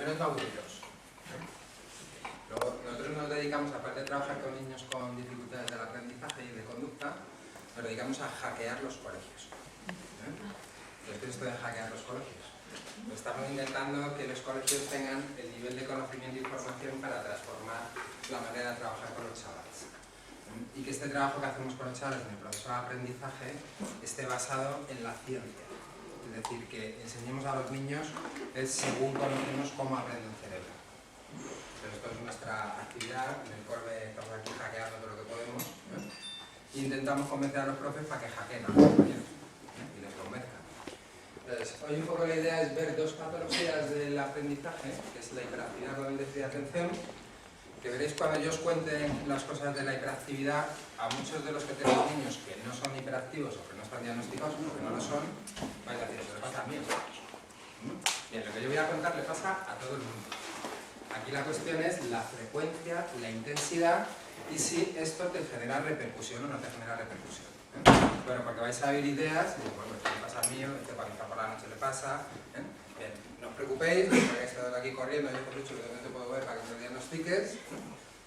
menos no aburridos. Luego, nosotros nos dedicamos, aparte de trabajar con niños con dificultades del aprendizaje y de conducta, nos dedicamos a hackear los colegios. ¿Qué es esto de hackear los colegios? Pues estamos intentando que los colegios tengan el nivel de conocimiento e información para transformar la manera de trabajar con los chavales. Y que este trabajo que hacemos con los chavales en el proceso de aprendizaje esté basado en la ciencia. Es decir, que enseñemos a los niños según conocemos cómo aprende un cerebro. Entonces, esto es nuestra actividad, en el core estamos aquí hackeando todo lo que podemos. Intentamos convencer a los profes para que hackeen a los compañeros y les convenzan. Entonces, hoy un poco la idea es ver dos patologías del aprendizaje, que es la hiperactividad con el déficit de atención, que veréis cuando yo os cuente las cosas de la hiperactividad, a muchos de los que tenemos niños que no son hiperactivos o que no están diagnosticados o que no lo son, vais a decir, eso le pasa a mí. Bien, lo que yo voy a contar le pasa a todo el mundo. Aquí la cuestión es la frecuencia, la intensidad y si esto te genera repercusión o no te genera repercusión. Bueno, porque vais a ver ideas, y bueno, esto le pasa a mí, este cuando está por la noche le pasa. Bien, no os preocupéis, no os hayáis quedado aquí corriendo, yo os he dicho que no te puedo ver para que te diagnostiques,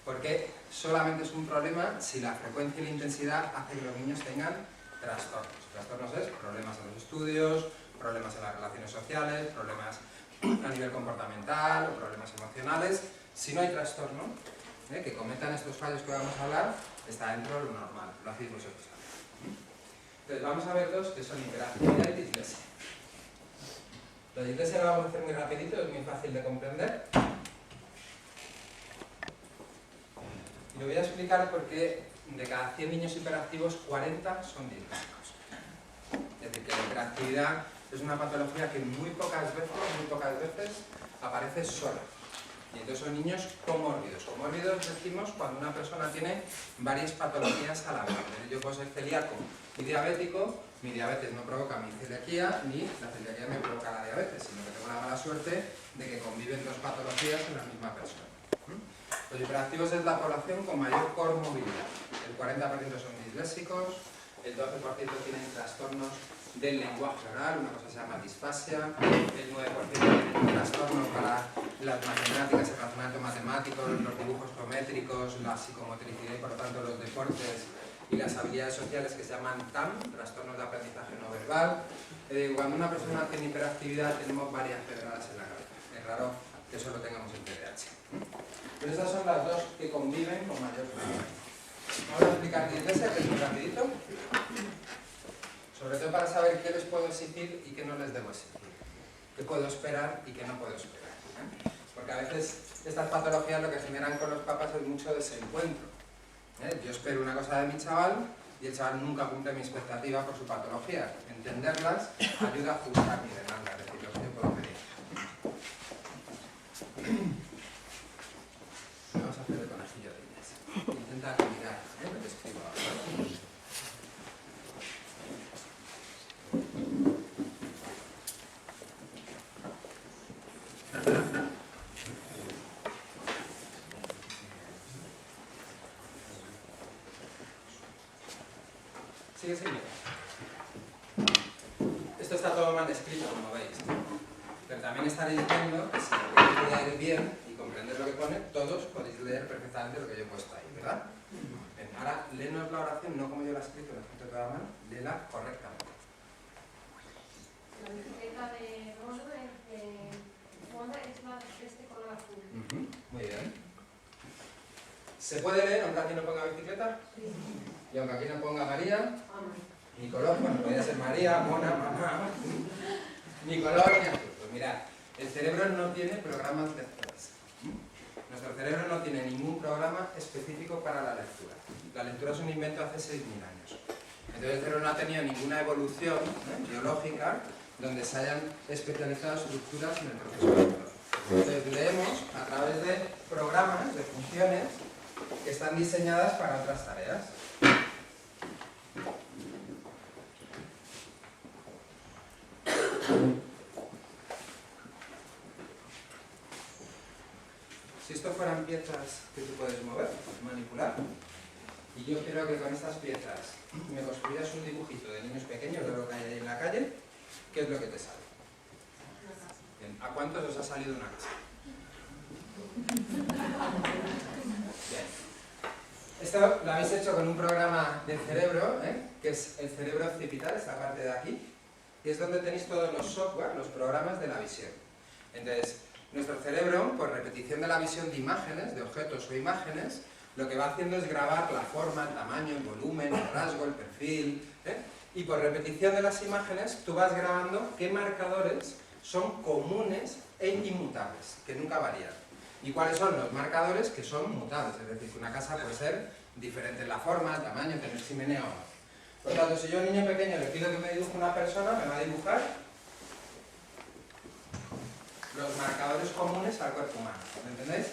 porque solamente es un problema si la frecuencia y la intensidad hace que los niños tengan trastornos. Trastornos es problemas en los estudios, problemas en las relaciones sociales, problemas a nivel comportamental o problemas emocionales. Si no hay trastorno, que cometan estos fallos que vamos a hablar, está dentro de lo normal, lo hacéis vosotros también. Entonces vamos a ver dos que son hiperactividad y dislexia. La dislexia lo vamos a hacer muy rapidito, es muy fácil de comprender. Y lo voy a explicar porque de cada 100 niños hiperactivos, 40 son disléxicos. Es decir, que la hiperactividad es una patología que muy pocas veces aparece sola. Y entonces son niños comórbidos. Comórbidos decimos cuando una persona tiene varias patologías a la vez. Yo puedo ser celíaco y diabético, mi diabetes no provoca mi celiaquía, ni la celiaquía me provoca la diabetes, sino que tengo la mala suerte de que conviven dos patologías en la misma persona. Los hiperactivos es la población con mayor comorbilidad. El 40% son disléxicos, el 12% tienen trastornos del lenguaje oral, una cosa se llama disfasia, el 9% tienen trastornos para las matemáticas, el razonamiento matemático, los dibujos geométricos, la psicomotricidad y por lo tanto los deportes y las habilidades sociales que se llaman TAM, trastornos de aprendizaje no verbal. Cuando una persona tiene hiperactividad tenemos varias pedradas en la cabeza. Es raro que solo tengamos el TDAH. Pero estas son las dos que conviven con mayor frecuencia. Vamos a explicar dislexia, que es muy rapidito. Sobre todo para saber qué les puedo exigir y qué no les debo exigir. Qué puedo esperar y qué no puedo esperar. Porque a veces estas patologías lo que generan con los papás es mucho desencuentro. Yo espero una cosa de mi chaval y el chaval nunca cumple mi expectativa por su patología. Entenderlas ayuda a ajustar mi demanda, es decir, lo que yo puedo pedir. Vamos a hacer el conejillo de Inés. Intenta mirar lo que escribo ahora. Sigue. Esto está todo mal escrito, como veis. Pero también estaréis viendo que si lo queréis leer bien y comprender lo que pone, todos podéis leer perfectamente lo que yo he puesto ahí, ¿verdad? Bien, ahora léenos la oración, no como yo la he escrito, la he escrito toda mal, léela correctamente. La bicicleta de rosa de Wanda es la de este color azul. Muy bien. ¿Se puede leer aunque aquí no ponga bicicleta? Sí. Y aunque aquí no ponga María, ni color, bueno, podría ser María, Mona, mamá, ni color ni azul. Pues mirad, el cerebro no tiene programas lectores. Nuestro cerebro no tiene ningún programa específico para la lectura. La lectura es un invento hace 6.000 años. Entonces el cerebro no ha tenido ninguna evolución biológica donde se hayan especializado estructuras en el proceso lector. Entonces leemos a través de programas, de funciones, que están diseñadas para otras tareas. Si esto fueran piezas que tú puedes mover, manipular, y yo quiero que con estas piezas me construyas un dibujito de niños pequeños de lo que hay ahí en la calle, ¿qué es lo que te sale? Bien, ¿a cuántos os ha salido una casa? Bien. Esto lo habéis hecho con un programa del cerebro, que es el cerebro occipital, esta parte de aquí, y es donde tenéis todos los software, los programas de la visión. Entonces, nuestro cerebro, por repetición de la visión de imágenes, de objetos o imágenes, lo que va haciendo es grabar la forma, el tamaño, el volumen, el rasgo, el perfil, y por repetición de las imágenes tú vas grabando qué marcadores son comunes e inmutables, que nunca varían. ¿Y cuáles son los marcadores que son mutables? Es decir, que una casa puede ser diferente en la forma, el tamaño, tener chimenea o no. Por lo tanto, si yo a un niño pequeño le pido que me dibuje una persona, me va a dibujar los marcadores comunes al cuerpo humano. ¿Me entendéis?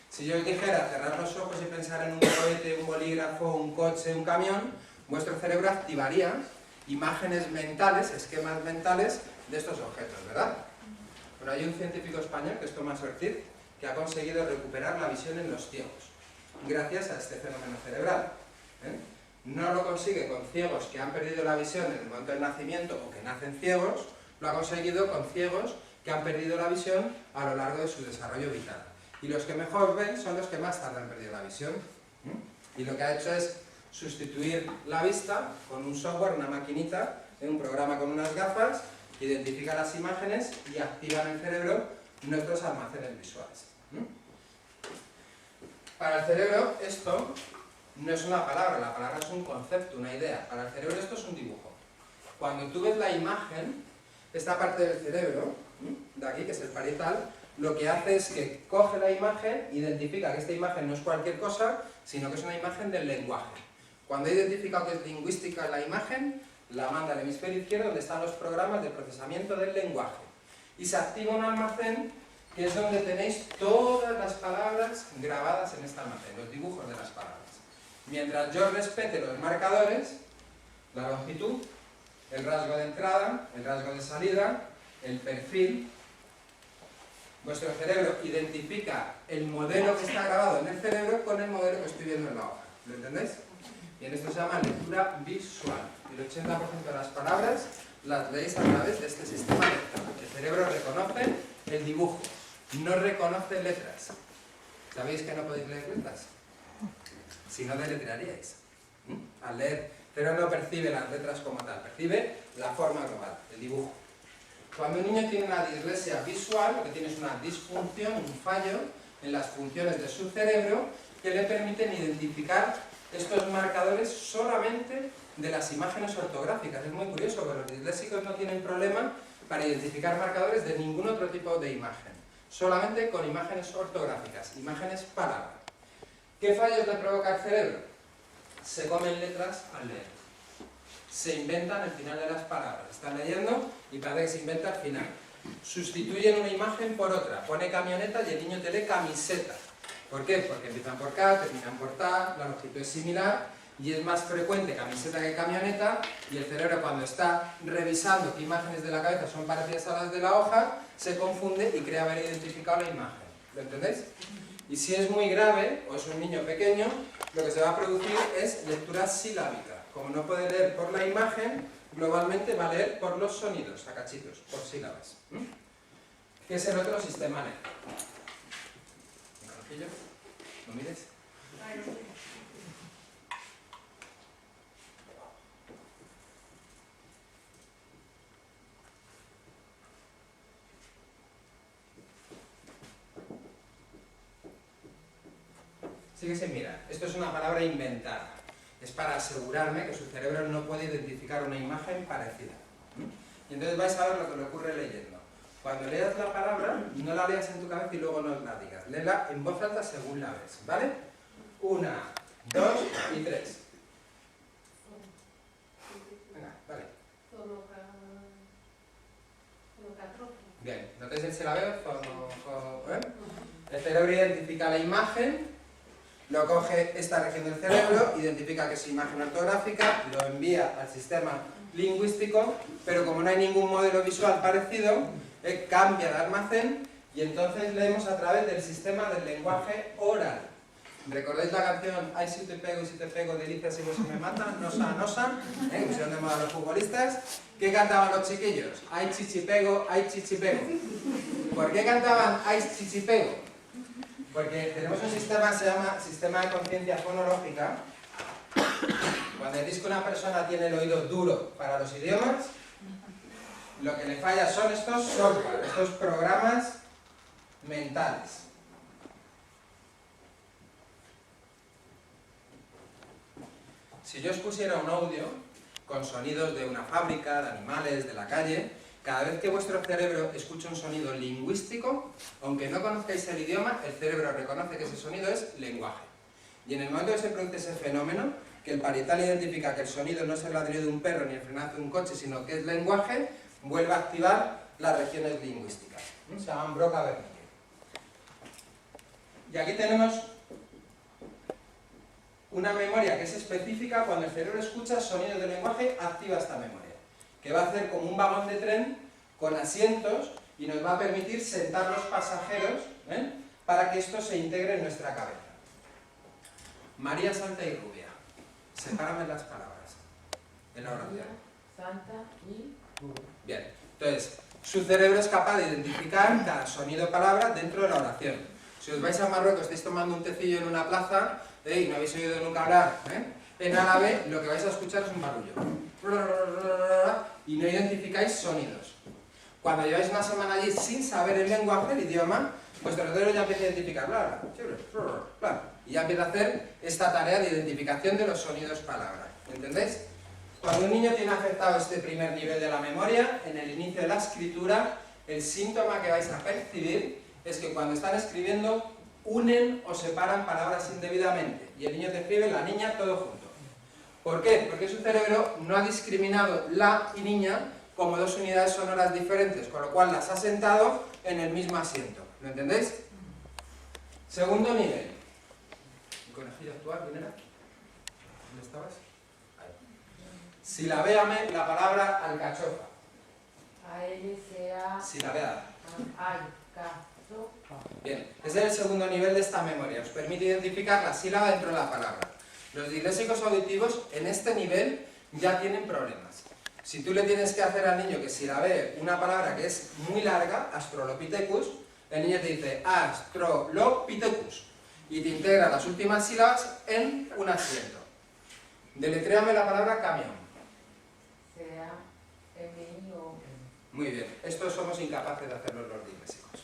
Si yo os dijera cerrar los ojos y pensar en un cohete, un bolígrafo, un coche, un camión, vuestro cerebro activaría imágenes mentales, esquemas mentales de estos objetos, ¿verdad? Pero hay un científico español, que es Thomas Ortiz, que ha conseguido recuperar la visión en los ciegos, gracias a este fenómeno cerebral. No lo consigue con ciegos que han perdido la visión en el momento del nacimiento o que nacen ciegos, lo ha conseguido con ciegos que han perdido la visión a lo largo de su desarrollo vital. Y los que mejor ven son los que más tarde han perdido la visión. Y lo que ha hecho es sustituir la vista con un software, una maquinita, un programa con unas gafas, que identifica las imágenes y activa en el cerebro nuestros almacenes visuales. Para el cerebro esto no es una palabra, la palabra es un concepto, una idea. Para el cerebro esto es un dibujo. Cuando tú ves la imagen, esta parte del cerebro, de aquí, que es el parietal, lo que hace es que coge la imagen, identifica que esta imagen no es cualquier cosa, sino que es una imagen del lenguaje. Cuando ha identificado que es lingüística la imagen, la manda al hemisferio izquierdo, donde están los programas de procesamiento del lenguaje. Y se activa un almacén, que es donde tenéis todas las palabras grabadas en este almacén, los dibujos de las palabras. Mientras yo respete los marcadores, la longitud, el rasgo de entrada, el rasgo de salida, el perfil, vuestro cerebro identifica el modelo que está grabado en el cerebro con el modelo que estoy viendo en la hoja. ¿Lo entendéis? Bien, esto se llama lectura visual. El 80% de las palabras las leéis a través de este sistema lector. El cerebro reconoce el dibujo, no reconoce letras. ¿Sabéis que no podéis leer letras? Si no, deletrearíais. Al leer, el cerebro no percibe las letras como tal, percibe la forma global, el dibujo. Cuando un niño tiene una dislexia visual, lo que tiene es una disfunción, un fallo en las funciones de su cerebro que le permiten identificar estos marcadores solamente de las imágenes ortográficas. Es muy curioso, porque los disléxicos no tienen problema para identificar marcadores de ningún otro tipo de imagen, solamente con imágenes ortográficas, imágenes palabra. ¿Qué fallos le provoca el cerebro? Se comen letras al leer. Se inventan el final de las palabras. Están leyendo y parece que se inventa el final. Sustituyen una imagen por otra. Pone camioneta y el niño te lee camiseta. ¿Por qué? Porque empiezan por K, terminan por ta, la longitud es similar y es más frecuente camiseta que camioneta, y el cerebro, cuando está revisando qué imágenes de la cabeza son parecidas a las de la hoja, se confunde y cree haber identificado la imagen. ¿Lo entendéis? Y si es muy grave, o es un niño pequeño, lo que se va a producir es lectura silábica. Como no puede leer por la imagen, globalmente va a leer por los sonidos, a cachitos, por sílabas. ¿Qué es el otro sistema lector? ¿Lo mires? Sigue sin mirar. Esto es una palabra inventada. Es para asegurarme que su cerebro no puede identificar una imagen parecida. Y entonces vais a ver lo que le ocurre leyendo. Cuando leas la palabra, no la leas en tu cabeza y luego no la digas. Léela en voz alta según la ves, ¿vale? 1, 2 y 3. Venga, vale. Bien, ¿notáis el silabeo? El cerebro identifica la imagen, lo coge esta región del cerebro, identifica que es imagen ortográfica, lo envía al sistema lingüístico, pero como no hay ningún modelo visual parecido, cambia de almacén y entonces leemos a través del sistema del lenguaje oral. ¿Recordáis la canción Ay si te pego y si te pego, delicias y vos si me matan? Nosa, nosa, que pusieron de moda los futbolistas. ¿Qué cantaban los chiquillos? Ay chichipego, ay chichipego. ¿Por qué cantaban ay chichipego? Porque tenemos un sistema que se llama sistema de conciencia fonológica. Cuando decís que una persona tiene el oído duro para los idiomas, lo que le falla son estos software, estos programas mentales. Si yo os pusiera un audio con sonidos de una fábrica, de animales, de la calle, cada vez que vuestro cerebro escucha un sonido lingüístico, aunque no conozcáis el idioma, el cerebro reconoce que ese sonido es lenguaje. Y en el momento que se produce ese fenómeno, que el parietal identifica que el sonido no es el ladrido de un perro ni el frenazo de un coche, sino que es lenguaje, vuelve a activar las regiones lingüísticas. Se llaman Broca Wernicke. Y aquí tenemos una memoria que es específica. Cuando el cerebro escucha sonidos de lenguaje, activa esta memoria, que va a hacer como un vagón de tren con asientos y nos va a permitir sentar los pasajeros para que esto se integre en nuestra cabeza. María Santa y Rubia. Sepárame las palabras en la oración. Santa y Rubia. Bien, entonces, su cerebro es capaz de identificar cada sonido o palabra dentro de la oración. Si os vais a Marruecos, estáis tomando un tecillo en una plaza y no habéis oído nunca hablar en árabe, lo que vais a escuchar es un barullo. Y no identificáis sonidos. Cuando lleváis una semana allí sin saber el lenguaje, el idioma, vuestro cerebro ya empieza a identificar, y ya empieza a hacer esta tarea de identificación de los sonidos palabras. ¿Entendéis? Cuando un niño tiene afectado este primer nivel de la memoria, en el inicio de la escritura, el síntoma que vais a percibir es que cuando están escribiendo, unen o separan palabras indebidamente. Y el niño te escribe, la niña, todo junto. ¿Por qué? Porque su cerebro no ha discriminado la y niña como dos unidades sonoras diferentes, con lo cual las ha sentado en el mismo asiento. ¿Lo entendéis? Segundo nivel. ¿El conejillo actual, quién era? ¿Dónde estabas? Ahí. Silabéame la palabra alcachofa. A-L-C-A... Silabéala. Alcachofa. Bien, ese es el segundo nivel de esta memoria. Os permite identificar la sílaba dentro de la palabra. Los disléxicos auditivos en este nivel ya tienen problemas. Si tú le tienes que hacer al niño que silabee una palabra que es muy larga, Australopithecus, el niño te dice Australopithecus y te integra las últimas sílabas en un asiento. Deletréame la palabra camión. C-A-M-I-O-N. Muy bien, esto somos incapaces de hacerlo los disléxicos.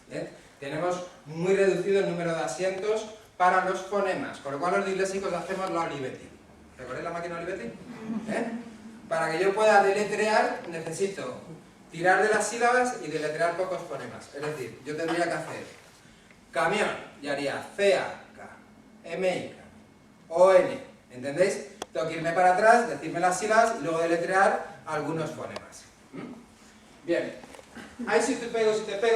¿Bien? Tenemos muy reducido el número de asientos para los fonemas, con lo cual los disléxicos hacemos la Olivetti. ¿Recordáis la máquina Olivetti? Para que yo pueda deletrear, necesito tirar de las sílabas y deletrear pocos fonemas. Es decir, yo tendría que hacer camión y haría C-A-K-M-I-K-O-N. ¿Entendéis? Tengo que irme para atrás, decirme las sílabas y luego deletrear algunos fonemas. Bien. Ay, si te pego,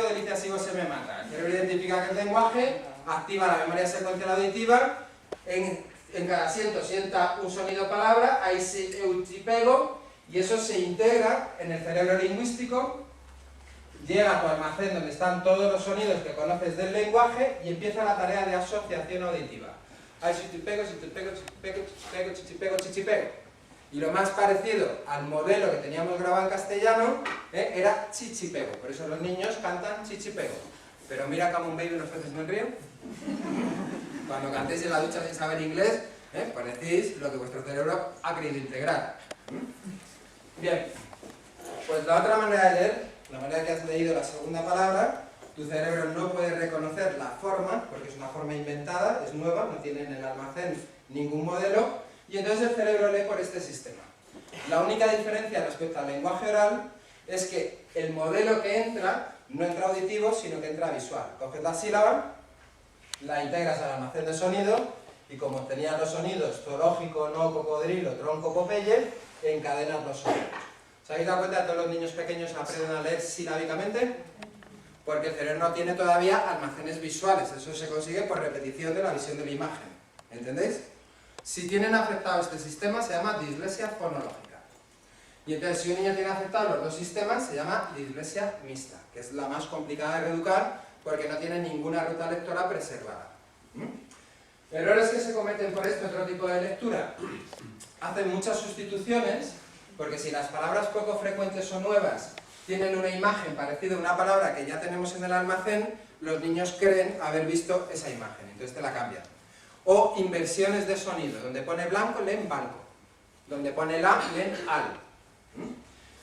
delicia, si vos se me mata. El cerebro identifica que el lenguaje, activa la memoria secuencial auditiva, en cada asiento sienta un sonido palabra, ahí si pego, y eso se integra en el cerebro lingüístico, llega a tu almacén donde están todos los sonidos que conoces del lenguaje y empieza la tarea de asociación auditiva. Ay, si te pego, chichipego. Y lo más parecido al modelo que teníamos grabado en castellano era chichipego. Por eso los niños cantan chichipego. Pero mira como un baby los peces en el río. Cuando cantéis en la ducha sin saber inglés, pues decís lo que vuestro cerebro ha querido integrar. Bien, pues la otra manera de leer, la manera que has leído la segunda palabra, tu cerebro no puede reconocer la forma, porque es una forma inventada, es nueva, no tiene en el almacén ningún modelo, y entonces el cerebro lee por este sistema. La única diferencia respecto al lenguaje oral es que el modelo que entra no entra auditivo, sino que entra visual. Coges la sílaba, la integras al almacén de sonido, y como tenías los sonidos zoológico, no, cocodrilo, tronco, popeye, encadenas los sonidos. ¿Os habéis dado cuenta que todos los niños pequeños aprenden a leer silábicamente? Porque el cerebro no tiene todavía almacenes visuales, eso se consigue por repetición de la visión de la imagen. ¿Entendéis? Si tienen afectado este sistema se llama dislexia fonológica. Y entonces si un niño tiene afectado los dos sistemas se llama dislexia mixta, que es la más complicada de reeducar porque no tiene ninguna ruta lectora preservada. Errores que se cometen por este otro tipo de lectura. Hacen muchas sustituciones, porque si las palabras poco frecuentes o nuevas tienen una imagen parecida a una palabra que ya tenemos en el almacén, los niños creen haber visto esa imagen, entonces te la cambian. O inversiones de sonido, donde pone blanco leen balco, donde pone la leen al.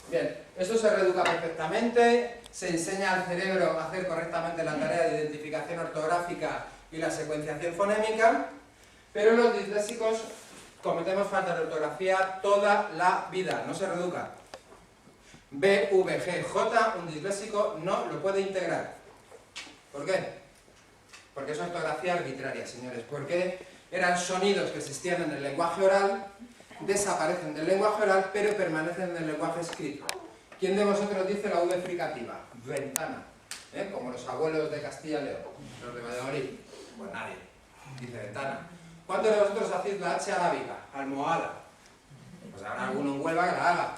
Bien, esto se reeduca perfectamente, se enseña al cerebro a hacer correctamente la tarea de identificación ortográfica y la secuenciación fonémica, pero los disléxicos cometemos falta de ortografía toda la vida, no se reeduca. B, V, G, J, un disléxico no lo puede integrar. ¿Por qué? Porque es ortografía arbitraria, señores. Porque eran sonidos que existían en el lenguaje oral, desaparecen del lenguaje oral, pero permanecen en el lenguaje escrito. ¿Quién de vosotros dice la V fricativa? Ventana. Como los abuelos de Castilla y León, los de Valladolid. Pues nadie. Dice ventana. ¿Cuántos de vosotros hacéis la H arábiga? Almohada. Pues habrá alguno en Huelva que la haga.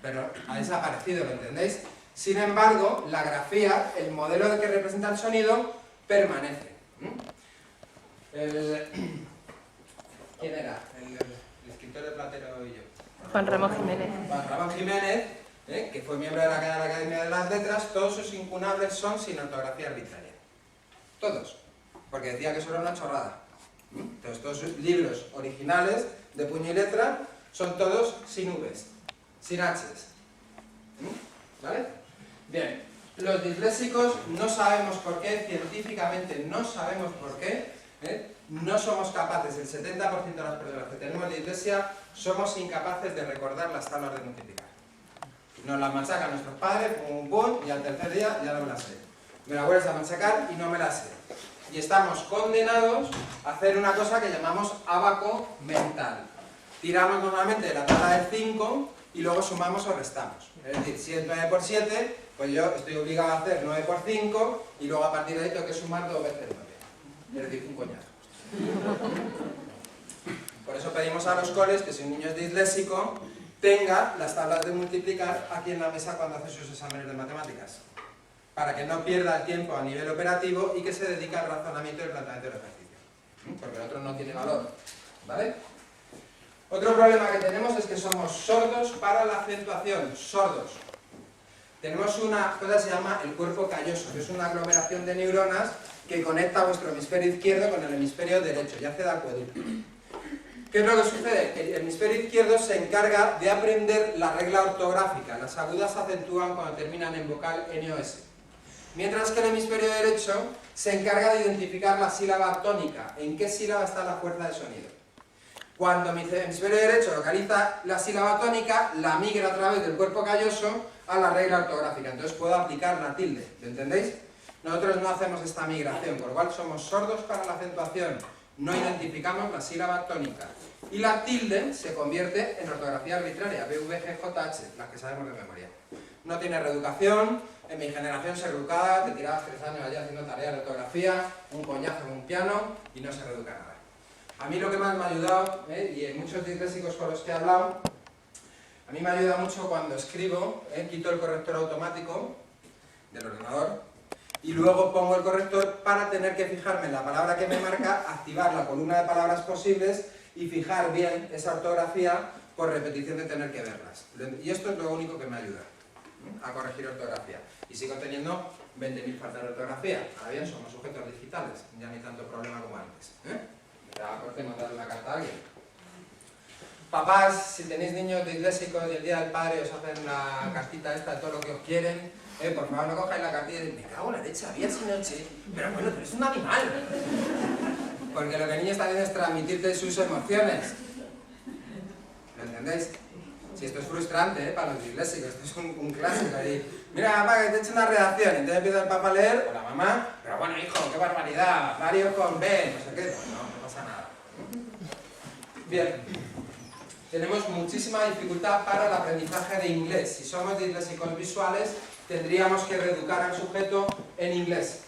Pero ha desaparecido, ¿lo entendéis? Sin embargo, la grafía, el modelo que representa el sonido, permanece. ¿Quién era? El escritor de Platero y yo. Juan Ramón Jiménez. Juan Ramón Jiménez, que fue miembro de la Academia de las Letras, todos sus incunables son sin ortografía arbitraria. Todos. Porque decía que eso era una chorrada. Entonces todos sus libros originales de puño y letra son todos sin Vs, sin Hs. ¿Vale? Bien, los disléxicos no sabemos por qué, científicamente no sabemos por qué, no somos capaces, el 70% de las personas que tenemos dislexia, somos incapaces de recordar las tablas de multiplicar. Nos las machacan nuestros padres, pum, pum, y al tercer día ya no me las sé. Me la vuelves a machacar y no me las sé. Y estamos condenados a hacer una cosa que llamamos ábaco mental. Tiramos normalmente de la tabla del 5 y luego sumamos o restamos. Es decir, si es 9 por 7, pues yo estoy obligado a hacer 9 por 5 y luego a partir de ahí tengo que sumar 2 veces 9. Es decir, un coñazo. Por eso pedimos a los coles que si un niño es disléxico tenga las tablas de multiplicar aquí en la mesa cuando hace sus exámenes de matemáticas, para que no pierda el tiempo a nivel operativo y que se dedique al razonamiento y al planteamiento del ejercicio, porque el otro no tiene valor, ¿vale? Otro problema que tenemos es que somos sordos para la acentuación, sordos. Tenemos una cosa que se llama el cuerpo calloso, que es una aglomeración de neuronas que conecta vuestro hemisferio izquierdo con el hemisferio derecho y hace de acueducto. ¿Qué es lo que sucede? El hemisferio izquierdo se encarga de aprender la regla ortográfica. Las agudas se acentúan cuando terminan en vocal N o S. Mientras que el hemisferio derecho se encarga de identificar la sílaba tónica, en qué sílaba está la fuerza de sonido. Cuando mi hemisferio derecho localiza la sílaba tónica, la migra a través del cuerpo calloso a la regla ortográfica. Entonces puedo aplicar la tilde, ¿lo entendéis? Nosotros no hacemos esta migración, por lo cual somos sordos para la acentuación. No identificamos la sílaba tónica. Y la tilde se convierte en ortografía arbitraria, B, V, G, J, H, las que sabemos de memoria. No tiene reeducación, en mi generación se reeducaba, te tirabas 3 años allá haciendo tareas de ortografía, un coñazo en un piano y no se reeduca nada. A mí lo que más me ha ayudado, y en muchos disléxicos con los que he hablado, a mí me ayuda mucho cuando escribo, quito el corrector automático del ordenador y luego pongo el corrector para tener que fijarme en la palabra que me marca, activar la columna de palabras posibles y fijar bien esa ortografía por repetición de tener que verlas. Y esto es lo único que me ayuda a corregir ortografía. Y sigo teniendo 20.000 faltas de ortografía. Ahora bien, somos sujetos digitales, ya ni tanto problema como antes. Me da corte mandarle una carta a alguien. Papás, si tenéis niños disléxicos y el día del padre os hacen la cartita esta de todo lo que os quieren, por favor no cojáis la cartilla y decís, me cago en la leche, había esa noche, pero bueno, tú eres un animal. Porque lo que el niño está haciendo es transmitirte sus emociones. ¿Lo entendéis? Si esto es frustrante, para los disléxicos, esto es un clásico. Y, mira, papá, que te he hecho una redacción. Entonces empieza el papá a leer, o la mamá, pero bueno, hijo, qué barbaridad, Mario con B, no sé qué. Pues no pasa nada. Bien, tenemos muchísima dificultad para el aprendizaje de inglés. Si somos disléxicos visuales, tendríamos que reeducar al sujeto en inglés.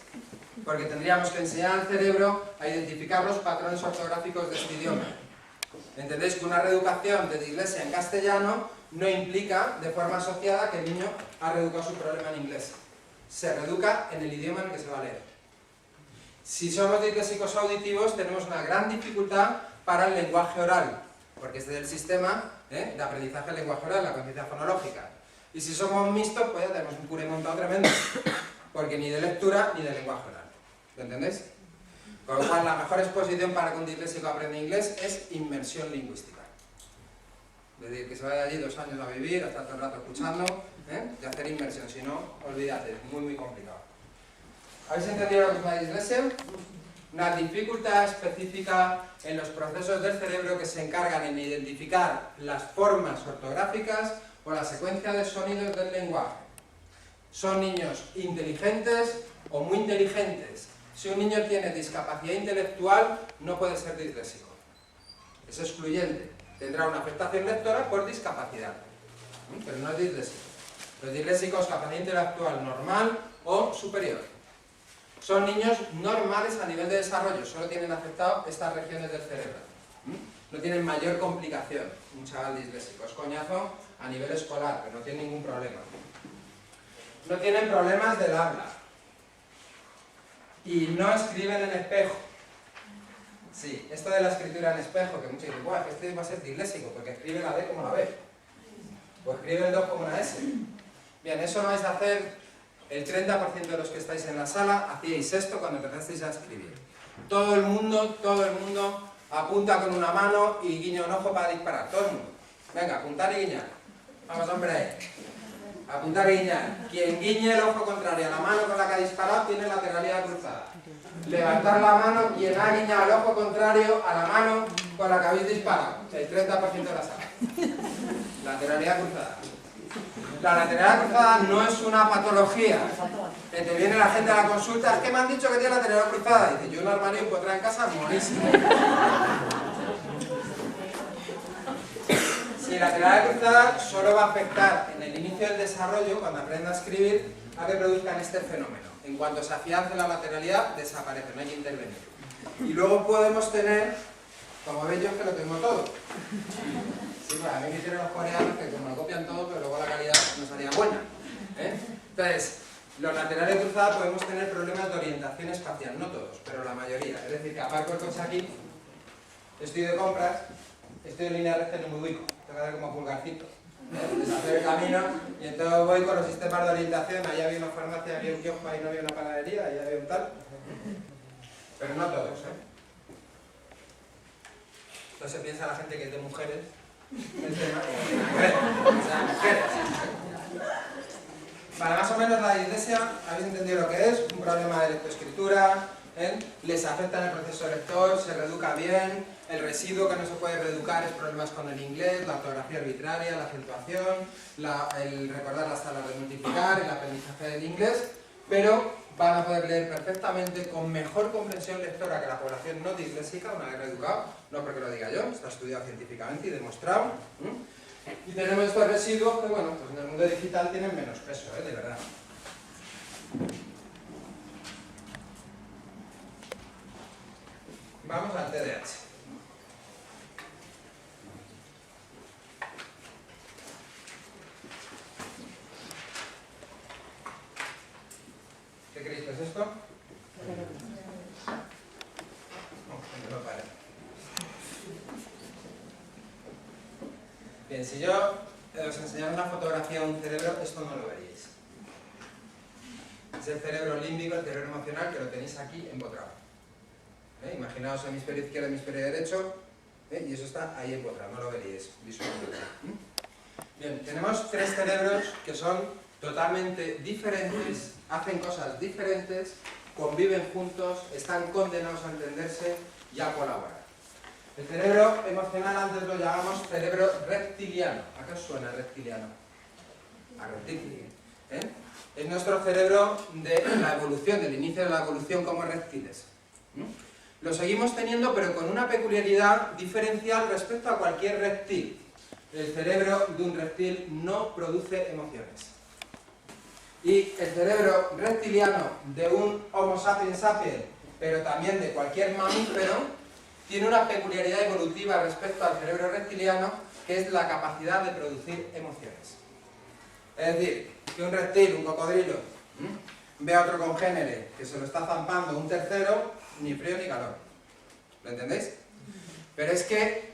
Porque tendríamos que enseñar al cerebro a identificar los patrones ortográficos de este idioma. ¿Entendéis? Que una reeducación de dislexia en castellano no implica de forma asociada que el niño ha reeducado su problema en inglés. Se reeduca en el idioma en el que se va a leer. Si somos disléxicos auditivos, tenemos una gran dificultad para el lenguaje oral, porque este es el sistema de aprendizaje del lenguaje oral, la conciencia fonológica. Y si somos mixtos, pues ya tenemos un puré montado tremendo. porque ni de lectura ni de lenguaje oral. ¿Lo entendéis? Con lo cual, la mejor exposición para que un disléxico aprenda inglés es inmersión lingüística. Es decir, que se vaya allí 2 años a vivir, a estar todo el rato escuchando, y hacer inmersión. Si no, olvídate, es muy complicado. ¿Habéis entendido lo que es una dislexia? Una dificultad específica en los procesos del cerebro que se encargan en identificar las formas ortográficas o la secuencia de sonidos del lenguaje. Son niños inteligentes o muy inteligentes. Si un niño tiene discapacidad intelectual, no puede ser disléxico. Es excluyente. Tendrá una afectación lectora por discapacidad, pero no es disléxico. Los disléxicos, capacidad intelectual normal o superior. Son niños normales a nivel de desarrollo, solo tienen afectado estas regiones del cerebro. No tienen mayor complicación. Un chaval disléxico es coñazo a nivel escolar, pero no tiene ningún problema. No tienen problemas del habla. Y no escriben en espejo. Sí, esto de la escritura en espejo, que muchos dicen, ¡buah, que este va a ser disléxico, porque escribe la D como la B! O escribe el 2 como la S. Bien, eso no vais a hacer el 30% de los que estáis en la sala, hacíais esto cuando empezasteis a escribir. Todo el mundo apunta con una mano y guiña un ojo para disparar. Todo el mundo. Venga, apuntar y guiñar. Vamos, hombre. Apuntar y guiñar. Quien guiñe el ojo contrario a la mano con la que ha disparado tiene lateralidad cruzada. Levantar la mano quien ha guiñado el ojo contrario a la mano con la que habéis disparado. El 30% de la sala. Lateralidad cruzada. La lateralidad cruzada no es una patología. Que te viene la gente a la consulta, es que me han dicho que tiene lateralidad cruzada. Dice, yo un armario encontré en casa morísimo. Si la lateralidad cruzada solo va a afectar en el inicio del desarrollo, cuando aprenda a escribir, a que produzcan este fenómeno. En cuanto se afiance la lateralidad, desaparece, no hay que intervenir. Y luego podemos tener, como veis yo es que lo tengo todo. Sí, pues a mí me hicieron los coreanos que como lo copian todo, pero luego la calidad no salía buena. Entonces, los laterales cruzados podemos tener problemas de orientación espacial, no todos, pero la mayoría. Es decir, que aparco el coche aquí, estoy de compras, estoy en línea recta y no me ubico, tengo que dar como pulgarcito. Deshacer el camino y entonces voy con los sistemas de orientación. Ahí había una farmacia, había un kiosco, ahí no había una panadería, ahí había un tal, pero no todos. Entonces piensa la gente que es de mujeres el tema, o sea, mujeres. Para más o menos la dislexia, habéis entendido lo que es, un problema de lectoescritura, les afecta en el proceso lector, se reeduca bien. El residuo que no se puede reeducar es problemas con el inglés, la ortografía arbitraria, la acentuación, el recordar las tablas de multiplicar, el aprendizaje del inglés, pero van a poder leer perfectamente con mejor comprensión lectora que la población no disléxica, una vez reeducado, no porque lo diga yo, está estudiado científicamente y demostrado. Y tenemos estos residuos que, bueno, pues en el mundo digital tienen menos peso, de verdad. Vamos al TDAH. ¿Qué creéis que es esto? No, que no pare. Bien, si yo os enseñara una fotografía de un cerebro, esto no lo veríais. Es el cerebro límbico, el cerebro emocional, que lo tenéis aquí empotrado. Imaginaos hemisferio izquierdo, hemisferio derecho, y eso está ahí empotrado, no lo veríais visualmente. Bien, tenemos 3 cerebros que son totalmente diferentes, hacen cosas diferentes, conviven juntos, están condenados a entenderse y a colaborar. El cerebro emocional antes lo llamamos cerebro reptiliano. ¿A qué os suena reptiliano? A reptil. Es nuestro cerebro de la evolución, del inicio de la evolución como reptiles. Lo seguimos teniendo, pero con una peculiaridad diferencial respecto a cualquier reptil. El cerebro de un reptil no produce emociones. Y el cerebro reptiliano de un Homo sapiens sapiens, pero también de cualquier mamífero, tiene una peculiaridad evolutiva respecto al cerebro reptiliano, que es la capacidad de producir emociones. Es decir, que un reptil, un cocodrilo, ve a otro congénere que se lo está zampando un tercero, ni frío ni calor. ¿Lo entendéis? Pero es que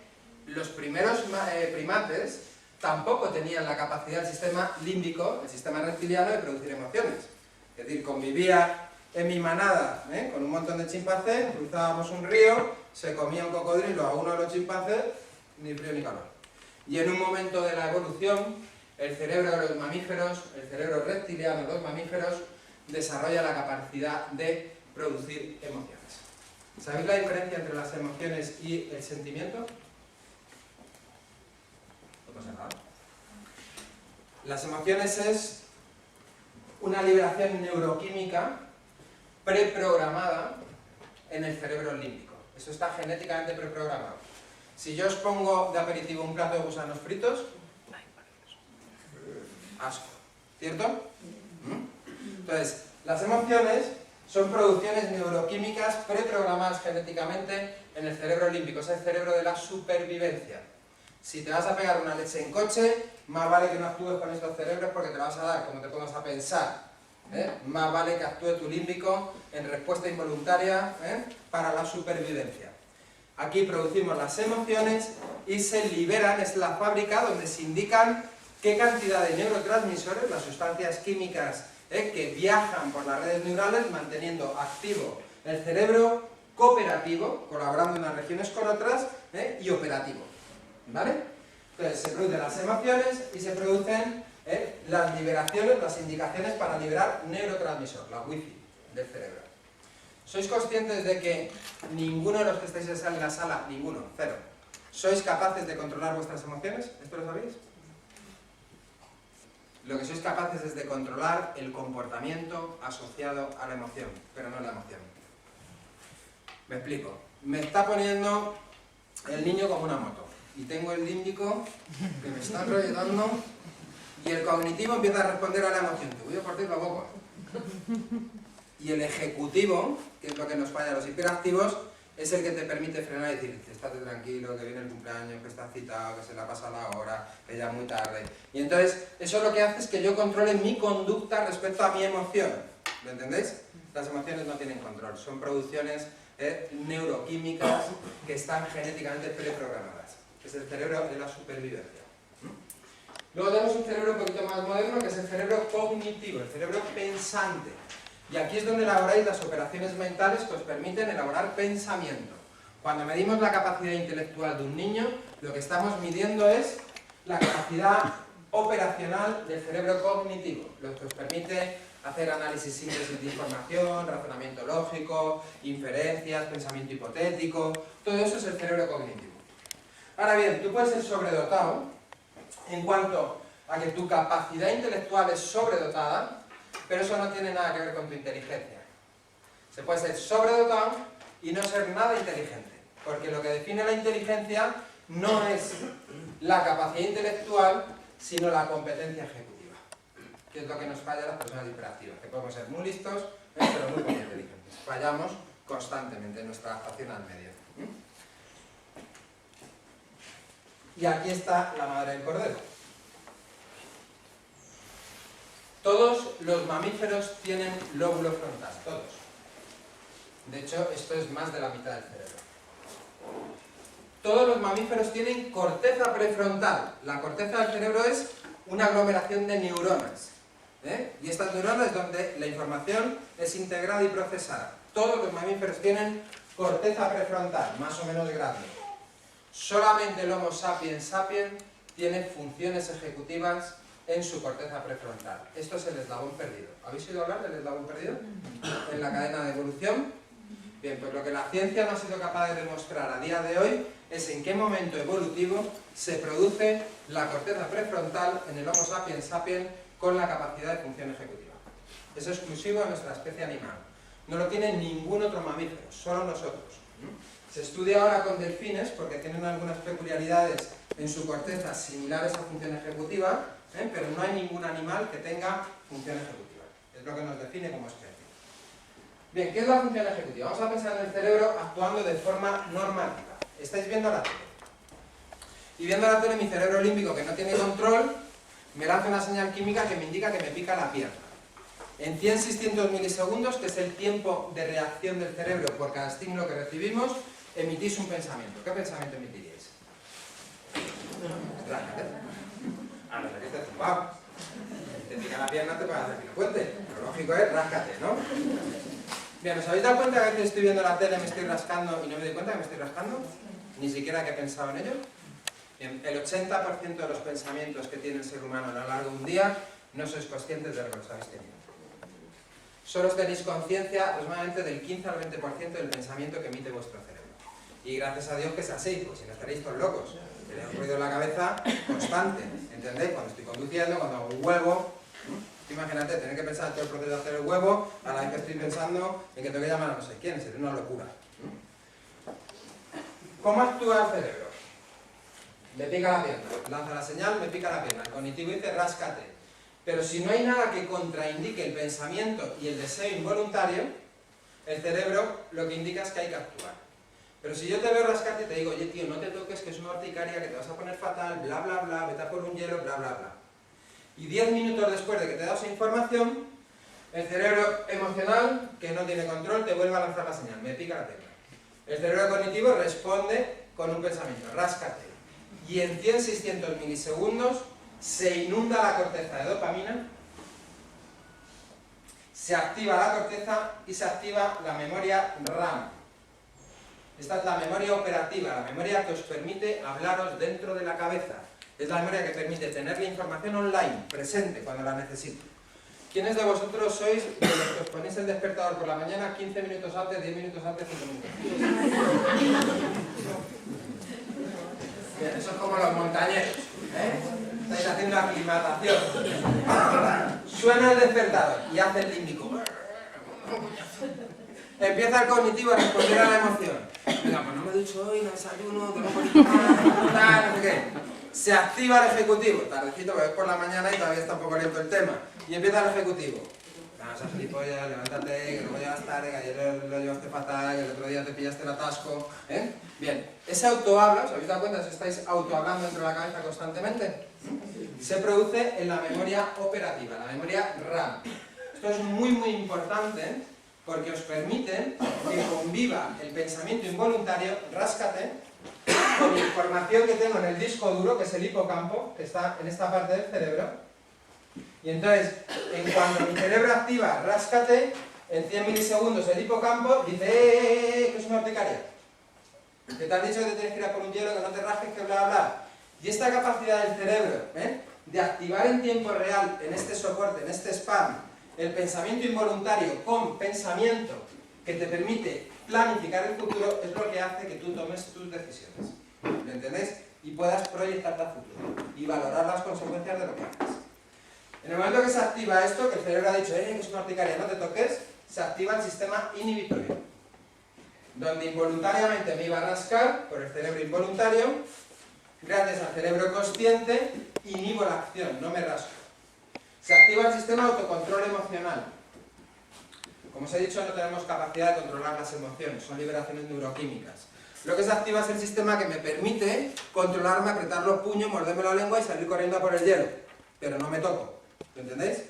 los primeros primates tampoco tenían la capacidad del sistema límbico, el sistema reptiliano, de producir emociones. Es decir, convivía en mi manada con un montón de chimpancés, cruzábamos un río, se comía un cocodrilo a uno de los chimpancés, ni frío ni calor. Y en un momento de la evolución, el cerebro de los mamíferos, el cerebro reptiliano de los mamíferos, desarrolla la capacidad de producir emociones. ¿Sabéis la diferencia entre las emociones y el sentimiento? No pasa nada. Las emociones es una liberación neuroquímica preprogramada en el cerebro límbico. Eso está genéticamente preprogramado. Si yo os pongo de aperitivo un plato de gusanos fritos, asco, ¿cierto? Entonces, las emociones son producciones neuroquímicas preprogramadas genéticamente en el cerebro límbico, es el cerebro de la supervivencia. Si te vas a pegar una leche en coche, más vale que no actúes con estos cerebros porque te vas a dar como te pongas a pensar. Más vale que actúe tu límbico en respuesta involuntaria para la supervivencia. Aquí producimos las emociones y se liberan, es la fábrica donde se indican qué cantidad de neurotransmisores, las sustancias químicas que viajan por las redes neurales manteniendo activo el cerebro cooperativo, colaborando unas regiones con otras, y operativo. ¿Vale? Entonces se producen las emociones y se producen las liberaciones, las indicaciones para liberar neurotransmisor, la wifi del cerebro. ¿Sois conscientes de que ninguno de los que estáis en la sala, ninguno, cero, sois capaces de controlar vuestras emociones? ¿Esto lo sabéis? Lo que sois capaces es de controlar el comportamiento asociado a la emoción, pero no la emoción. Me explico. Me está poniendo el niño como una moto y tengo el límbico que me está enrollando y el cognitivo empieza a responder a la emoción. Te voy a partir la boca. Y el ejecutivo, que es lo que nos falla a los hiperactivos, es el que te permite frenar y decir, estate tranquilo, que viene el cumpleaños, que está citado, que se la pasa la hora, que ya es muy tarde. Y entonces, eso lo que hace es que yo controle mi conducta respecto a mi emoción. ¿Lo entendéis? Las emociones no tienen control, son producciones neuroquímicas que están genéticamente preprogramadas. Es el cerebro de la supervivencia. Luego tenemos un cerebro un poquito más moderno, que es el cerebro cognitivo, el cerebro pensante. Y aquí es donde elaboráis las operaciones mentales que os permiten elaborar pensamiento. Cuando medimos la capacidad intelectual de un niño, lo que estamos midiendo es la capacidad operacional del cerebro cognitivo, lo que os permite hacer análisis, síntesis de información, razonamiento lógico, inferencias, pensamiento hipotético, todo eso es el cerebro cognitivo. Ahora bien, tú puedes ser sobredotado en cuanto a que tu capacidad intelectual es sobredotada, pero eso no tiene nada que ver con tu inteligencia. Se puede ser sobredotado y no ser nada inteligente, porque lo que define la inteligencia no es la capacidad intelectual, sino la competencia ejecutiva, que es lo que nos falla a las personas hiperactivas, que podemos ser muy listos, pero muy poco inteligentes. Fallamos constantemente en nuestra adaptación al medio. Y aquí está la madre del cordero. Todos los mamíferos tienen lóbulo frontal, todos. De hecho, esto es más de la mitad del cerebro. Todos los mamíferos tienen corteza prefrontal. La corteza del cerebro es una aglomeración de neuronas. Y estas neuronas es donde la información es integrada y procesada. Todos los mamíferos tienen corteza prefrontal, más o menos grande. Solamente el Homo sapiens sapiens tiene funciones ejecutivas en su corteza prefrontal. Esto es el eslabón perdido. ¿Habéis oído hablar del eslabón perdido? En la cadena de evolución. Bien, pues lo que la ciencia no ha sido capaz de demostrar a día de hoy es en qué momento evolutivo se produce la corteza prefrontal en el Homo sapiens sapiens con la capacidad de función ejecutiva. Es exclusivo de nuestra especie animal. No lo tiene ningún otro mamífero, solo nosotros. Se estudia ahora con delfines porque tienen algunas peculiaridades en su corteza similares a función ejecutiva, pero no hay ningún animal que tenga función ejecutiva. Es lo que nos define como especie. Bien, ¿qué es la función ejecutiva? Vamos a pensar en el cerebro actuando de forma normativa. Estáis viendo la tele. Y viendo la tele, mi cerebro límbico, que no tiene control, me lanza una señal química que me indica que me pica la pierna. En 100-600 milisegundos, que es el tiempo de reacción del cerebro por cada estímulo que recibimos, emitís un pensamiento. ¿Qué pensamiento emitiríais? A no ser que esté zumbado. te pica la pierna te puedes hacer que lo cuente. Lo lógico es ráscate, ¿no? Bien, ¿os habéis dado cuenta que a veces estoy viendo la tele, me estoy rascando y no me doy cuenta que me estoy rascando? Ni siquiera que he pensado en ello. Bien, el 80% de los pensamientos que tiene el ser humano a lo largo de un día no sois conscientes de lo que los habéis tenido. Solo tenéis conciencia aproximadamente del 15 al 20% del pensamiento que emite vuestro cerebro. Y gracias a Dios que es así, pues si no estaréis todos locos. Tenéis un ruido en la cabeza constante, ¿entendéis? Cuando estoy conduciendo, cuando hago un huevo, imagínate tener que pensar en todo el proceso de hacer el huevo, a la vez que estoy pensando en que tengo que llamar a no sé quién, sería una locura. ¿Cómo actúa el cerebro? Me pica la pierna, lanza la señal, me pica la pierna. El cognitivo dice ráscate. Pero si no hay nada que contraindique el pensamiento y el deseo involuntario, el cerebro lo que indica es que hay que actuar. Pero si yo te veo rascarte y te digo, oye tío, no te toques, que es una urticaria, que te vas a poner fatal, bla bla bla, vete a por un hielo, bla bla bla. Y 10 minutos después de que te he dado esa información, el cerebro emocional, que no tiene control, te vuelve a lanzar la señal, me pica la pierna. El cerebro cognitivo responde con un pensamiento, ráscate. Y en 100-600 milisegundos se inunda la corteza de dopamina, se activa la corteza y se activa la memoria RAM. Esta es la memoria operativa, la memoria que os permite hablaros dentro de la cabeza. Es la memoria que permite tener la información online, presente, cuando la necesito. ¿Quiénes de vosotros sois de los que os ponéis el despertador por la mañana 15 minutos antes, 10 minutos antes, 5 minutos? Bien, eso es como los montañeros, ¿eh? Estáis haciendo aclimatación. Suena el despertador y hace el límbico. Empieza el cognitivo a responder a la emoción. Venga, pues no me ducho hoy, no desayuno, tengo no sé qué. Se activa el ejecutivo, tardecito, porque es por la mañana y todavía está un poco lento el tema. Y empieza el ejecutivo. Vamos a gilipollas, levántate, que luego llegas tarde, que ayer lo llevaste fatal, que el otro día te pillaste el atasco. ¿Eh? Bien, ese autohabla, ¿os habéis dado cuenta? Si estáis autohablando dentro de la cabeza constantemente, se produce en la memoria operativa, la memoria RAM. Esto es muy importante porque os permite que conviva el pensamiento involuntario, ráscate, con información que tengo en el disco duro, que es el hipocampo, que está en esta parte del cerebro. Y entonces, en cuanto mi cerebro activa ráscate, en 100 milisegundos el hipocampo dice que es una urticaria. Que te han dicho que te tienes que ir a por un hielo, que no te rasques, que bla bla. Y esta capacidad del cerebro, de activar en tiempo real, en este soporte, en este spam, el pensamiento involuntario con pensamiento que te permite planificar el futuro, es lo que hace que tú tomes tus decisiones. ¿Me entendéis? Y puedas proyectarte al futuro y valorar las consecuencias de lo que haces. En el momento que se activa esto, que el cerebro ha dicho, que es una urticaria, no te toques, se activa el sistema inhibitorio, donde involuntariamente me iba a rascar por el cerebro involuntario, gracias al cerebro consciente, inhibo la acción, no me rasco. Se activa el sistema de autocontrol emocional. Como os he dicho, no tenemos capacidad de controlar las emociones, son liberaciones neuroquímicas. Lo que se activa es el sistema que me permite controlarme, apretar los puños, morderme la lengua y salir corriendo a por el hielo. Pero no me toco, ¿lo entendéis?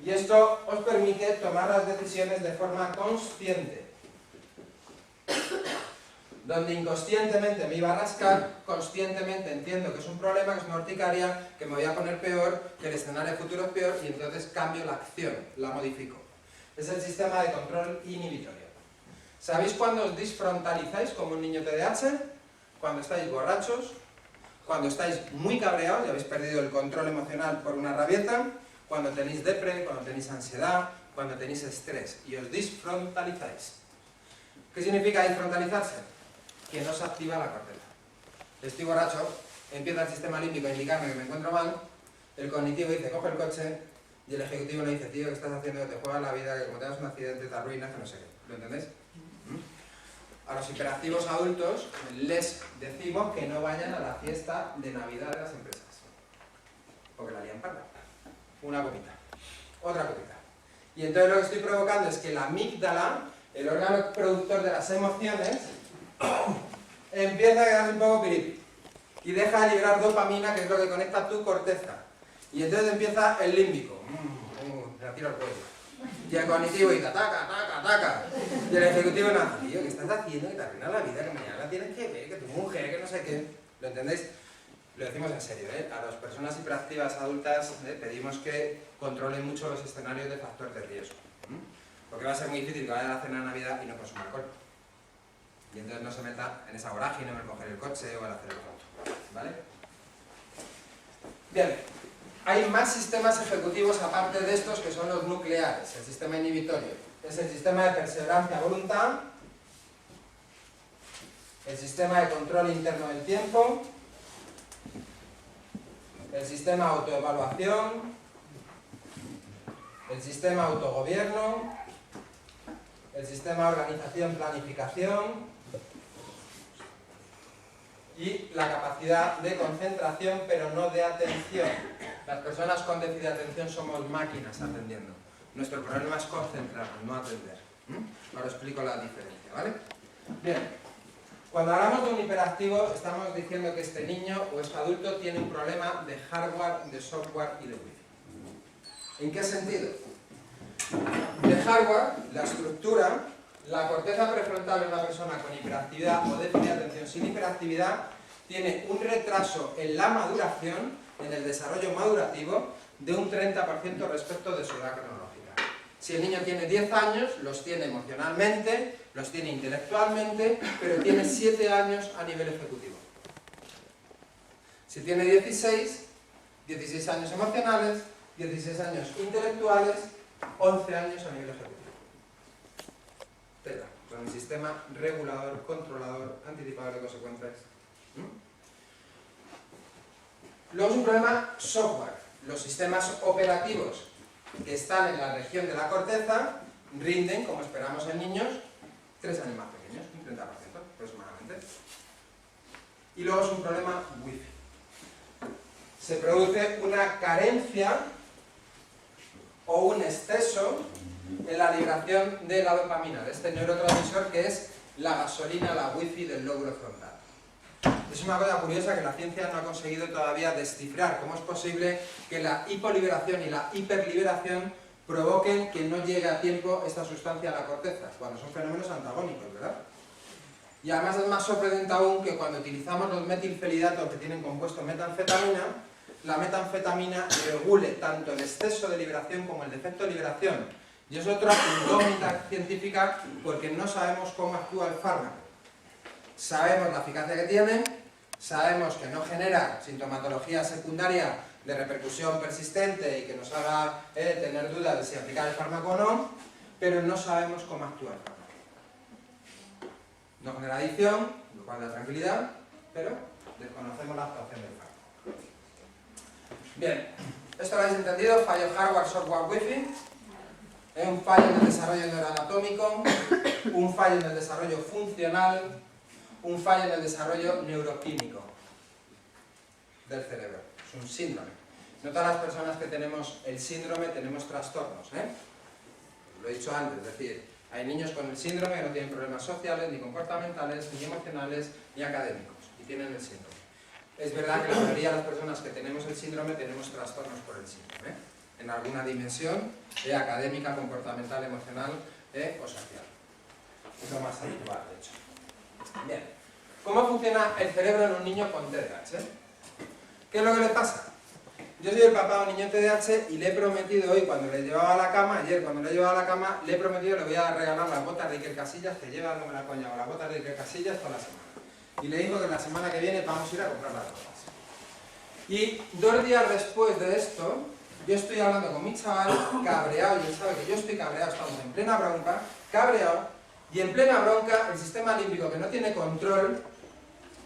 Y esto os permite tomar las decisiones de forma consciente. Donde inconscientemente me iba a rascar, conscientemente entiendo que es un problema, que es una urticaria, que me voy a poner peor, que el escenario futuro es peor y entonces cambio la acción, la modifico. Es el sistema de control inhibitorio. ¿Sabéis cuándo os disfrontalizáis como un niño TDAH? Cuando estáis borrachos, cuando estáis muy cabreados y habéis perdido el control emocional por una rabieta, cuando tenéis depre, cuando tenéis ansiedad, cuando tenéis estrés y os disfrontalizáis. ¿Qué significa disfrontalizarse? Que no se activa la corteza. Estoy borracho, empieza el sistema límbico a indicarme que me encuentro mal, el cognitivo dice, coge el coche, y el ejecutivo le dice, tío, ¿qué estás haciendo? Que te juegas la vida, que como tengas un accidente te arruinas, que no sé qué. ¿Lo entendéis? A los hiperactivos adultos les decimos que no vayan a la fiesta de Navidad de las empresas, porque la lían parda. Una copita, otra copita. Y entonces lo que estoy provocando es que la amígdala, el órgano productor de las emociones, empieza a quedarse un poco piripi y deja de liberar dopamina, que es lo que conecta tu corteza. Y entonces empieza el límbico, me la tiro al cuello. Y el cognitivo dice, ataca, ataca, ataca. Y el ejecutivo no, tío, ¿qué estás haciendo? Que te arruina la vida, que mañana la tienes que ver, que tu mujer, que no sé qué. ¿Lo entendéis? Lo decimos en serio, ¿eh? A las personas hiperactivas adultas pedimos que controlen mucho los escenarios de factor de riesgo. Porque va a ser muy difícil que vaya a la cena de Navidad y no consuma alcohol. Y entonces no se meta en esa vorágine o en coger el coche o en hacer el auto. ¿Vale? Bien, hay más sistemas ejecutivos aparte de estos que son los nucleares. El sistema inhibitorio es el sistema de perseverancia-voluntad, el sistema de control interno del tiempo, el sistema autoevaluación, el sistema autogobierno, el sistema organización-planificación y la capacidad de concentración, pero no de atención. Las personas con déficit de atención somos máquinas atendiendo. Nuestro problema es concentrarnos, no atender. Ahora explico la diferencia, ¿vale? Bien, cuando hablamos de un hiperactivo, estamos diciendo que este niño o este adulto tiene un problema de hardware, de software y de wifi. ¿En qué sentido? De hardware, la estructura, la corteza prefrontal de una persona con hiperactividad o déficit de atención sin hiperactividad tiene un retraso en la maduración, en el desarrollo madurativo, de un 30% respecto de su edad cronológica. Si el niño tiene 10 años, los tiene emocionalmente, los tiene intelectualmente, pero tiene 7 años a nivel ejecutivo. Si tiene 16 años emocionales, 16 años intelectuales, 11 años a nivel ejecutivo. Con el sistema regulador, controlador, anticipador de consecuencias. Luego es un problema software. Los sistemas operativos que están en la región de la corteza rinden, como esperamos en niños, 3 años más pequeños, un 30% aproximadamente. Y luego es un problema wifi. Se produce una carencia o un exceso en la liberación de la dopamina, de este neurotransmisor que es la gasolina, la wifi del lóbulo frontal. Es una cosa curiosa que la ciencia no ha conseguido todavía descifrar cómo es posible que la hipoliberación y la hiperliberación provoquen que no llegue a tiempo esta sustancia a la corteza, cuando son fenómenos antagónicos, ¿verdad? Y además es más sorprendente aún que cuando utilizamos los metilfenidatos que tienen compuesto metanfetamina, la metanfetamina regule tanto el exceso de liberación como el defecto de liberación. Y es otra incógnita científica porque no sabemos cómo actúa el fármaco. Sabemos la eficacia que tiene, sabemos que no genera sintomatología secundaria de repercusión persistente y que nos haga tener dudas de si aplicar el fármaco o no, pero no sabemos cómo actúa el fármaco. No genera adicción, lo cual da tranquilidad, pero desconocemos la actuación del fármaco. Bien, esto lo habéis entendido, fallo hardware, software, wifi. Un fallo en el desarrollo neuroanatómico, un fallo en el desarrollo funcional, un fallo en el desarrollo neuroquímico del cerebro. Es un síndrome. No todas las personas que tenemos el síndrome tenemos trastornos, Lo he dicho antes, es decir, hay niños con el síndrome que no tienen problemas sociales, ni comportamentales, ni emocionales, ni académicos, y tienen el síndrome. Es verdad que la mayoría de las personas que tenemos el síndrome tenemos trastornos por el síndrome, en alguna dimensión académica, comportamental, emocional o social. Es lo más habitual, de hecho. Bien, ¿cómo funciona el cerebro en un niño con TDAH? ¿Qué es lo que le pasa? Yo soy el papá de un niño TDAH y le he prometido hoy, cuando le llevaba a la cama, ayer cuando le llevaba a la cama, le he prometido que le voy a regalar las botas de Iker Casillas, que lleva dándome la coña, las botas de Iker Casillas toda la semana. Y le digo que la semana que viene vamos a ir a comprar las botas. Y 2 días después de esto, yo estoy hablando con mi chaval, cabreado, y él sabe que yo estoy cabreado, estamos en plena bronca, cabreado, y en plena bronca el sistema límbico que no tiene control,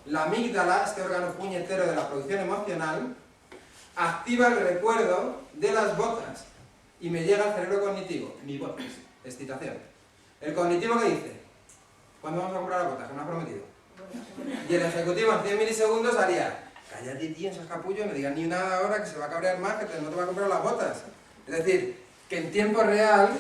la amígdala, este órgano puñetero de la producción emocional, activa el recuerdo de las botas y me llega al cerebro cognitivo, mi botas, excitación. El cognitivo que dice, ¿cuándo vamos a comprar las botas? ¿Qué me has prometido? Y el ejecutivo en 100 milisegundos haría, cállate tío, esos capullos, no digas ni nada ahora que se va a cabrear más, que no te va a comprar las botas. Es decir, que en tiempo real,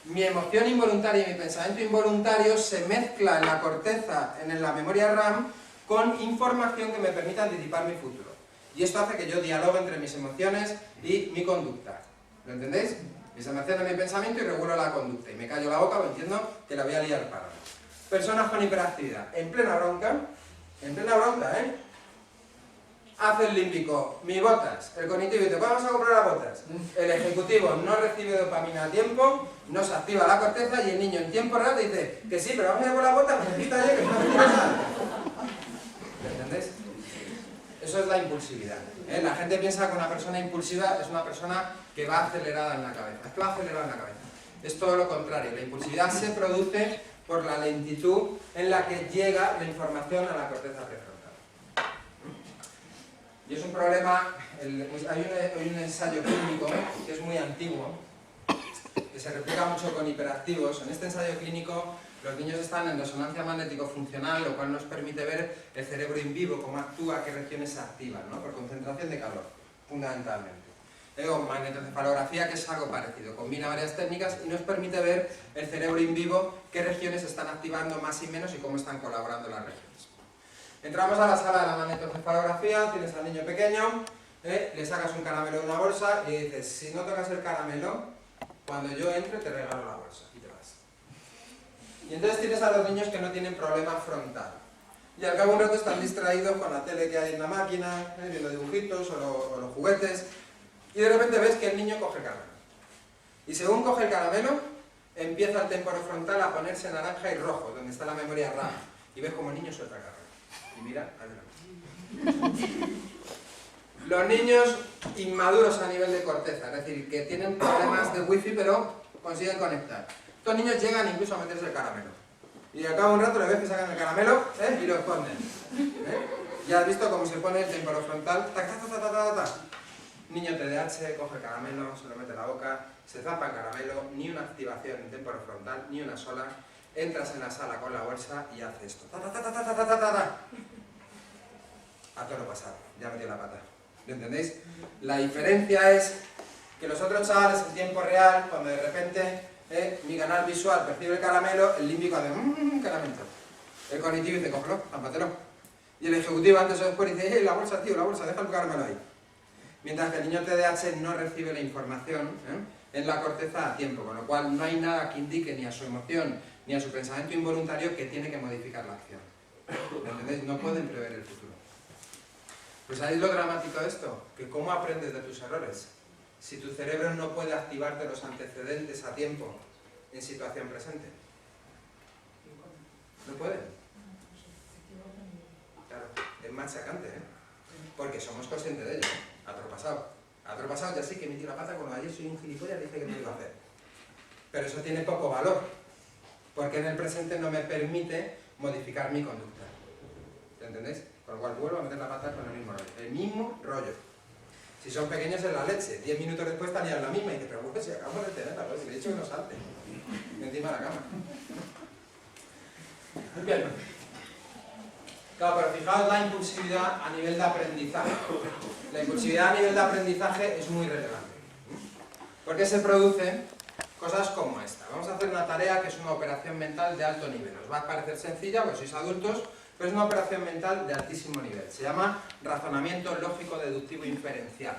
mi emoción involuntaria y mi pensamiento involuntario se mezcla en la corteza, en la memoria RAM, con información que me permita anticipar mi futuro. Y esto hace que yo dialogue entre mis emociones y mi conducta. ¿Lo entendéis? Mis emociones, mi pensamiento y regulo la conducta. Y me callo la boca o entiendo que la voy a liar para. Personas con hiperactividad. En plena bronca, hace el límbico, mis botas, el cognitivo dice, vamos a comprar las botas. El ejecutivo no recibe dopamina a tiempo, no se activa la corteza y el niño en tiempo real dice que sí, pero vamos a ir por las botas, que está ayer, que está mentirosa. ¿Entendéis? Eso es la impulsividad. La gente piensa que una persona impulsiva es una persona que va acelerada en la cabeza. Es que va acelerada en la cabeza. Es todo lo contrario. La impulsividad se produce por la lentitud en la que llega la información a la corteza prefrontal. Y es un problema, hay un ensayo clínico que es muy antiguo, que se replica mucho con hiperactivos. En este ensayo clínico los niños están en resonancia magnético-funcional, lo cual nos permite ver el cerebro in vivo, cómo actúa, qué regiones se activan, ¿no? Por concentración de calor, fundamentalmente. Luego, magnetoencefalografía, que es algo parecido, combina varias técnicas y nos permite ver el cerebro in vivo, qué regiones se están activando más y menos y cómo están colaborando las regiones. Entramos a la sala de la magnetoencefalografía, tienes al niño pequeño, le sacas un caramelo de una bolsa y dices, si no tocas el caramelo, cuando yo entre te regalo la bolsa y te vas. Y entonces tienes a los niños que no tienen problema frontal. Y al cabo de un rato están distraídos con la tele que hay en la máquina, viendo dibujitos o los juguetes, y de repente ves que el niño coge el caramelo. Y según coge el caramelo, empieza el temporofrontal a ponerse naranja y rojo, donde está la memoria RAM. Y ves como el niño suelta el caramelo. Y mira, adelante. Los niños inmaduros a nivel de corteza, es decir, que tienen problemas de wifi pero consiguen conectar. Estos niños llegan incluso a meterse el caramelo. Y al cabo de un rato le ves que sacan el caramelo y lo esconden. Ya has visto cómo se pone el temporofrontal. Niño TDAH, coge el caramelo, se lo mete en la boca, se zapa el caramelo, ni una activación en temporofrontal, ni una sola. Entras en la sala con la bolsa y hace esto. A todo lo pasado, ya metió la pata. ¿Lo entendéis? La diferencia es que los otros chavales en tiempo real, cuando de repente mi canal visual percibe el caramelo, el límbico hace caramelo. El cognitivo dice, cógelo, zapátelo. Y el ejecutivo antes o después dice, la bolsa, tío, la bolsa, deja el caramelo ahí. Mientras que el niño TDAH no recibe la información en la corteza a tiempo, con lo cual no hay nada que indique ni a su emoción ni a su pensamiento involuntario que tiene que modificar la acción. ¿Me entendéis? No pueden prever el futuro. Pues ahí es lo dramático de esto, que cómo aprendes de tus errores. Si tu cerebro no puede activarte los antecedentes a tiempo en situación presente. No puede. Claro, es machacante, porque somos conscientes de ello. A otro pasado ya sí que metí la pata con lo de ayer, soy un gilipollas y dije que no lo iba a hacer. Pero eso tiene poco valor, porque en el presente no me permite modificar mi conducta. ¿Entendéis? Con lo cual vuelvo a meter la pata con el mismo rollo. El mismo rollo. Si son pequeños es la leche. 10 minutos después están ya en la misma y dice, pero si acabamos de tenerla, pues le he dicho que no salte. Encima de la cama. Bien. Claro, pero fijaos la impulsividad a nivel de aprendizaje. La impulsividad a nivel de aprendizaje es muy relevante. Porque se producen cosas como esta. Vamos a hacer una tarea que es una operación mental de alto nivel. Os va a parecer sencilla, porque sois adultos, pero es una operación mental de altísimo nivel. Se llama razonamiento lógico deductivo inferencial.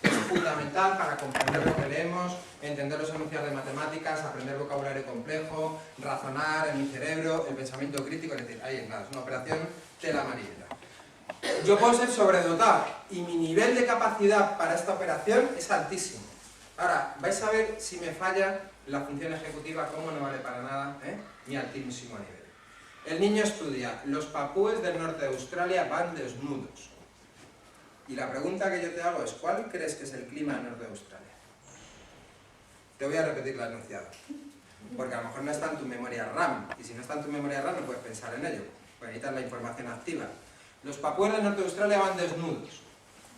Es fundamental para comprender lo que leemos, entender los enunciados de matemáticas, aprender vocabulario complejo, razonar en mi cerebro, el pensamiento crítico, es decir, ahí es nada, es una operación de la amarilleta. Yo puedo ser sobredotado y mi nivel de capacidad para esta operación es altísimo. Ahora, vais a ver si me falla la función ejecutiva, cómo no vale para nada mi altísimo nivel. El niño estudia, los papúes del norte de Australia van desnudos. Y la pregunta que yo te hago es, ¿cuál crees que es el clima del norte de Australia? Te voy a repetir la enunciado. Porque a lo mejor no está en tu memoria RAM, y si no está en tu memoria RAM no puedes pensar en ello, porque necesitas la información activa. Los papúes del norte de Australia van desnudos.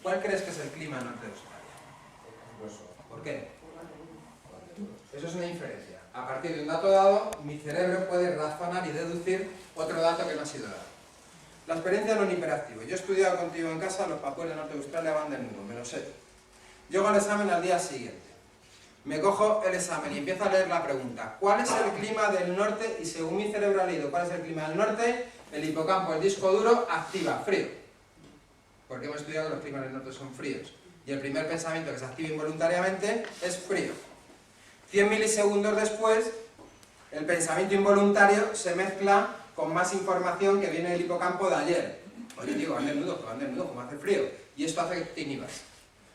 ¿Cuál crees que es el clima del norte de Australia? ¿Por qué? Eso es una inferencia. A partir de un dato dado, mi cerebro puede razonar y deducir otro dato que no ha sido dado. La experiencia de un hiperactivo. Yo he estudiado contigo en casa, los papúes del norte de Australia van desnudos, me lo sé. Llego al examen al día siguiente. Me cojo el examen y empiezo a leer la pregunta. ¿Cuál es el clima del norte? Y según mi cerebro ha leído cuál es el clima del norte, el hipocampo, el disco duro, activa frío. Porque hemos estudiado que los climas del norte son fríos. Y el primer pensamiento que se activa involuntariamente es frío. 100 milisegundos después, el pensamiento involuntario se mezcla con más información que viene del hipocampo de ayer. Oye, digo, van desnudos, como hace frío. Y esto hace que tú te inhibas.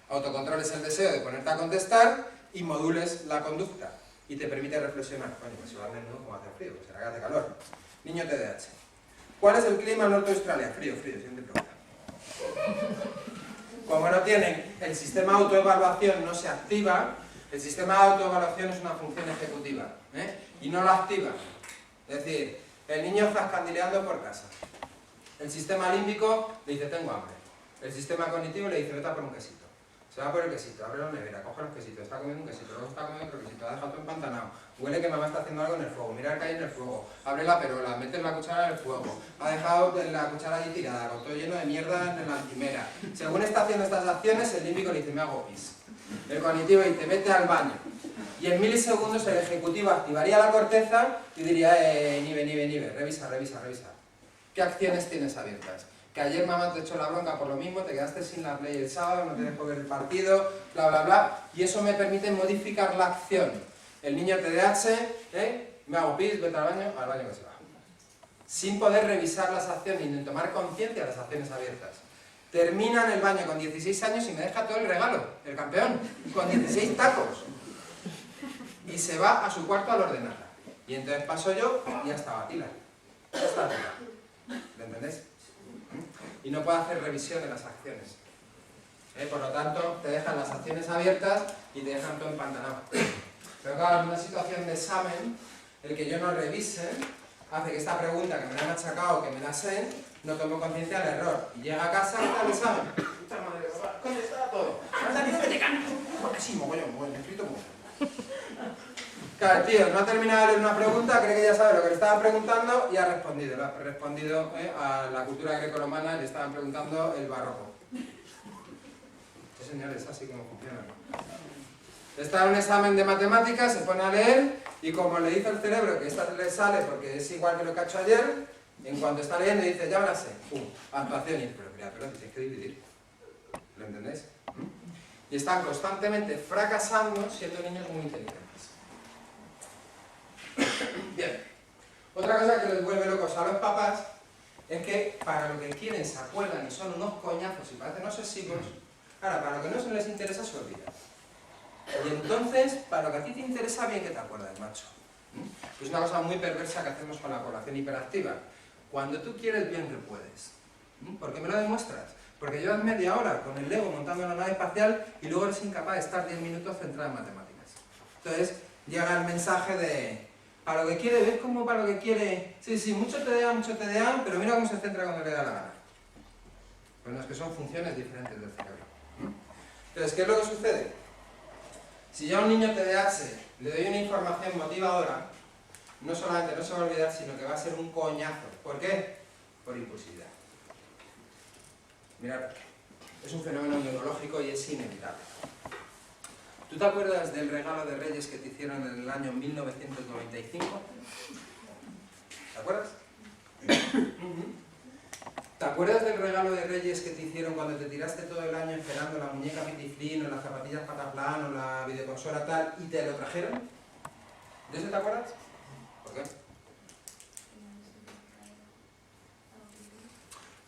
Autocontroles el deseo de ponerte a contestar y modules la conducta. Y te permite reflexionar. Coño, pues si va a hacer nudo, como hace frío, será que hace calor. Niño TDAH. ¿Cuál es el clima en Norte de Australia? Frío, siguiente pregunta. Como no tienen, el sistema de autoevaluación no se activa, el sistema de autoevaluación es una función ejecutiva, y no la activa. Es decir, el niño zascandileando por casa. El sistema límbico le dice, tengo hambre. El sistema cognitivo le dice, vete a por un quesito. Se va por el quesito, abre la nevera, coge los quesitos, está comiendo un quesito, luego está comiendo otro quesito, ha dejado todo empantanado, huele que mamá está haciendo algo en el fuego, mira el que hay en el fuego, abre la perola, mete la cuchara en el fuego, ha dejado la cuchara ahí tirada, con todo lleno de mierda en la encimera. Según está haciendo estas acciones, el límbico le dice, me hago pis. El cognitivo dice, vete al baño. Y en milisegundos el ejecutivo activaría la corteza y diría, nive, revisa. ¿Qué acciones tienes abiertas? Que ayer mamá te echó la bronca por lo mismo, te quedaste sin la play el sábado, no te dejó ver el partido, bla, bla, bla, y eso me permite modificar la acción. El niño TDAH, me hago pis, vete al baño que se va. Sin poder revisar las acciones ni tomar conciencia de las acciones abiertas. Termina en el baño con 16 años y me deja todo el regalo, el campeón, con 16 tacos. Y se va a su cuarto al ordenarla. Y entonces paso yo y ya estaba Tila. Ya está Tila. ¿Lo entendéis? Y no puede hacer revisión de las acciones. Por lo tanto, te dejan las acciones abiertas y te dejan todo empantanado. Pero claro, en una situación de examen, el que yo no revise hace que esta pregunta que me la han machacado, que me la sé, no tomo conciencia del error. Y llega a casa y está el examen. Puta madre, coño, está todo. ¿No has salido que te canas? Porque sí, mogollón, he escrito mucho. Claro, tío, no ha terminado de leer una pregunta, cree que ya sabe lo que le estaban preguntando y ha respondido. Le ha respondido a la cultura grecorromana y le estaban preguntando el barroco. Sí, señores, así como funciona. Está en un examen de matemáticas, se pone a leer y como le dice el cerebro que esta le sale porque es igual que lo que ha hecho ayer, en cuanto está leyendo dice, ya me la sé. ¡Pum! Actuación y dice, pero tienes que dividir. ¿Lo entendéis? Y están constantemente fracasando siendo niños muy inteligentes. Bien, otra cosa que les vuelve locos a los papás es que para lo que quieren se acuerdan y son unos coñazos y parecen obsesivos, ahora para lo que no se les interesa se olvida. Y entonces, para lo que a ti te interesa, bien que te acuerdas, macho. Es una cosa muy perversa que hacemos con la población hiperactiva. Cuando tú quieres, bien que puedes. ¿Por qué me lo demuestras? Porque llevas media hora con el Lego montando una nave espacial y luego eres incapaz de estar 10 minutos centrado en matemáticas. Entonces, llega el mensaje de... Para lo que quiere, ¿ves cómo para lo que quiere? Sí, mucho TDA, pero mira cómo se centra cuando le da la gana. Pues no, es que son funciones diferentes del cerebro. Entonces, ¿qué es lo que sucede? Si yo a un niño TDAH le doy una información motivadora, no solamente no se va a olvidar, sino que va a ser un coñazo. ¿Por qué? Por impulsividad. Mirad, es un fenómeno neurológico y es inevitable. ¿Tú te acuerdas del regalo de Reyes que te hicieron en el año 1995? ¿Te acuerdas? ¿Te acuerdas del regalo de Reyes que te hicieron cuando te tiraste todo el año esperando la muñeca pitiflín o las zapatillas pataplan o la videoconsola tal y te lo trajeron? ¿De eso te acuerdas? ¿Por qué?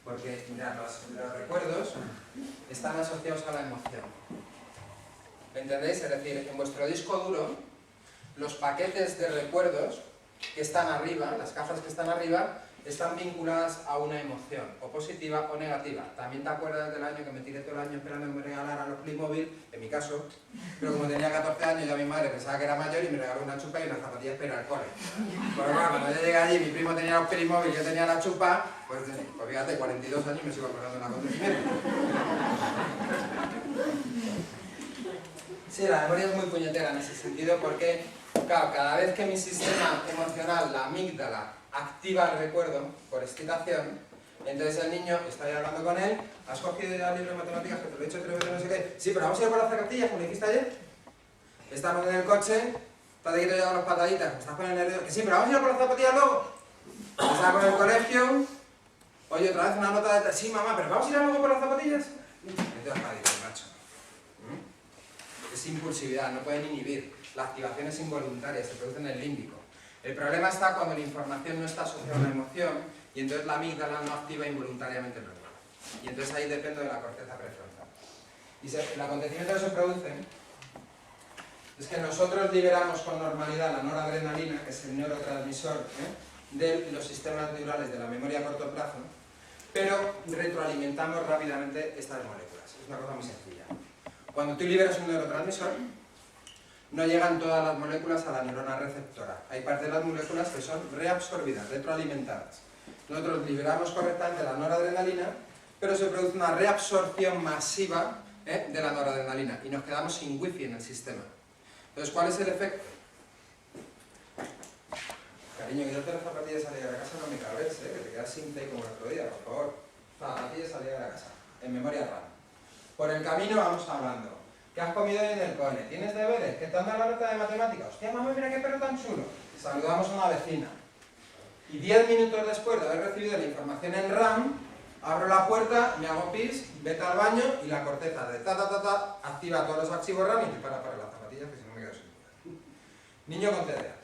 Porque, mirad, los recuerdos están asociados a la emoción. ¿Entendéis? Es decir, en vuestro disco duro, los paquetes de recuerdos que están arriba, las cajas que están arriba, están vinculadas a una emoción, o positiva o negativa. También te acuerdas del año que me tiré todo el año esperando que me regalaran los Playmobil, en mi caso, pero como tenía 14 años ya mi madre pensaba que era mayor y me regaló una chupa y unas zapatillas para ir al cole. Pero claro, cuando yo llegué allí, mi primo tenía los Playmobil y yo tenía la chupa, pues fíjate, 42 años me sigo acordando del acontecimiento. Sí, la memoria es muy puñetera en ese sentido porque, claro, cada vez que mi sistema emocional, la amígdala, activa el recuerdo por excitación, entonces el niño está ahí hablando con él, has cogido ya el libro de matemáticas que te lo he dicho 3 veces, no sé qué, sí, pero vamos a ir por las zapatillas, como dijiste ayer. Estamos en el coche, te has quitado ya con las pataditas, estás con el nervio, que sí, pero vamos a ir por las zapatillas luego. Estás con el colegio, oye, otra vez una nota de... Sí, mamá, pero vamos a ir luego por las zapatillas. Entonces, macho. Es impulsividad, no pueden inhibir. La activación es involuntaria, se produce en el límbico. El problema está cuando la información no está asociada a una emoción y entonces la amígdala no activa involuntariamente el recuerdo. Y entonces ahí dependo de la corteza prefrontal. Y el acontecimiento que se produce es que nosotros liberamos con normalidad la noradrenalina, que es el neurotransmisor de los sistemas neurales de la memoria a corto plazo, pero retroalimentamos rápidamente estas moléculas. Es una cosa muy sencilla. Cuando tú liberas un neurotransmisor, no llegan todas las moléculas a la neurona receptora. Hay parte de las moléculas que son reabsorbidas, retroalimentadas. Nosotros liberamos correctamente la noradrenalina, pero se produce una reabsorción masiva de la noradrenalina y nos quedamos sin wifi en el sistema. Entonces, ¿cuál es el efecto? Cariño, quítate las zapatillas y salir de la casa, no me cabes, que te quedas sin té como el otro día, por favor. Zapatillas y salir de la casa, en memoria RAM. Por el camino vamos hablando. ¿Qué has comido hoy en el cole? ¿Tienes deberes? ¿Qué te han dado la nota de matemáticas? Hostia, mamá, mira qué perro tan chulo. Saludamos a una vecina. Y 10 minutos después de haber recibido la información en RAM, abro la puerta, me hago pis, vete al baño y la corteza de activa todos los archivos RAM y prepara para las zapatillas, que si no me quedo sin niño con TDA.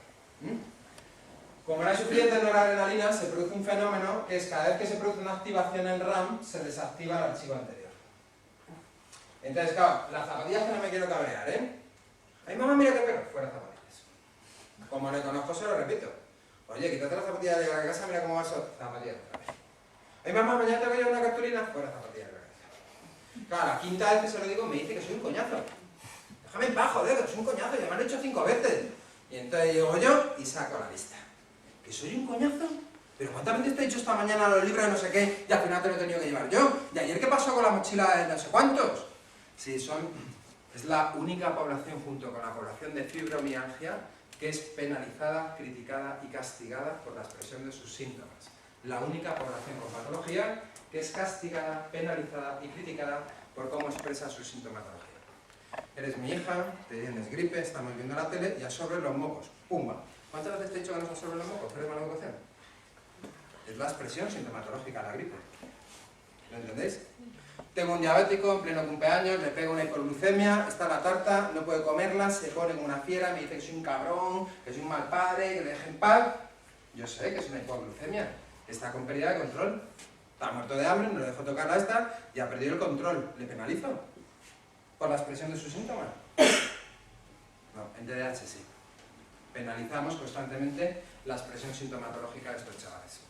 Como no hay suficiente noradrenalina, se produce un fenómeno que es cada vez que se produce una activación en RAM, se desactiva el archivo anterior. Entonces, claro, las zapatillas que no me quiero cabrear, Ay, mamá, mira qué perro, fuera zapatillas. Como le conozco, se lo repito. Oye, quítate las zapatillas de la casa, mira cómo vas zapatillas otra vez. Ay, mamá, mañana te voy a llevar una cartulina, fuera zapatillas de la cabeza. Claro, la quinta vez que se lo digo me dice que soy un coñazo. Déjame en paz, joder, que soy un coñazo, ya me lo he hecho 5 veces. Y entonces llego yo y saco la lista. ¿Que soy un coñazo? ¿Pero cuántas veces te he dicho esta mañana los libros de no sé qué y al final te lo he tenido que llevar yo? ¿Y ayer qué pasó con la mochila de no sé cuántos? Sí, es la única población junto con la población de fibromialgia que es penalizada, criticada y castigada por la expresión de sus síntomas. La única población con patología que es castigada, penalizada y criticada por cómo expresa su sintomatología. Eres mi hija, te tienes gripe, estamos viendo la tele y absorbes los mocos. ¡Pumba! ¿Cuántas veces te he dicho que no se absorben los mocos? ¿Pero es mala educación? Es la expresión sintomatológica de la gripe. ¿Lo entendéis? Tengo un diabético en pleno cumpleaños, le pego una hiperglucemia, está la tarta, no puede comerla, se pone en una fiera, me dice que soy un cabrón, que soy un mal padre, que le deje en paz. Yo sé que es una hiperglucemia, está con pérdida de control. Está muerto de hambre, no le dejo tocar a esta y ha perdido el control. ¿Le penalizo? ¿Por la expresión de sus síntomas? No, en TDAH sí. Penalizamos constantemente la expresión sintomatológica de estos chavales.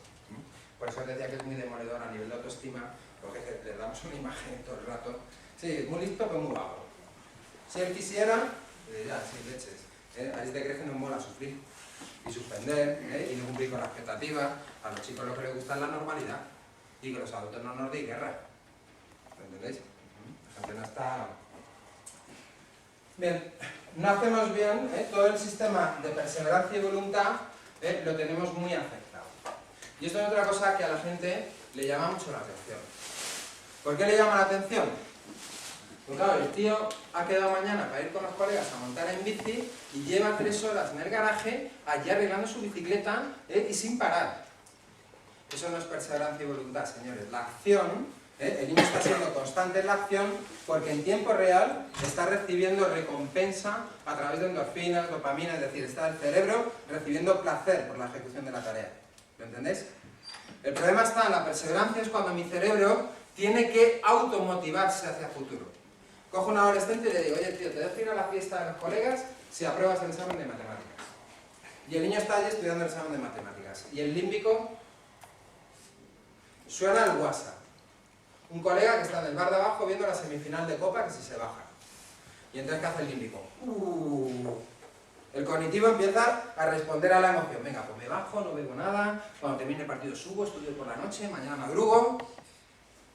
Por eso os decía que es muy demoledor a nivel de autoestima, porque le damos una imagen todo el rato. Sí, muy listo, pero muy vago. Si él quisiera, ya, sin leches. Ahí te crees que nos mola sufrir y suspender y no cumplir con las expectativas. A los chicos lo que les gusta es la normalidad y que los adultos no nos den guerra. ¿Lo entendéis? La gente no está... Bien, no hacemos bien, todo el sistema de perseverancia y voluntad lo tenemos muy afectado. Y esto es otra cosa que a la gente le llama mucho la atención. ¿Por qué le llama la atención? Pues claro, el tío ha quedado mañana para ir con los colegas a montar en bici y lleva 3 horas en el garaje allí arreglando su bicicleta y sin parar. Eso no es perseverancia y voluntad, señores. La acción, el niño está siendo constante en la acción porque en tiempo real está recibiendo recompensa a través de endorfinas, dopamina, es decir, está el cerebro recibiendo placer por la ejecución de la tarea. ¿Lo entendéis? El problema está en la perseverancia, es cuando mi cerebro tiene que automotivarse hacia el futuro. Cojo a un adolescente y le digo, oye tío, te dejo ir a la fiesta de los colegas si apruebas el examen de matemáticas. Y el niño está allí estudiando el examen de matemáticas. Y el límbico suena el WhatsApp. Un colega que está en el bar de abajo viendo la semifinal de Copa, que si se baja. Y entonces, ¿qué hace el límbico? El cognitivo empieza a responder a la emoción. Venga, pues me bajo, no bebo nada, cuando termine el partido subo, estudio por la noche, mañana madrugo.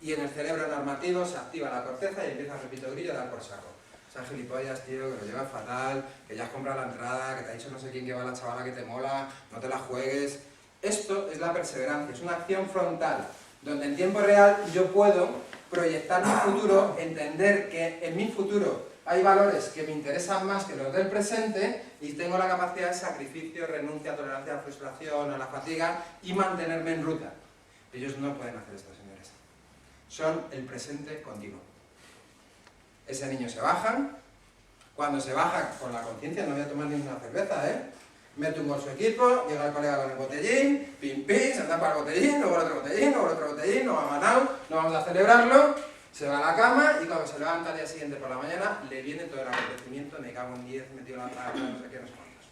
Y en el cerebro normativo se activa la corteza y empieza, repito, grillo, a dar por saco. O sea, gilipollas, tío, que lo llevas fatal, que ya has comprado la entrada, que te ha dicho no sé quién que va la chavala que te mola, no te la juegues. Esto es la perseverancia, es una acción frontal, donde en tiempo real yo puedo proyectar mi futuro, entender que en mi futuro hay valores que me interesan más que los del presente y tengo la capacidad de sacrificio, renuncia, tolerancia a la frustración, a la fatiga y mantenerme en ruta. Ellos no pueden hacer esto, señores. Son el presente continuo. Ese niño se baja, cuando se baja con la conciencia, no voy a tomar ninguna cerveza, mete un gol su equipo, llega el colega con el botellín, pim pim, se tapa el botellín, luego el otro botellín, luego el otro botellín, nos ha matado, no vamos a celebrarlo, se va a la cama y cuando se levanta al día siguiente por la mañana le viene todo el acontecimiento, me cago en 10, metido la pata, no sé qué, no sé cuántos.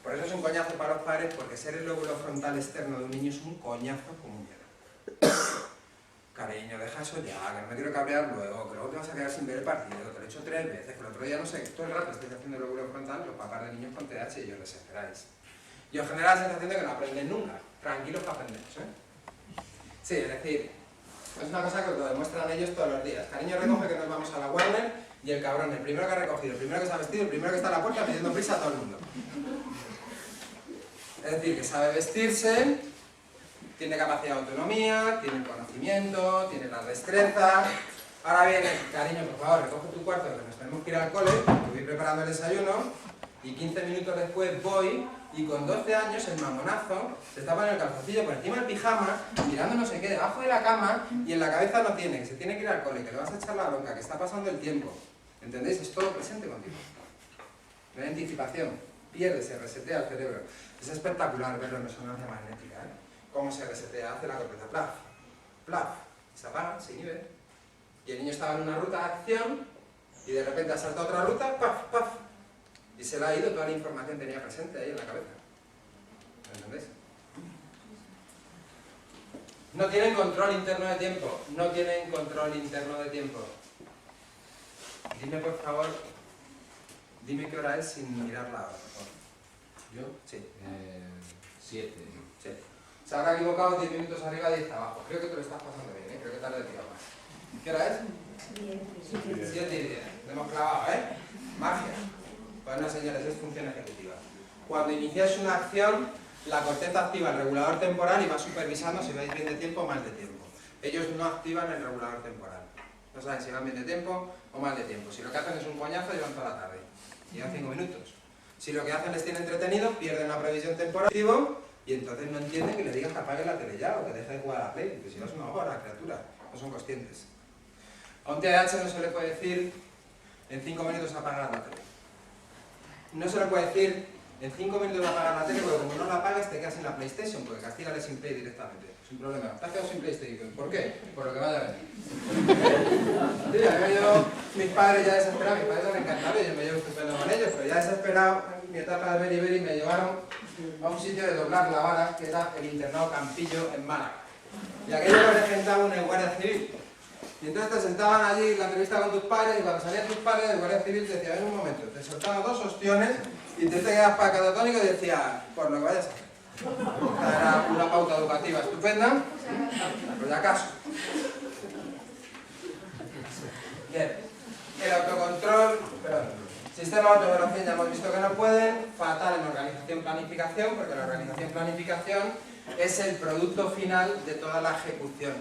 Por eso es un coñazo para los padres, porque ser el lóbulo frontal externo de un niño es un coñazo como un hielo. Cariño, deja eso ya, que no me quiero cabrear luego, que luego te vas a quedar sin ver el partido, te lo he hecho 3 veces, que el otro día no sé, todo el rato estáis haciendo el lóbulo frontal, los papás de niños con TDAH y os desesperáis. Y os genera la sensación de que no aprenden nunca, tranquilos que aprendemos, ¿eh? Sí, es decir, es una cosa que os lo demuestran ellos todos los días. Cariño, recoge que nos vamos a la Warner y el cabrón, el primero que ha recogido, el primero que se ha vestido, el primero que está en la puerta pidiendo prisa a todo el mundo. Es decir, que sabe vestirse, tiene capacidad de autonomía, tiene conocimiento, tiene la destreza. Ahora viene, cariño, por favor, recoge tu cuarto que nos tenemos que ir al cole, que voy preparando el desayuno y 15 minutos después voy y con 12 años el mamonazo se está poniendo el calzoncillo por encima del pijama, mirando no sé qué debajo de la cama y en la cabeza no tiene, que se tiene que ir al cole, que le vas a echar la bronca, que está pasando el tiempo. ¿Entendéis? Es todo presente contigo. No hay anticipación, pierde, se resetea el cerebro. Es espectacular verlo en resonancia magnética, ¿eh? Cómo se resetea, hace la corteza, plaf, plaf, se apaga, se inhibe. Y el niño estaba en una ruta de acción y de repente ha saltado otra ruta, paf, paf. Y se le ha ido toda la información que tenía presente ahí en la cabeza. ¿Entendéis? No tienen control interno de tiempo. No tienen control interno de tiempo. Dime, por favor, dime qué hora es sin mirar la hora, por favor. ¿Yo? Sí. 7. Sí. Se habrá equivocado 10 minutos arriba y 10 abajo. Creo que te lo estás pasando bien, ¿eh? Creo que te lo he tirado más. ¿Qué hora es? 7 y 10. Lo hemos clavado, ¿eh? Magia. Pues no, señores, es función ejecutiva. Cuando iniciáis una acción, la corteza activa el regulador temporal y va supervisando si vais bien de tiempo o mal de tiempo. Ellos no activan el regulador temporal. No saben si van bien de tiempo o mal de tiempo. Si lo que hacen es un coñazo, llevan toda la tarde. Llevan 5 minutos. Si lo que hacen les tiene entretenidos, pierden la previsión temporal y entonces no entienden que le digas que apague la tele ya o que deje de jugar a la Play, que si no es una hora, criatura. No son conscientes. A un TDAH no se le puede decir en 5 minutos apagar la tele. No se le puede decir en 5 minutos apagar la tele porque como no la apagas te quedas en la PlayStation, porque castígale sin Play directamente. Sin problema. Te has quedado sin PlayStation. ¿Por qué? Por lo que vaya a venir. Sí, a mí mis padres ya desesperados, mis padres son encantados, yo me llevo estupendo con ellos, pero ya desesperado, en mi etapa de Beri me llevaron a un sitio de doblar la vara, que era el internado Campillo en Málaga. Y aquello lo regentaba un guardia civil. Y entonces te sentaban allí en la entrevista con tus padres y cuando salían tus padres, el guardia civil te decía, ven un momento, te soltaba 2 ostiones y te quedabas para catatónico y decía, por lo que vayas a hacer. Era una pauta educativa estupenda, por si acaso. Bien, el autocontrol, perdón, sistema de autoevaluación ya hemos visto que no pueden, fatal en organización-planificación, porque la organización-planificación es el producto final de toda la ejecución,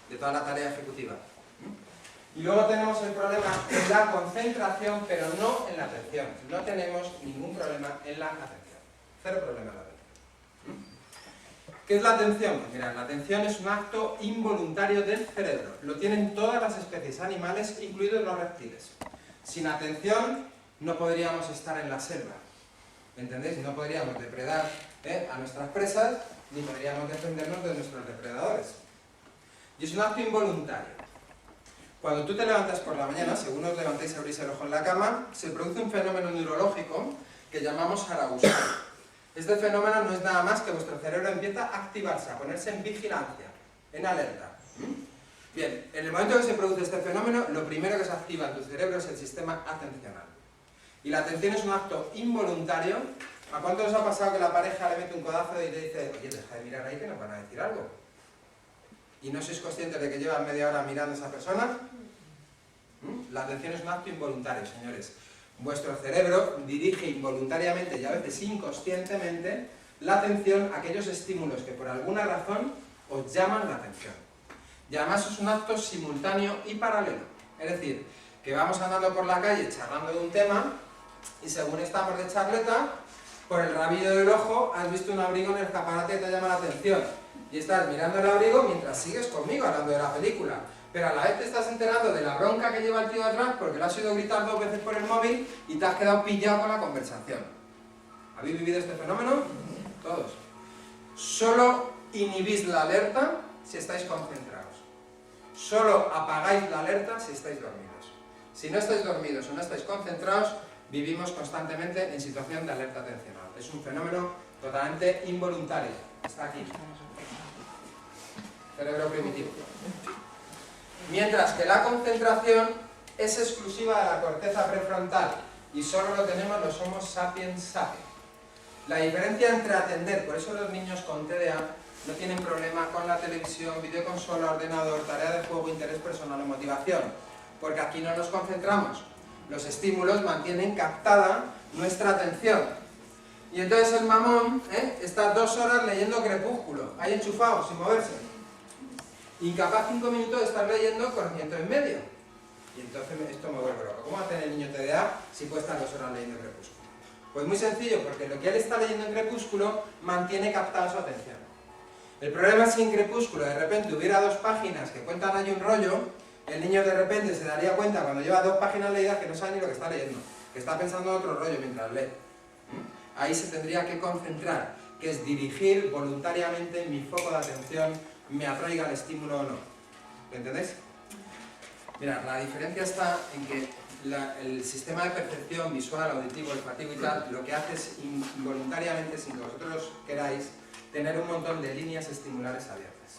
de toda la tarea ejecutiva. Y luego tenemos el problema en la concentración, pero no en la atención. No tenemos ningún problema en la atención. 0 problema en la atención. ¿Qué es la atención? Pues mirad, la atención es un acto involuntario del cerebro. Lo tienen todas las especies animales, incluidos los reptiles. Sin atención no podríamos estar en la selva. ¿Entendéis? No podríamos depredar a nuestras presas, ni podríamos defendernos de nuestros depredadores. Y es un acto involuntario. Cuando tú te levantas por la mañana, según os levantéis y abrís el ojo en la cama, se produce un fenómeno neurológico que llamamos arousal. Este fenómeno no es nada más que vuestro cerebro empieza a activarse, a ponerse en vigilancia, en alerta. Bien, en el momento que se produce este fenómeno, lo primero que se activa en tu cerebro es el sistema atencional. Y la atención es un acto involuntario. ¿A cuánto os ha pasado que la pareja le mete un codazo y le dice, oye, deja de mirar ahí que nos van a decir algo? ¿Y no sois conscientes de que llevan media hora mirando a esa persona? La atención es un acto involuntario, señores. Vuestro cerebro dirige involuntariamente y a veces inconscientemente la atención a aquellos estímulos que por alguna razón os llaman la atención. Y además es un acto simultáneo y paralelo. Es decir, que vamos andando por la calle charlando de un tema y según estamos de charleta, por el rabillo del ojo has visto un abrigo en el escaparate que te llama la atención. Y estás mirando el abrigo mientras sigues conmigo hablando de la película. Pero a la vez te estás enterando de la bronca que lleva el tío atrás porque le has oído gritar 2 veces por el móvil y te has quedado pillado con la conversación. ¿Habéis vivido este fenómeno? Todos. Solo inhibís la alerta si estáis concentrados. Solo apagáis la alerta si estáis dormidos. Si no estáis dormidos o no estáis concentrados, vivimos constantemente en situación de alerta atencional. Es un fenómeno totalmente involuntario. Está aquí. Cerebro primitivo. Mientras que la concentración es exclusiva de la corteza prefrontal y solo lo tenemos los Homo sapiens sapiens. La diferencia entre atender, por eso los niños con TDA no tienen problema con la televisión, videoconsola, ordenador, tarea de juego, interés personal o motivación, porque aquí no nos concentramos. Los estímulos mantienen captada nuestra atención. Y entonces el mamón está 2 horas leyendo Crepúsculo, ahí enchufado, sin moverse. Incapaz 5 minutos de estar leyendo conocimiento en medio. Y entonces esto me vuelve loco. ¿Cómo va a tener el niño TDA si puede estar 2 horas leyendo Crepúsculo? Pues muy sencillo, porque lo que él está leyendo en Crepúsculo mantiene captada su atención. El problema es si en Crepúsculo de repente hubiera 2 páginas que cuentan ahí un rollo, el niño de repente se daría cuenta cuando lleva 2 páginas leídas que no sabe ni lo que está leyendo, que está pensando en otro rollo mientras lee. Ahí se tendría que concentrar, que es dirigir voluntariamente mi foco de atención, me atraiga el estímulo o no. ¿Lo entendéis? Mirad, la diferencia está en que el sistema de percepción visual, auditivo, olfativo y tal, lo que hace es involuntariamente, sin que vosotros queráis, tener un montón de líneas estimulares abiertas.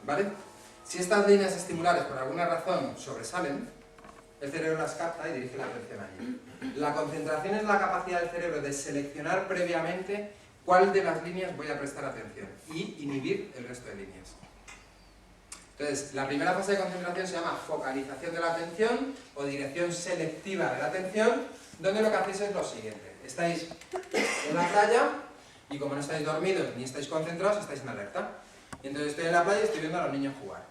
¿Vale? Si estas líneas estimulares por alguna razón sobresalen, el cerebro las capta y dirige la atención allí. La concentración es la capacidad del cerebro de seleccionar previamente cuál de las líneas voy a prestar atención y inhibir el resto de líneas. Entonces, la primera fase de concentración se llama focalización de la atención o dirección selectiva de la atención, donde lo que hacéis es lo siguiente. Estáis en la playa y como no estáis dormidos ni estáis concentrados, estáis en alerta. Y entonces estoy en la playa y estoy viendo a los niños jugar.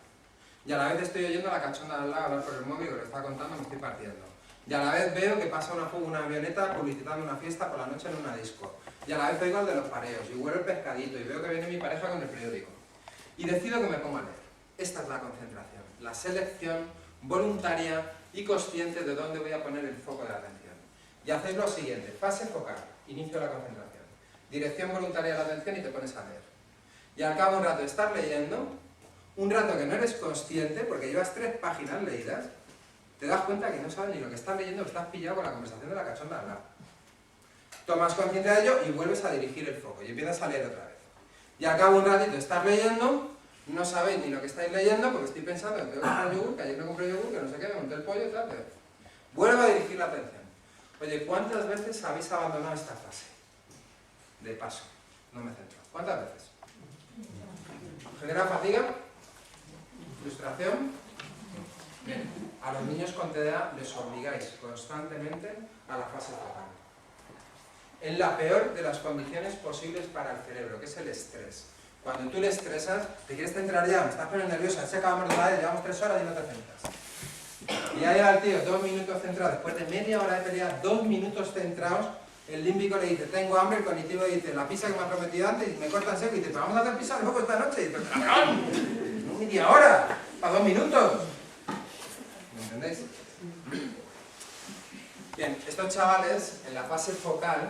Y a la vez estoy oyendo a la cachonda de al lado hablar por el móvil, que lo está contando, me estoy partiendo. Y a la vez veo que pasa una avioneta publicitando una fiesta por la noche en una disco. Y a la vez oigo el de los pareos, y huelo el pescadito, y veo que viene mi pareja con el periódico. Y decido que me pongo a leer. Esta es la concentración, la selección voluntaria y consciente de dónde voy a poner el foco de la atención. Y hacéis lo siguiente, fase focal, inicio de la concentración. Dirección voluntaria de la atención y te pones a leer. Y al cabo de un rato de estar leyendo, un rato que no eres consciente, porque llevas 3 páginas leídas, te das cuenta que no sabes ni lo que estás leyendo, que estás pillado con la conversación de la cachonda al lado. Tomas conciencia de ello y vuelves a dirigir el foco y empiezas a leer otra vez. Y al cabo de un ratito de estar leyendo, no sabéis ni lo que estáis leyendo porque estoy pensando que tengo que comprar yogur, que ayer no compré yogur, que no sé qué, me monté el pollo y tal. Pero vuelvo a dirigir la atención. Oye, ¿cuántas veces habéis abandonado esta fase? De paso, no me centro. ¿Cuántas veces? ¿Genera fatiga? ¿Frustración? A los niños con TDA les obligáis constantemente a la fase focal. En la peor de las condiciones posibles para el cerebro, que es el estrés. Cuando tú le estresas, te quieres centrar ya, me estás poniendo nerviosa, se acabamos de la llevamos 3 horas y no te centras. Y ya llega el tío 2 minutos centrado, después de media hora de pelea, 2 minutos centrados, el límbico le dice, tengo hambre, el cognitivo le dice, la pizza que me has prometido antes, y me corta en seco y dice, pero vamos a hacer pizza luego esta noche. Y dice, ¡cabrón! No media hora, para 2 minutos. ¿Me entendéis? Bien, estos chavales en la fase focal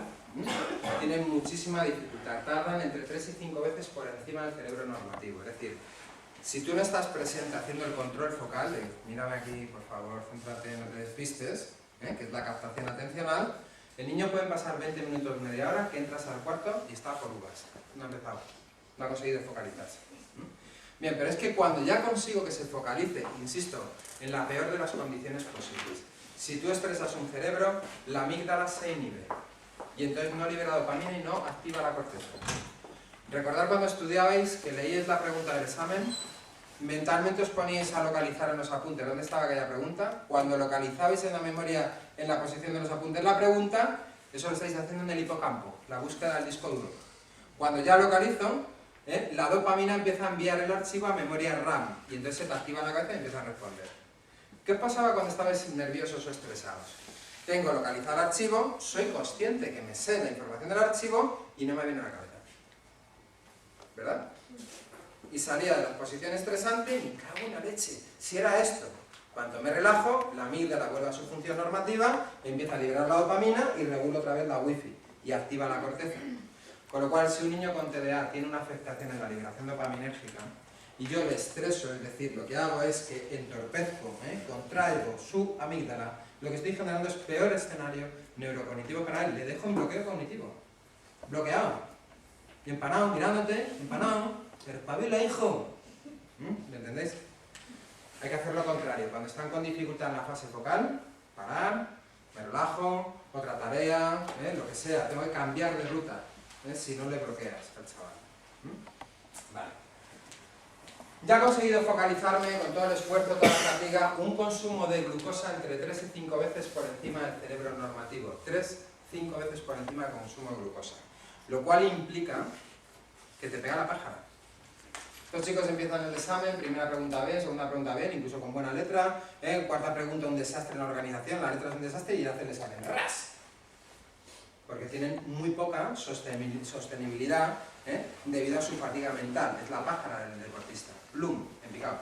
tienen muchísima dificultad, tardan entre 3 y 5 veces por encima del cerebro normativo. Es decir, si tú no estás presente haciendo el control focal, de mírame aquí, por favor, céntrate, no te despistes, que es la captación atencional, el niño puede pasar 20 minutos, media hora, que entras al cuarto y está por uvas. No ha empezado, no ha conseguido focalizarse. Bien, pero es que cuando ya consigo que se focalice, insisto, en la peor de las condiciones posibles, si tú estresas un cerebro, la amígdala se inhibe. Y entonces no libera dopamina y no activa la corteza. Recordad cuando estudiabais que leíais la pregunta del examen, mentalmente os poníais a localizar en los apuntes dónde estaba aquella pregunta. Cuando localizabais en la memoria, en la posición de los apuntes la pregunta, eso lo estáis haciendo en el hipocampo, la búsqueda del disco duro. Cuando ya localizo, la dopamina empieza a enviar el archivo a memoria RAM y entonces se te activa en la cabeza y empieza a responder. ¿Qué os pasaba cuando estabais nerviosos o estresados? Tengo localizado el archivo, soy consciente que me sé la información del archivo y no me viene a la cabeza. ¿Verdad? Y salía de la posición estresante y me cago en la leche. Si era esto. Cuando me relajo, la amígdala vuelve a su función normativa, empieza a liberar la dopamina y regulo otra vez la wifi. y activa la corteza. Con lo cual, si un niño con TDA tiene una afectación en la liberación dopaminérgica y yo le estreso, es decir, lo que hago es que entorpezco, contraigo su amígdala, lo que estoy generando es peor escenario neurocognitivo para él. Le dejo en bloqueo cognitivo, bloqueado, y empanado, mirándote, empanado, pero espabila, hijo. ¿Me entendéis? Hay que hacer lo contrario. Cuando están con dificultad en la fase focal, parar, me relajo, otra tarea, lo que sea, tengo que cambiar de ruta, si no le bloqueas al chaval. Vale. Ya he conseguido focalizarme con todo el esfuerzo, toda la fatiga, un consumo de glucosa entre 3 y 5 veces por encima del cerebro normativo. 3-5 veces por encima del consumo de glucosa. Lo cual implica que te pega la pájara. Los chicos empiezan el examen, primera pregunta bien, segunda pregunta bien, incluso con buena letra, cuarta pregunta un desastre en la organización, la letra es un desastre y hacen el examen. ¡Ras! Porque tienen muy poca sostenibilidad debido a su fatiga mental. Es la pájara del deportista. Plum, en picado.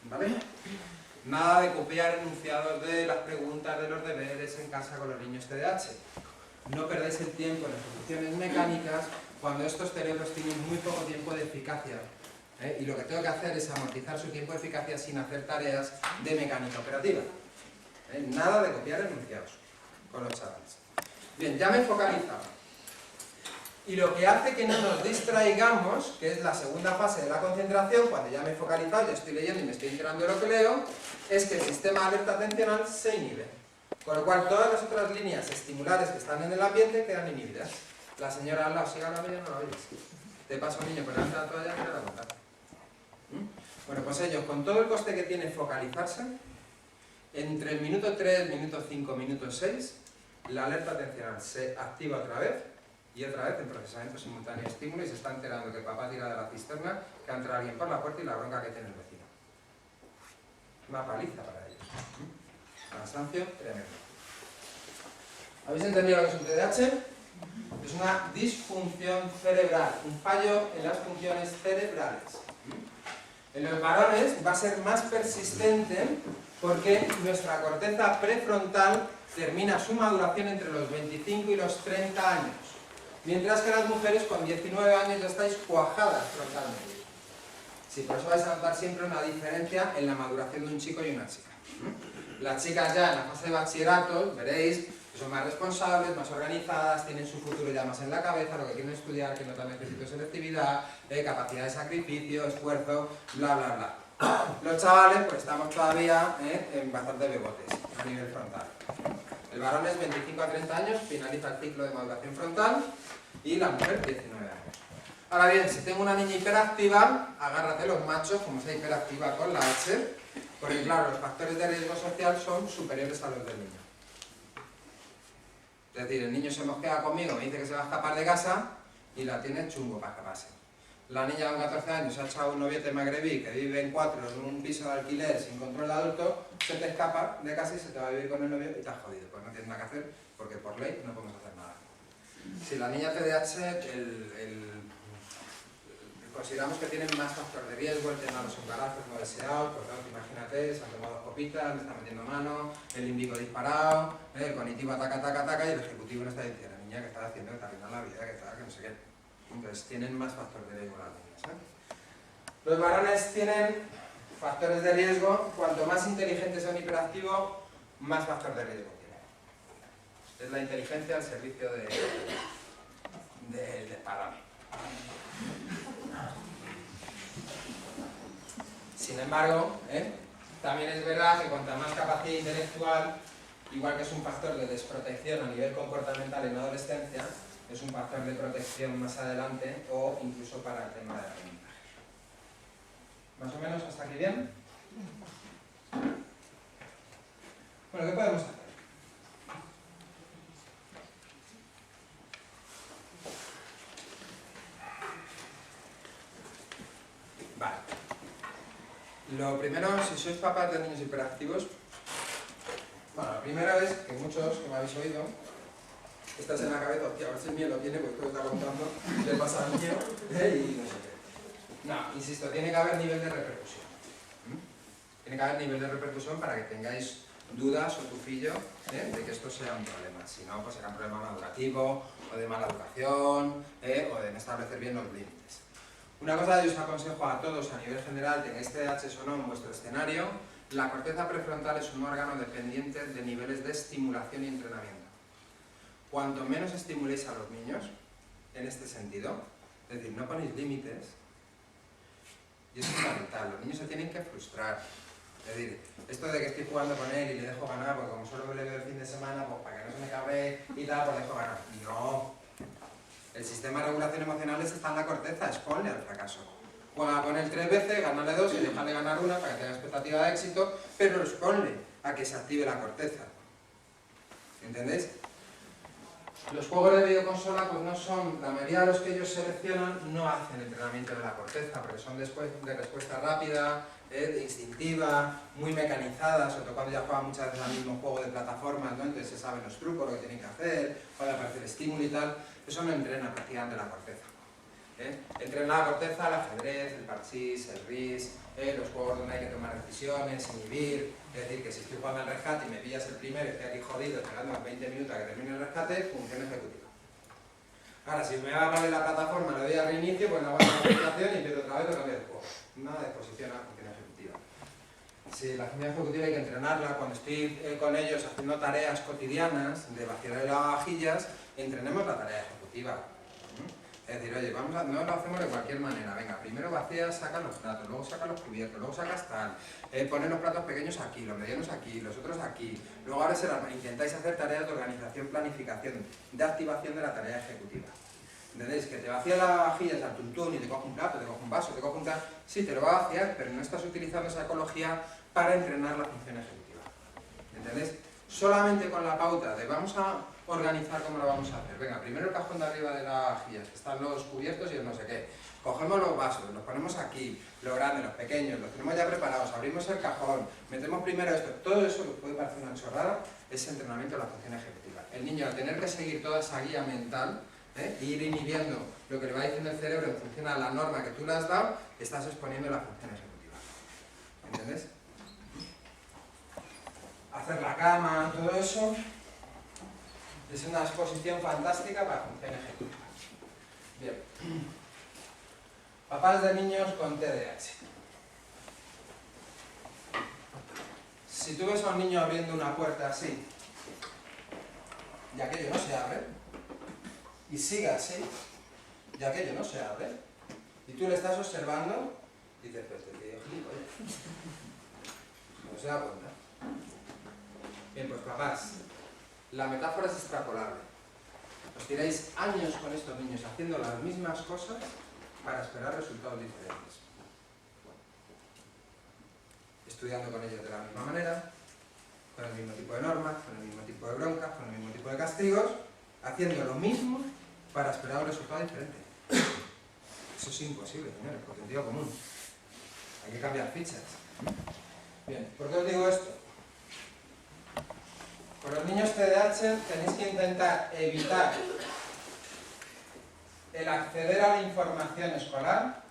¿Vale? Nada de copiar enunciados de las preguntas, de los deberes en casa con los niños TDAH. No perdáis el tiempo en ejecuciones mecánicas cuando estos cerebros tienen muy poco tiempo de eficacia. Y lo que tengo que hacer es amortizar su tiempo de eficacia sin hacer tareas de mecánica operativa. Nada de copiar enunciados con los chavales. Bien, ya me he focalizado. Y lo que hace que no nos distraigamos, que es la segunda fase de la concentración, cuando ya me he focalizado, ya estoy leyendo y me estoy enterando de lo que leo, es que el sistema de alerta atencional se inhibe. Con lo cual todas las otras líneas estimulares que están en el ambiente quedan inhibidas. La señora al lado, siga la media, no la oyes. Te pasa un niño por delante de la toalla, mira la contar. Bueno, pues ellos, con todo el coste que tiene focalizarse, entre el minuto 3, minuto 5, minuto 6, la alerta atencional se activa otra vez en procesamiento simultáneo de estímulo y se está enterando que papá tira de la cisterna, que ha entrado alguien por la puerta y la bronca que tiene el vecino. Una paliza para ellos. Cansancio tremendo. ¿Habéis entendido lo que es un TDAH? Es una disfunción cerebral, un fallo en las funciones cerebrales. En los varones va a ser más persistente porque nuestra corteza prefrontal termina su maduración entre los 25 y los 30 años. Mientras que las mujeres con 19 años ya estáis cuajadas frontalmente. Sí, por eso vais a notar siempre una diferencia en la maduración de un chico y una chica. Las chicas ya en la fase de bachillerato, veréis, que son más responsables, más organizadas, tienen su futuro ya más en la cabeza, lo que quieren estudiar, que no tan necesito selectividad, capacidad de sacrificio, esfuerzo, bla bla bla. Los chavales pues estamos todavía en bastante bebotes a nivel frontal. El varón es 25 a 30 años, finaliza el ciclo de maduración frontal y la mujer 19 años. Ahora bien, si tengo una niña hiperactiva, agárrate los machos, como sea hiperactiva con la H, porque claro, los factores de riesgo social son superiores a los del niño. Es decir, el niño se mosquea conmigo, me dice que se va a escapar de casa y la tiene chungo para escaparse. La niña con 14 años se ha echado un noviete magrebí que vive en 4 en un piso de alquiler sin control de adulto, se te escapa de casa y se te va a vivir con el novio y te has jodido. Pues no tienes nada que hacer porque por ley no podemos hacer nada. Si la niña TDAH, consideramos que tienen más factor de riesgo, el tema de los embarazos no deseados, por tanto, imagínate, se han tomado copitas, le están metiendo mano, el límbico disparado, el cognitivo ataca y el ejecutivo no está diciendo, la niña que está haciendo, que está arruinando la vida, que está, que no sé qué. Entonces, tienen más factor de riesgo las niñas. Los varones tienen factores de riesgo, cuanto más inteligentes son hiperactivos, más factor de riesgo tienen. Es la inteligencia al servicio del desparrame. Sin embargo, también es verdad que cuanta más capacidad intelectual, igual que es un factor de desprotección a nivel comportamental en la adolescencia, es un factor de protección más adelante o incluso para el tema de aprendizaje. ¿Más o menos hasta aquí bien? Bueno, ¿qué podemos hacer? Vale. Lo primero, si sois papás de niños hiperactivos, bueno, lo primero es que muchos que me habéis oído, estás en la cabeza, hostia, a ver si el mío lo tiene, porque todo está contando, le pasa al mío, y no sé qué. No, insisto, tiene que haber nivel de repercusión. Tiene que haber nivel de repercusión para que tengáis dudas o tufillo de que esto sea un problema. Si no, pues será un problema madurativo, o de mala educación, o de no establecer bien los límites. Una cosa que os aconsejo a todos a nivel general, tengáis TDAH o no en vuestro escenario, la corteza prefrontal es un órgano dependiente de niveles de estimulación y entrenamiento. Cuanto menos estimuléis a los niños, en este sentido, es decir, no ponéis límites, y eso es fundamental, los niños se tienen que frustrar. Es decir, esto de que estoy jugando con él y le dejo ganar, porque como solo le veo el fin de semana, pues para que no se me cabre y tal, pues le dejo ganar. No. El sistema de regulación emocional está en la corteza, exponle al fracaso. Juega con él 3 veces, gánale 2 y déjale ganar una para que tenga expectativa de éxito, pero exponle a que se active la corteza. ¿Entendéis? Los juegos de videoconsola pues no son, la mayoría de los que ellos seleccionan no hacen entrenamiento de la corteza, porque son de respuesta rápida, instintiva, muy mecanizadas, sobre todo cuando ya juegan muchas veces al mismo juego de plataformas, ¿no? Entonces se saben los trucos, lo que tienen que hacer, cuando aparece el estímulo y tal, eso no entrena prácticamente la corteza. Entrena la corteza, el ajedrez, el parchís, el RIS, los juegos donde hay que tomar decisiones, inhibir, es decir, que si estoy jugando al rescate y me pillas el primero y estoy aquí jodido, esperando 20 minutos a que termine el rescate, función ejecutiva. Ahora, si me va mal la plataforma, le doy a reinicio, pues no hago la aplicación y empiezo otra vez a cambiar el juego. Nada de exposición a la función ejecutiva. Si la función ejecutiva hay que entrenarla, cuando estoy con ellos haciendo tareas cotidianas de vaciar de lavavajillas, entrenemos la tarea ejecutiva. Es decir, oye, no lo hacemos de cualquier manera. Venga, primero vacías, sacas los platos, luego sacas los cubiertos, luego sacas tal. Pones los platos pequeños aquí, los medianos aquí, los otros aquí. Luego ahora intentáis hacer tareas de organización, planificación, de activación de la tarea ejecutiva. ¿Entendéis? Que te vacía la vajilla al tuntún y te coge un plato, te coge un vaso, te coge un tal. Sí, te lo va a vaciar, pero no estás utilizando esa ecología para entrenar la función ejecutiva. ¿Entendéis? Solamente con la pauta de vamos a organizar cómo lo vamos a hacer. Venga, primero el cajón de arriba de la vajilla, que están los cubiertos y el no sé qué. Cogemos los vasos, los ponemos aquí, los grandes, los pequeños, los tenemos ya preparados, abrimos el cajón, metemos primero esto. Todo eso, que puede parecer una chorrada, es entrenamiento de la función ejecutiva. El niño, al tener que seguir toda esa guía mental, e ir inhibiendo lo que le va diciendo el cerebro en función a la norma que tú le has dado, estás exponiendo la función ejecutiva. ¿Entendés? Hacer la cama, todo eso es una exposición fantástica para función ejecutiva. Bien. Papás de niños con TDAH. Si tú ves a un niño abriendo una puerta así, y aquello no se abre, y sigue así, y aquello no se abre, y tú le estás observando, y dices, pues te digo, gilipollas. No se da cuenta. Bien, pues papás, la metáfora es extrapolable. Os tiráis años con estos niños haciendo las mismas cosas para esperar resultados diferentes. Estudiando con ellos de la misma manera, con el mismo tipo de normas, con el mismo tipo de broncas, con el mismo tipo de castigos, haciendo lo mismo para esperar un resultado diferente. Eso es imposible, señores, por sentido común. Hay que cambiar fichas. Bien, ¿por qué os digo esto? Con los niños TDAH tenéis que intentar evitar el acceder a la información escolar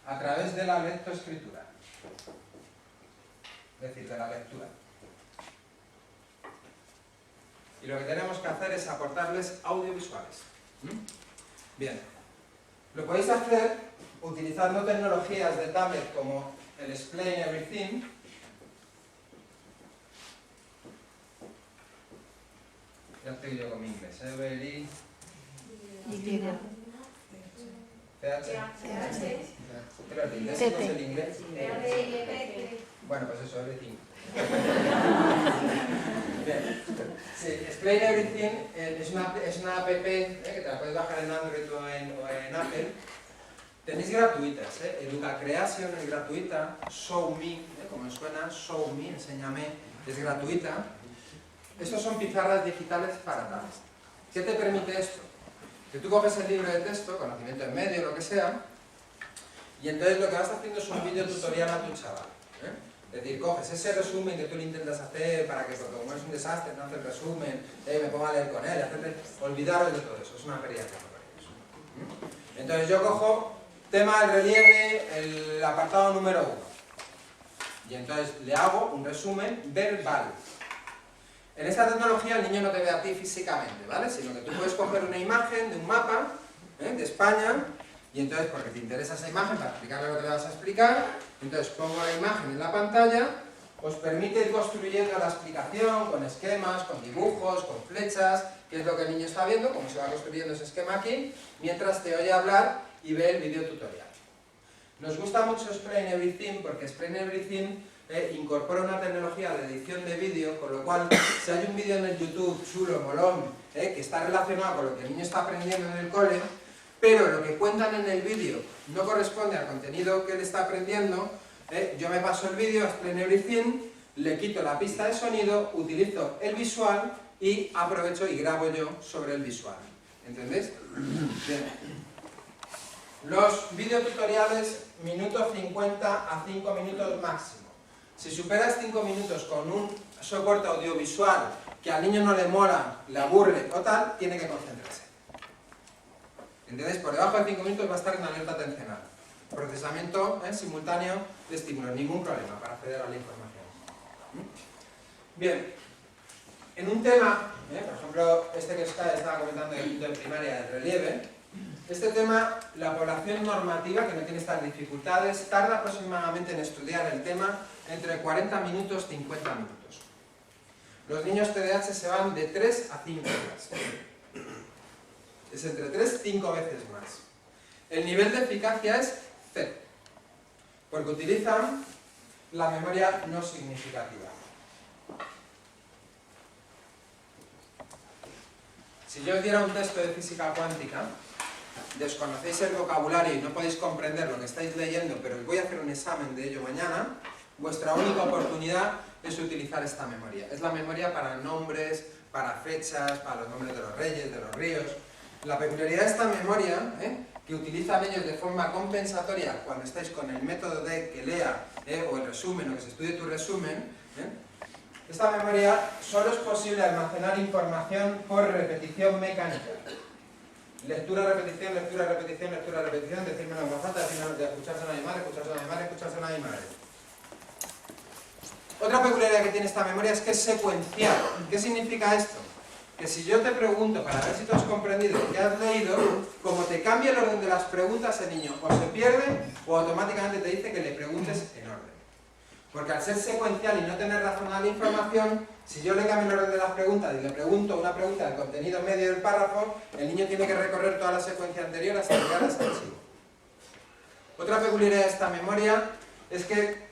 a través de la lectoescritura, es decir, de la lectura. Y lo que tenemos que hacer es aportarles audiovisuales. Bien, lo podéis hacer utilizando tecnologías de tablet como el Explain Everything. Ya estoy yo con mi inglés, Every... Pero el inglés no es el inglés. Bueno, pues eso, Everything. Bien. Sí, Explain Everything es una app que te la puedes bajar en Android o en Apple. Tenéis gratuitas, Educa Creation es gratuita, Show Me, como suena, Show Me, enséñame, es gratuita. Estos son pizarras digitales para tablets. ¿Qué te permite esto? Que tú coges el libro de texto, conocimiento en medio, lo que sea, y entonces lo que vas haciendo es un vídeo tutorial a tu chaval. Es decir, coges ese resumen que tú le intentas hacer para que, como es un desastre, no hace el resumen, me ponga a leer con él, olvidaros de todo eso, es una pérdida de tiempo para ellos. Entonces yo cojo tema del relieve, el apartado número 1. y entonces le hago un resumen verbal. En esta tecnología el niño no te ve a ti físicamente, ¿vale? Sino que tú puedes coger una imagen de un mapa de España, y entonces, porque te interesa esa imagen para explicarle lo que le vas a explicar, entonces pongo la imagen en la pantalla, os permite ir construyendo la explicación con esquemas, con dibujos, con flechas, qué es lo que el niño está viendo, cómo se va construyendo ese esquema aquí, mientras te oye hablar y ve el video tutorial. Nos gusta mucho Explain Everything porque Explain Everything incorpora una tecnología de edición de vídeo, con lo cual, si hay un vídeo en el YouTube chulo, molón, que está relacionado con lo que el niño está aprendiendo en el cole, pero lo que cuentan en el vídeo no corresponde al contenido que él está aprendiendo, yo me paso el vídeo a Explain Everything, le quito la pista de sonido, utilizo el visual y aprovecho y grabo yo sobre el visual. ¿Entendéis? Bien. Los videotutoriales, minuto 50 a 5 minutos máximo. Si superas 5 minutos con un soporte audiovisual que al niño no le mola, le aburre o tal, tiene que concentrarse. ¿Entendéis? Por debajo de 5 minutos va a estar en alerta atencional. Procesamiento simultáneo de estímulos, ningún problema para acceder a la información. Bien, en un tema, por ejemplo, este que estaba comentando en el quinto de primaria, del relieve, este tema, la población normativa, que no tiene estas dificultades, tarda aproximadamente en estudiar el tema entre 40 minutos y 50 minutos. Los niños TDAH se van de 3 a 5 horas. Es entre 3 y 5 veces más. El nivel de eficacia es 0, porque utilizan la memoria no significativa. Si yo os diera un texto de física cuántica, desconocéis el vocabulario y no podéis comprender lo que estáis leyendo, pero os voy a hacer un examen de ello mañana, vuestra única oportunidad es utilizar esta memoria. Es la memoria para nombres, para fechas, para los nombres de los reyes, de los ríos. La peculiaridad de esta memoria, que utilizan ellos de forma compensatoria cuando estáis con el método de que lea o el resumen, o que se estudie tu resumen, esta memoria solo es posible almacenar información por repetición mecánica. Lectura, repetición, lectura, repetición, lectura, repetición, decírmelo en voz alta, decírmelo, escuchárselo a mi madre, escuchárselo a mi madre, escuchárselo a mi madre. Otra peculiaridad que tiene esta memoria es que es secuencial. ¿Qué significa esto? Que si yo te pregunto, para ver si tú has comprendido lo que has leído, como te cambia el orden de las preguntas, el niño o se pierde o automáticamente te dice que le preguntes en orden. Porque al ser secuencial y no tener razonada la información, si yo le cambio el orden de las preguntas y le pregunto una pregunta del contenido medio del párrafo, el niño tiene que recorrer toda la secuencia anterior hasta llegar a ese archivo. Otra peculiaridad de esta memoria es que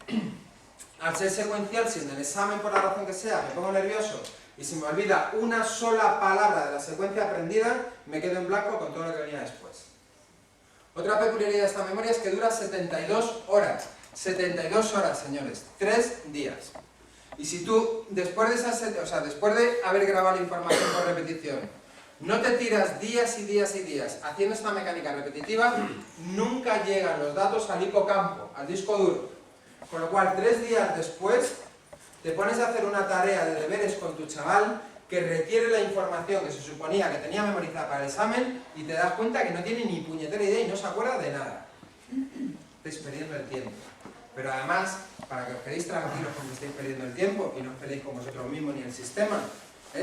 al ser secuencial, si en el examen por la razón que sea me pongo nervioso y se me olvida una sola palabra de la secuencia aprendida, me quedo en blanco con todo lo que venía después. Otra peculiaridad de esta memoria es que dura 72 horas. 72 horas, señores, 3 días. Y si tú, después de haber grabado la información por repetición, no te tiras días y días y días haciendo esta mecánica repetitiva, nunca llegan los datos al hipocampo, al disco duro. Con lo cual, 3 días después, te pones a hacer una tarea de deberes con tu chaval que requiere la información que se suponía que tenía memorizada para el examen y te das cuenta que no tiene ni puñetera idea y no se acuerda de nada. Estáis perdiendo el tiempo. Pero además, para que os quedéis tranquilos porque estáis perdiendo el tiempo y no os peleéis con vosotros mismos ni el sistema,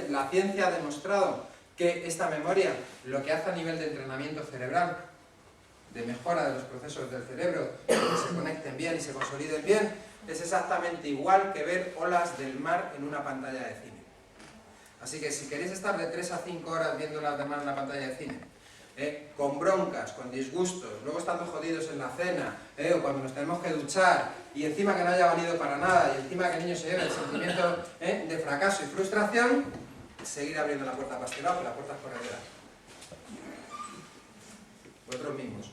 la ciencia ha demostrado que esta memoria lo que hace a nivel de entrenamiento cerebral, de mejora de los procesos del cerebro, que se conecten bien y se consoliden bien, es exactamente igual que ver olas del mar en una pantalla de cine. Así que si queréis estar de 3 a 5 horas viendo las demás en la pantalla de cine, con broncas, con disgustos, luego estando jodidos en la cena, o cuando nos tenemos que duchar, y encima que no haya valido para nada, y encima que el niño se lleve el sentimiento de fracaso y frustración, seguir abriendo la puerta pastelado, que la puerta es corredera. Vosotros mismos.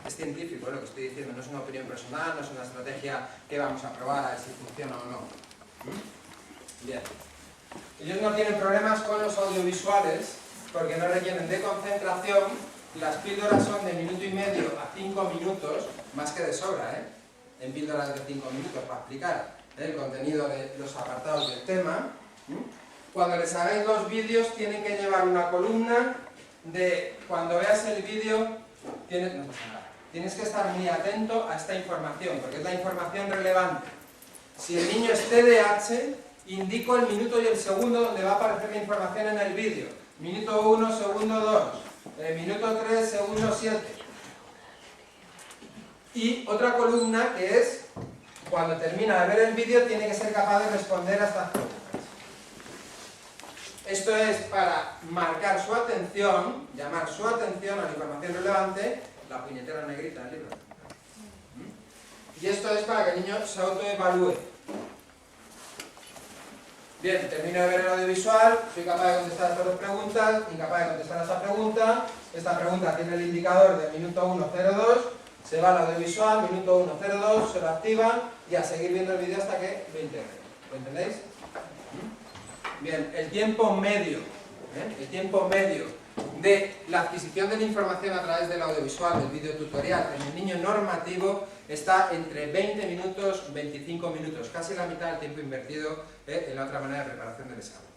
Es científico lo que estoy diciendo, no es una opinión personal, no es una estrategia que vamos a probar a ver si funciona o no. Bien. Ellos no tienen problemas con los audiovisuales porque no requieren de concentración. Las píldoras son de 1,5 minutos a 5 minutos, más que de sobra, en píldoras de 5 minutos para explicar el contenido de los apartados del tema. Cuando les hagáis los vídeos tienen que llevar una columna de cuando veas el vídeo tienes que estar muy atento a esta información, porque es la información relevante. Si el niño es TDAH, indico el minuto y el segundo donde va a aparecer la información en el vídeo. Minuto 1, segundo 2. Minuto 3, segundo 7. Y otra columna que es, cuando termina de ver el vídeo, tiene que ser capaz de responder a estas preguntas. Esto es para marcar su atención, llamar su atención a la información relevante, la puñetera negrita del libro. Y esto es para que el niño se autoevalúe. Bien, termino de ver el audiovisual, soy capaz de contestar estas dos preguntas, incapaz de contestar a esta pregunta. Esta pregunta tiene el indicador del minuto 1:02, se va al audiovisual, minuto 1:02, se lo activa y a seguir viendo el vídeo hasta que lo integre. ¿Lo entendéis? Bien, el tiempo medio de la adquisición de la información a través del audiovisual, del vídeo tutorial, en el niño normativo está entre 20 minutos y 25 minutos, casi la mitad del tiempo invertido en la otra manera de preparación del examen.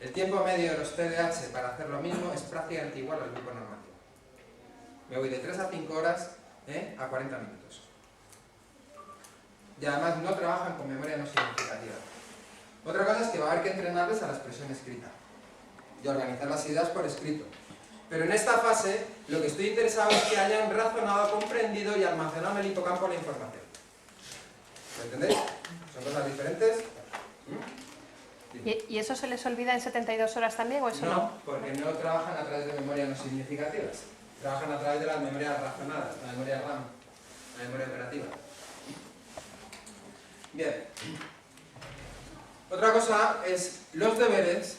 El tiempo medio de los TDAH para hacer lo mismo es prácticamente igual al grupo normativo. Me voy de 3 a 5 horas a 40 minutos. Y además no trabajan con memoria no significativa. Otra cosa es que va a haber que entrenarles a la expresión escrita y organizar las ideas por escrito. Pero en esta fase lo que estoy interesado es que hayan razonado, comprendido y almacenado en el hipocampo la información. ¿Lo entendéis? ¿Son cosas diferentes? ¿Y eso se les olvida en 72 horas también o eso no? No, porque no trabajan a través de memorias no significativas. Trabajan a través de las memorias razonadas, la memoria RAM, la memoria operativa. Bien. Otra cosa es los deberes.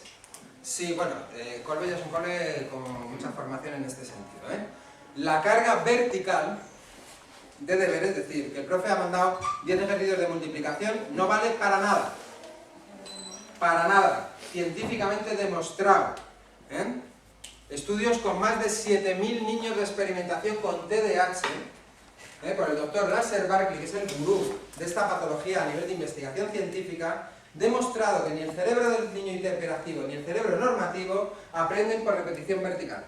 Sí, bueno, Colbey es un cole con mucha formación en este sentido. La carga vertical de deberes, es decir, que el profe ha mandado 10 ejercicios de multiplicación, no vale para nada. Para nada. Científicamente demostrado. Estudios con más de 7.000 niños de experimentación con TDAH, por el doctor Lasser Barkley, que es el gurú de esta patología a nivel de investigación científica, demostrado que ni el cerebro del niño hiperactivo ni el cerebro normativo aprenden por repetición vertical.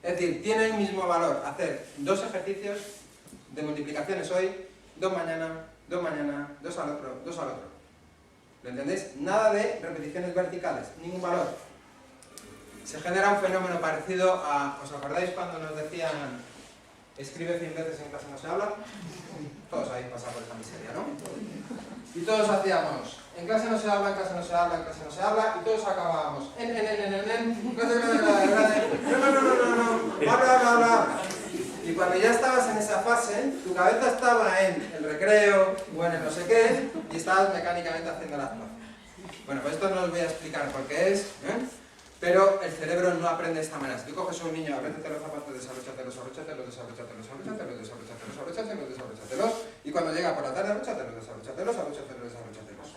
Es decir, tiene el mismo valor hacer 2 ejercicios de multiplicaciones hoy, 2 mañana, 2 mañana, 2 al otro, 2 al otro. ¿Lo entendéis? Nada de repeticiones verticales, ningún valor. Se genera un fenómeno parecido a... ¿Os acordáis cuando nos decían escribe 100 veces en clase no se habla? Todos habéis pasado por esta miseria, ¿no? Y todos hacíamos, en clase no se habla, en clase no se habla, en clase no se habla, y todos acabábamos, habla. Y cuando ya estabas en esa fase, tu cabeza estaba en el recreo o en el no sé qué, y estabas mecánicamente haciendo las cosas. Bueno, pues esto no os voy a explicar por qué es, pero el cerebro no aprende de esta manera. Si tú coges a un niño, abróchate los zapatos, desabróchatelos, abróchatelos, desabróchatelos, abróchatelos, desabróchatelos, abróchatelos, desabróchatelos, y cuando llega por la tarde, abróchatelos, desabróchatelos, abróchatelos, desabróchatelos.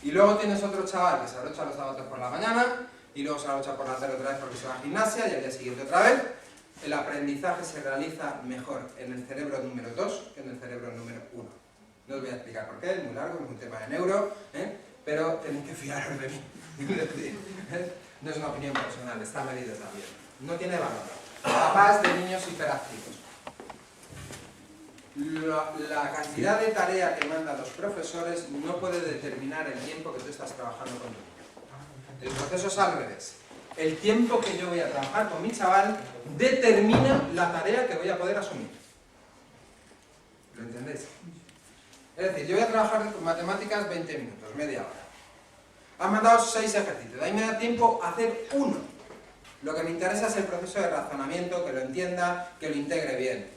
Y luego tienes otro chaval que se abrocha los zapatos por la mañana, y luego se abrocha por la tarde otra vez porque se va a gimnasia, y al día siguiente otra vez. El aprendizaje se realiza mejor en el cerebro número 2 que en el cerebro número 1. No os voy a explicar por qué, es muy largo, es un tema de neuro, pero tenéis que fiaros de mí. No es una opinión personal, está medido también. No tiene valor. Papás de niños hiperactivos. La cantidad de tarea que mandan los profesores no puede determinar el tiempo que tú estás trabajando con tu niño. El proceso es al revés. El tiempo que yo voy a trabajar con mi chaval determina la tarea que voy a poder asumir. ¿Lo entendéis? Es decir, yo voy a trabajar con matemáticas 20 minutos, media hora. Han mandado 6 ejercicios, de ahí me da tiempo a hacer 1. Lo que me interesa es el proceso de razonamiento, que lo entienda, que lo integre bien.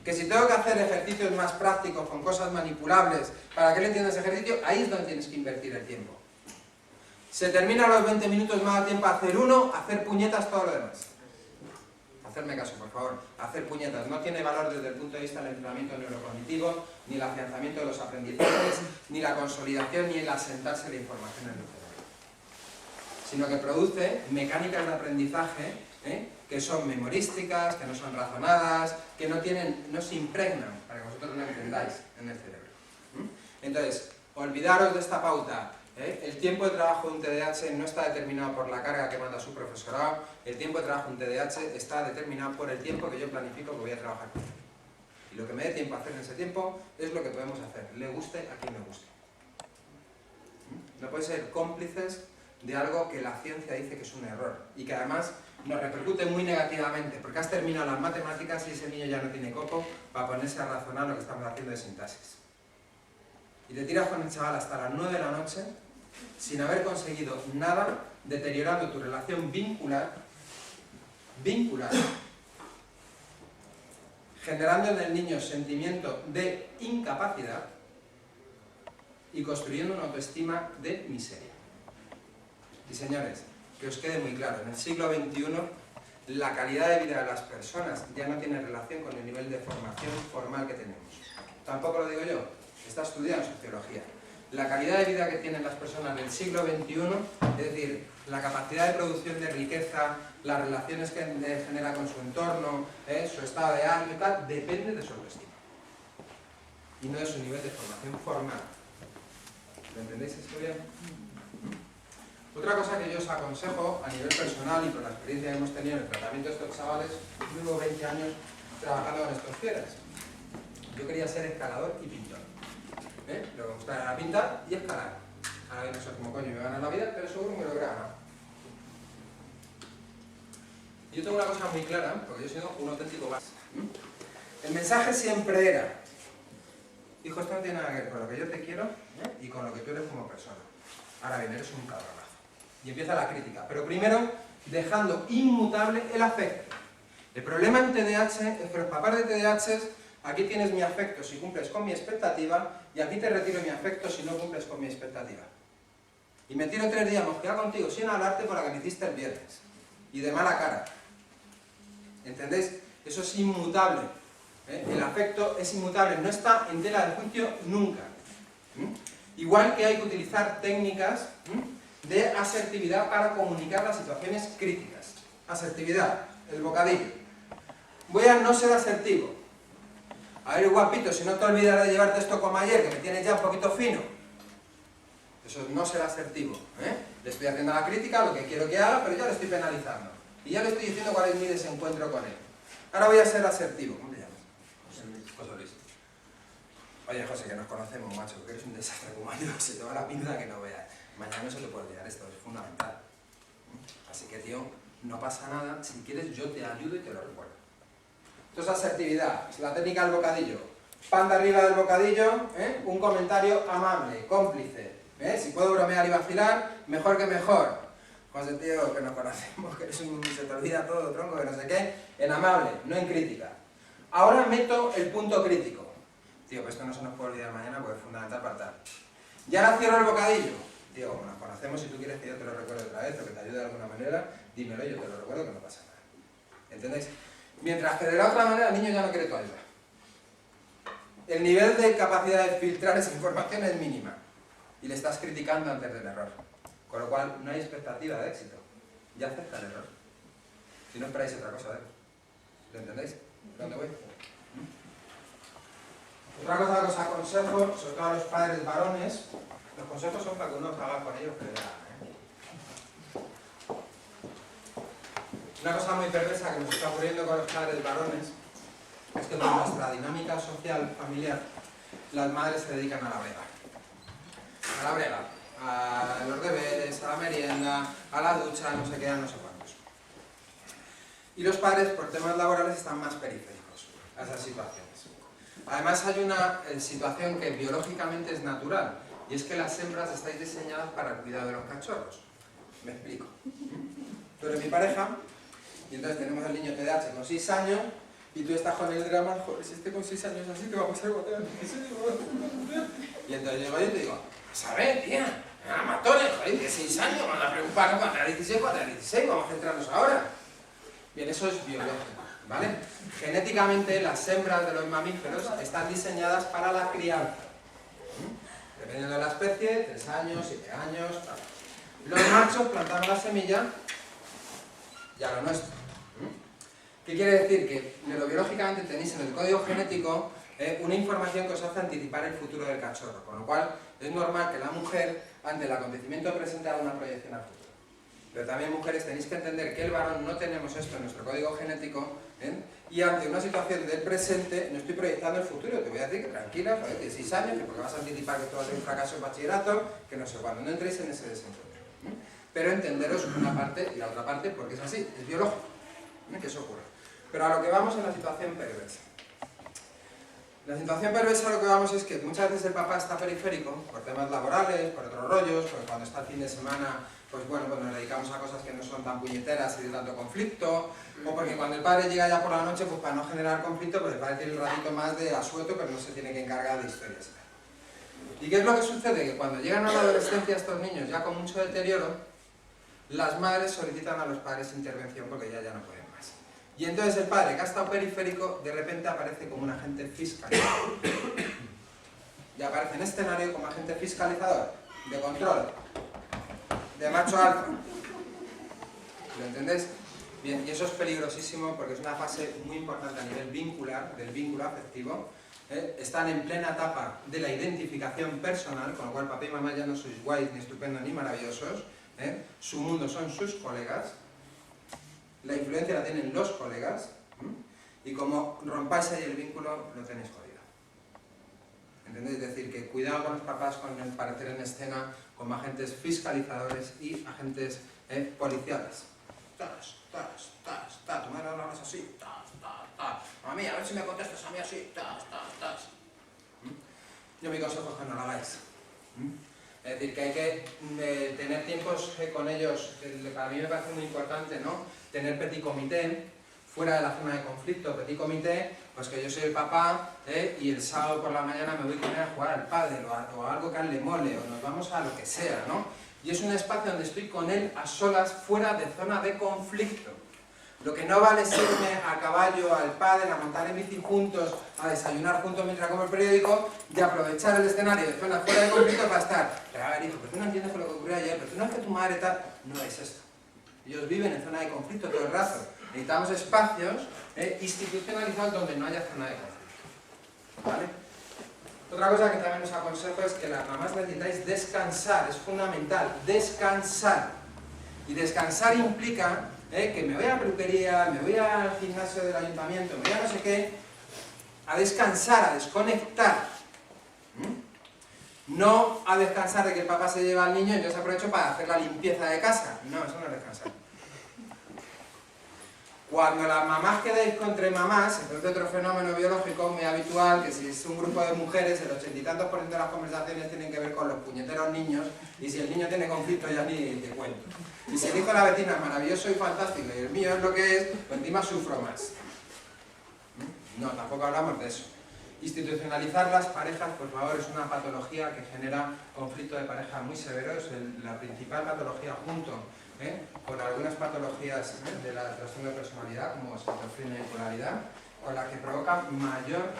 Que si tengo que hacer ejercicios más prácticos, con cosas manipulables, para que él entienda ese ejercicio, ahí es donde tienes que invertir el tiempo. Se termina los 20 minutos, me da tiempo a hacer 1, a hacer puñetas todo lo demás. Hacerme caso, por favor. Hacer puñetas no tiene valor desde el punto de vista del entrenamiento neurocognitivo, ni el afianzamiento de los aprendizajes, ni la consolidación, ni el asentarse la información en el cerebro. Sino que produce mecánicas de aprendizaje que son memorísticas, que no son razonadas, que no se impregnan, para que vosotros lo entendáis, en el cerebro. Entonces, olvidaros de esta pauta. El tiempo de trabajo de un TDAH no está determinado por la carga que manda su profesorado, el tiempo de trabajo de un TDAH está determinado por el tiempo que yo planifico que voy a trabajar con él. Y lo que me dé tiempo a hacer en ese tiempo es lo que podemos hacer, le guste a quien le guste. No podéis ser cómplices de algo que la ciencia dice que es un error y que además nos repercute muy negativamente, porque has terminado las matemáticas y ese niño ya no tiene coco para ponerse a razonar lo que estamos haciendo de sintaxis. Y te tiras con el chaval hasta las 9 de la noche sin haber conseguido nada, deteriorando tu relación vincular, generando en el niño sentimiento de incapacidad y construyendo una autoestima de miseria. Y señores, que os quede muy claro, en el siglo XXI la calidad de vida de las personas ya no tiene relación con el nivel de formación formal que tenemos. Tampoco lo digo yo, está estudiado en sociología. La calidad de vida que tienen las personas del siglo XXI, es decir, la capacidad de producción de riqueza, las relaciones que genera con su entorno, su estado de ánimo y tal, depende de su autoestima. Y no de su nivel de formación formal. ¿Lo entendéis esto bien? Otra cosa que yo os aconsejo a nivel personal y por la experiencia que hemos tenido en el tratamiento de estos chavales, yo llevo 20 años trabajando con estos fieras. Yo quería ser escalador y pintor. Lo que me gustaba era pintar y escalar. Ahora no sé cómo coño me gana la vida, pero seguro me lo he ganado. Yo tengo una cosa muy clara, porque yo he sido un auténtico base. El mensaje siempre era: hijo, esto no tiene nada que ver con lo que yo te quiero y con lo que tú eres como persona. Ahora bien, eres un cabronazo. Y empieza la crítica, pero primero dejando inmutable el afecto. El problema en TDAH es que los papás de TDAH, aquí tienes mi afecto si cumples con mi expectativa y aquí te retiro mi afecto si no cumples con mi expectativa. Y me tiro 3 días mosqueado contigo sin hablarte por la que me hiciste el viernes. Y de mala cara. ¿Entendéis? Eso es inmutable. El afecto es inmutable, no está en tela de juicio nunca. Igual que hay que utilizar técnicas de asertividad para comunicar las situaciones críticas. Asertividad, el bocadillo. Voy a no ser asertivo. A ver, guapito, si no te olvidas de llevarte esto como ayer, que me tienes ya un poquito fino. Eso es no ser asertivo. Le estoy haciendo la crítica, lo que quiero que haga, pero ya lo estoy penalizando. Y ya le estoy diciendo cuál es mi desencuentro con él. Ahora voy a ser asertivo. ¿Cómo te llamas? José Luis. Oye, José, que nos conocemos, macho, que eres un desastre como yo, se te va la pinza que no veas. Mañana no se te puede olvidar esto, es fundamental. Así que, tío, no pasa nada, si quieres yo te ayudo y te lo recuerdo. Esto es asertividad, es la técnica del bocadillo. Pan de arriba del bocadillo, un comentario amable, cómplice. Si puedo bromear y vacilar, mejor que mejor. José, tío, que nos conocemos, que eres un... se te olvida todo, tronco, que no sé qué. En amable, no en crítica. Ahora meto el punto crítico. Tío, pues esto no se nos puede olvidar mañana porque es fundamental para tal. Y ahora cierro el bocadillo. Tío, como nos conocemos, si tú quieres que yo te lo recuerde otra vez o que te ayude de alguna manera, dímelo y yo te lo recuerdo, que no pasa nada. ¿Entendéis? Mientras que de la otra manera el niño ya no quiere tu ayuda. El nivel de capacidad de filtrar esa información es mínima. Y le estás criticando antes del error. Con lo cual no hay expectativa de éxito. Ya acepta el error. Si no esperáis otra cosa de él. ¿Lo entendéis? ¿Dónde voy? Otra cosa que os aconsejo, sobre todo a los padres varones, los consejos son para que uno os haga con ellos que vean. Una cosa muy perversa que nos está ocurriendo con los padres varones es que con nuestra dinámica social, familiar, las madres se dedican a la brega. A la brega, a los deberes, a la merienda, a la ducha, no sé qué, no sé cuántos. Y los padres, por temas laborales, están más periféricos a esas situaciones. Además hay una situación que biológicamente es natural, y es que las hembras estáis diseñadas para el cuidado de los cachorros. Me explico. Tú eres mi pareja, y entonces tenemos al niño TDAH con 6 años, y tú estás con el drama, joder, si esté con 6 años así, ¿qué va a pasar cuando tenga 16? Y entonces llego yo y te digo, ¿sabes, tía? Matones, joder, que 6 años, van a preocuparnos cuando tenga 16, cuando tenga 16, vamos a centrarnos ahora. Bien, eso es biológico, ¿vale? Genéticamente, las hembras de los mamíferos están diseñadas para la crianza. Dependiendo de la especie, 3 años, 7 años, tal. Los machos plantamos la semilla y a lo nuestro. ¿Qué quiere decir? Que neurobiológicamente tenéis en el código genético una información que os hace anticipar el futuro del cachorro, con lo cual es normal que la mujer, ante el acontecimiento presente, haga una proyección al futuro. Pero también, mujeres, tenéis que entender que el varón no tenemos esto en nuestro código genético, y ante una situación del presente no estoy proyectando el futuro, te voy a decir que tranquila, joder, 16 años, que porque vas a anticipar que esto va a ser un fracaso en bachillerato, que no sé cuándo, no entréis en ese desencuentro. Pero entenderos una parte y la otra parte porque es así, es biológico, que eso ocurre. Pero a lo que vamos en la situación perversa. La situación perversa lo que vamos es que muchas veces el papá está periférico por temas laborales, por otros rollos, porque cuando está el fin de semana, pues bueno, pues nos dedicamos a cosas que no son tan puñeteras y de tanto conflicto, o porque cuando el padre llega ya por la noche, pues para no generar conflicto, pues el padre tiene un ratito más de asueto, pero no se tiene que encargar de historias. ¿Y qué es lo que sucede? Que cuando llegan a la adolescencia estos niños ya con mucho deterioro, las madres solicitan a los padres intervención porque ya no pueden más. Y entonces el padre, que ha estado periférico, de repente aparece como un agente fiscalizador. Y aparece en escenario como agente fiscalizador, de control, de macho alfa. ¿Lo entendéis? Bien, y eso es peligrosísimo porque es una fase muy importante a nivel vincular, del vínculo afectivo. Están en plena etapa de la identificación personal, con lo cual papá y mamá ya no sois guays, ni estupendos, ni maravillosos. Su mundo son sus colegas. La influencia la tienen los colegas. Y como rompáis ahí el vínculo, lo tenéis jodido. ¿Entendéis? Es decir, que cuidado con los papás con el parecer en escena como agentes fiscalizadores y agentes policiales. Tu madre hablas así, a mí, a ver si me contestas a mí así, Yo mi consejo es que no lo hagáis. Es decir, que hay que tener tiempos con ellos, que para mí me parece muy importante, ¿no? Tener petit comité, fuera de la zona de conflicto, petit comité, pues que yo soy el papá y el sábado por la mañana me voy con él a jugar al pádel o a algo que a él le mole, o nos vamos a lo que sea, ¿no? Y es un espacio donde estoy con él a solas, fuera de zona de conflicto. Lo que no vale es irme a caballo, al pádel, a montar en bici juntos, a desayunar juntos mientras como el periódico y aprovechar el escenario de zona fuera de conflicto para estar. Pero a ver, hijo, pero tú no entiendes lo que ocurrió ayer, pero tú no es que tu madre tal. No es esto. Ellos viven en zona de conflicto todo el rato. Necesitamos espacios institucionalizados donde no haya zona de conflicto. ¿Vale? Otra cosa que también os aconsejo es que las mamás necesitáis descansar, es fundamental, descansar. Y descansar implica que me voy a la peluquería, me voy al gimnasio del ayuntamiento, me voy a no sé qué, a descansar, a desconectar. No a descansar de que el papá se lleva al niño y yo se aprovecho para hacer la limpieza de casa. No, eso no es descansar. Cuando las mamás quedáis entre mamás, entonces otro fenómeno biológico muy habitual, que si es un grupo de mujeres, el 80 y tantos % de las conversaciones tienen que ver con los puñeteros niños, y si el niño tiene conflicto ya ni te cuento. Y si el hijo de la vecina es maravilloso y fantástico y el mío es lo que es, pues encima sufro más. No, tampoco hablamos de eso. Institucionalizar las parejas, por favor, es una patología que genera conflicto de pareja muy severo, es la principal patología junto con algunas patologías de la trastorno de personalidad, como esquizofrenia y bipolaridad, con la que provoca mayor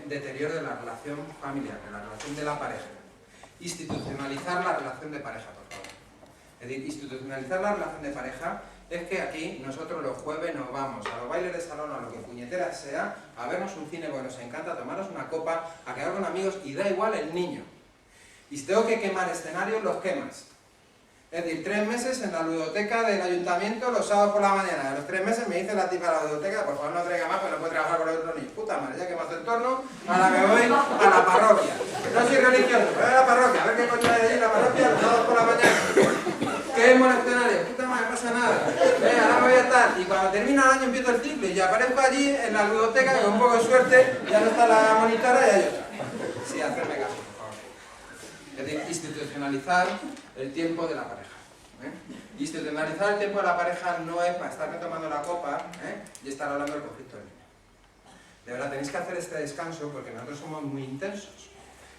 deterioro de la relación familiar, de la relación de la pareja. Institucionalizar la relación de pareja, por favor. Es decir, institucionalizar la relación de pareja es que aquí nosotros los jueves nos vamos a los bailes de salón, a lo que puñetera sea, a vernos un cine porque nos encanta, a tomarnos una copa, a quedar con amigos y da igual el niño. Y si tengo que quemar escenarios, los quemas. Es decir, 3 meses en la ludoteca del ayuntamiento los sábados por la mañana. A los 3 meses me dice la tipa de la ludoteca, por favor no traiga más, porque no puedo trabajar con los otros niños. Puta madre, ya que más el torno, ahora me voy a la parroquia. No soy religioso, me voy a la parroquia, a ver qué coño hay allí en la parroquia los sábados por la mañana. ¿Qué es buen escenario? Puta madre, no pasa nada. Ahora me voy a estar. Y cuando termina el año empiezo el ciclo y aparezco allí en la ludoteca y con un poco de suerte ya no está la monitora y hay otra. Sí, hacerme caso, por favor. Es decir, institucionalizar el tiempo de la pareja. Institucionalizar el tiempo de la pareja no es para estarme tomando la copa y estar hablando del conflicto del niño. De verdad, tenéis que hacer este descanso porque nosotros somos muy intensos.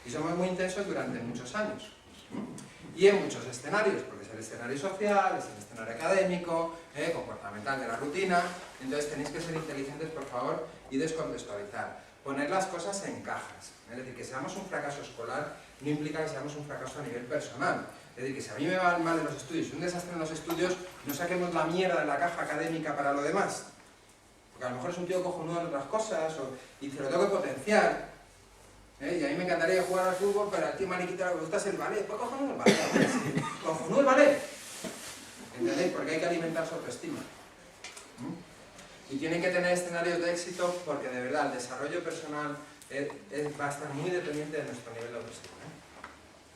Y somos muy intensos durante muchos años. Y en muchos escenarios, porque es el escenario social, es el escenario académico, comportamental de la rutina. Entonces tenéis que ser inteligentes, por favor, y descontextualizar. Poner las cosas en cajas. Es decir, que seamos un fracaso escolar no implica que seamos un fracaso a nivel personal. Es decir, que si a mí me van mal en los estudios y un desastre en los estudios, no saquemos la mierda de la caja académica para lo demás. Porque a lo mejor es un tío cojonudo en otras cosas y se lo tengo que potenciar. Y a mí me encantaría jugar al fútbol, pero al tío mariquita lo que gusta es el ballet. Pues cojonudo el ballet. Sí. Cojonudo el ballet. ¿Entendéis? Porque hay que alimentar su autoestima. Y tienen que tener escenarios de éxito porque de verdad el desarrollo personal va a estar muy dependiente de nuestro nivel de autoestima,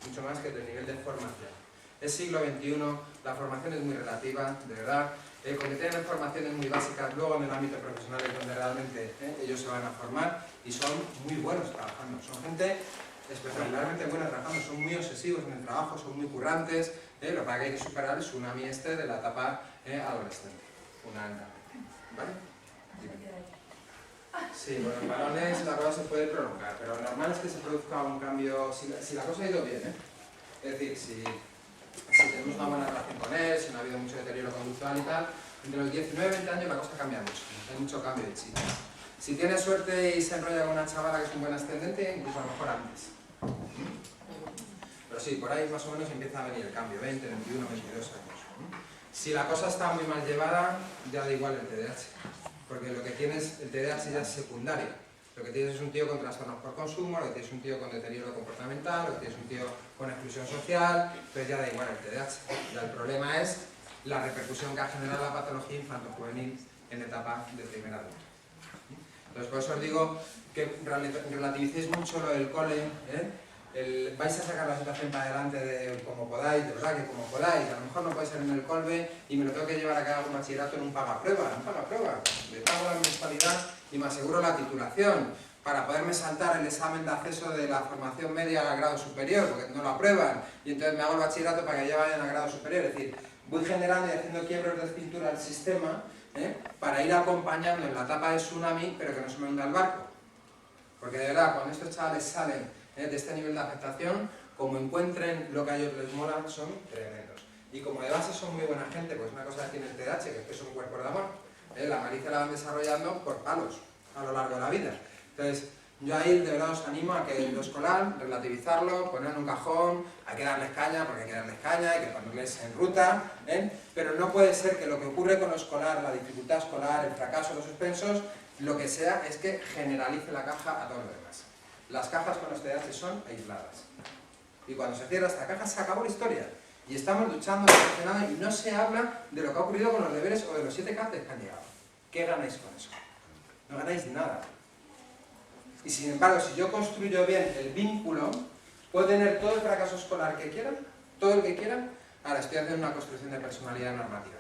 mucho más que del nivel de formación. Es siglo XXI, la formación es muy relativa, de verdad, porque tienen formaciones muy básicas, luego en el ámbito profesional es donde realmente ellos se van a formar y son muy buenos trabajando, son gente espectacularmente buena trabajando, son muy obsesivos en el trabajo, son muy currantes, lo que pasa es que hay que superar el tsunami de la etapa adolescente, fundamentalmente. ¿Vale? Sí, bueno, en varones la cosa se puede prolongar, pero lo normal es que se produzca un cambio, si la cosa ha ido bien, es decir, si tenemos una buena relación con él, si no ha habido mucho deterioro conductual y tal, entre los 19 y 20 años la cosa cambia mucho, hay mucho cambio de chip. Si tiene suerte y se enrolla con una chavala que es un buen ascendente, incluso a lo mejor antes. Pero sí, por ahí más o menos empieza a venir el cambio, 20, 21, 22 años. Si la cosa está muy mal llevada, ya da igual el TDAH, porque lo que tienes, el TDAH ya es secundario. Lo que tienes es un tío con trastornos por consumo, lo que tienes es un tío con deterioro comportamental, lo que tienes es un tío con exclusión social, entonces ya da igual el TDAH. Ya el problema es la repercusión que ha generado la patología infanto-juvenil en etapa de primera adulta. Entonces por eso os digo que relativicéis mucho lo del cole, vais a sacar la situación para adelante de como podáis, de verdad que como podáis, a lo mejor no puede ser en el Colbe y me lo tengo que llevar a cabo un bachillerato en un pagaprueba, le pago la mensualidad y me aseguro la titulación para poderme saltar el examen de acceso de la formación media al grado superior, porque no lo aprueban, y entonces me hago el bachillerato para que ya vayan al grado superior, es decir, voy generando y haciendo quiebros de cintura al sistema para ir acompañando en la etapa de tsunami, pero que no se me hunda el barco, porque de verdad, cuando estos chavales salen de este nivel de afectación, como encuentren lo que a ellos les mola, son tremendos. Y como de base son muy buena gente, pues una cosa que tiene el TDAH, que es que son cuerpos de amor. La malicia la van desarrollando por palos a lo largo de la vida. Entonces, yo ahí de verdad os animo a que lo escolar, relativizarlo, ponerlo en un cajón, hay que darles caña, porque hay que darles caña, hay que ponerles en ruta, pero no puede ser que lo que ocurre con lo escolar, la dificultad escolar, el fracaso, los suspensos, lo que sea es que generalice la caja a todo lo demás. Las cajas con los TDAH son aisladas. Y cuando se cierra esta caja se acabó la historia. Y estamos luchando, y no se habla de lo que ha ocurrido con los deberes o de los 7 cánceres que han llegado. ¿Qué ganáis con eso? No ganáis nada. Y sin embargo, si yo construyo bien el vínculo, puedo tener todo el fracaso escolar que quiera, todo el que quiera. Ahora estoy haciendo una construcción de personalidad normativa.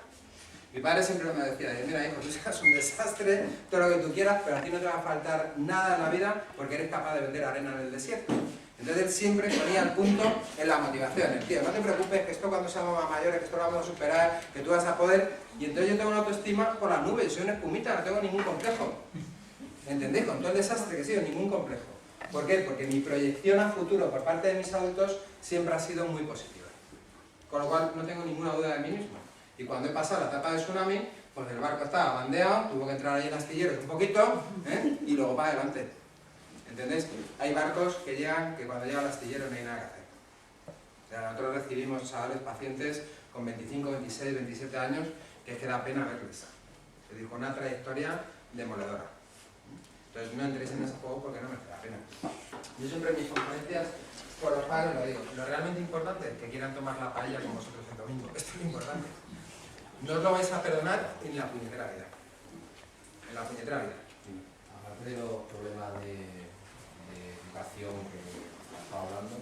Mi padre siempre me decía, mira hijo, tú seas un desastre, todo lo que tú quieras, pero a ti no te va a faltar nada en la vida porque eres capaz de vender arena en el desierto. Entonces él siempre ponía el punto en la motivación, el tío, no te preocupes, que esto cuando seamos más mayores, que esto lo vamos a superar, que tú vas a poder. Y entonces yo tengo una autoestima por las nubes, soy una espumita, no tengo ningún complejo. ¿Entendéis? Con todo el desastre que he sido, ningún complejo. ¿Por qué? Porque mi proyección a futuro por parte de mis adultos siempre ha sido muy positiva. Con lo cual no tengo ninguna duda de mí mismo. Y cuando he pasado la etapa de tsunami, pues el barco estaba bandeado, tuvo que entrar ahí en astilleros un poquito, y luego para adelante. ¿Entendéis? Hay barcos que llegan, que cuando llega el astillero no hay nada que hacer. O sea, nosotros recibimos chavales, pacientes con 25, 26, 27 años, que es que da pena verles. Es decir, con una trayectoria demoledora. Entonces no entréis en ese juego porque no me da pena. Yo siempre en mis conferencias, por los padres lo digo, lo realmente importante es que quieran tomar la paella con vosotros el domingo. Esto es lo importante. No os lo vais a perdonar en la puñetera vida. En la puñetera vida. Aparte de los problemas de educación que estaba hablando,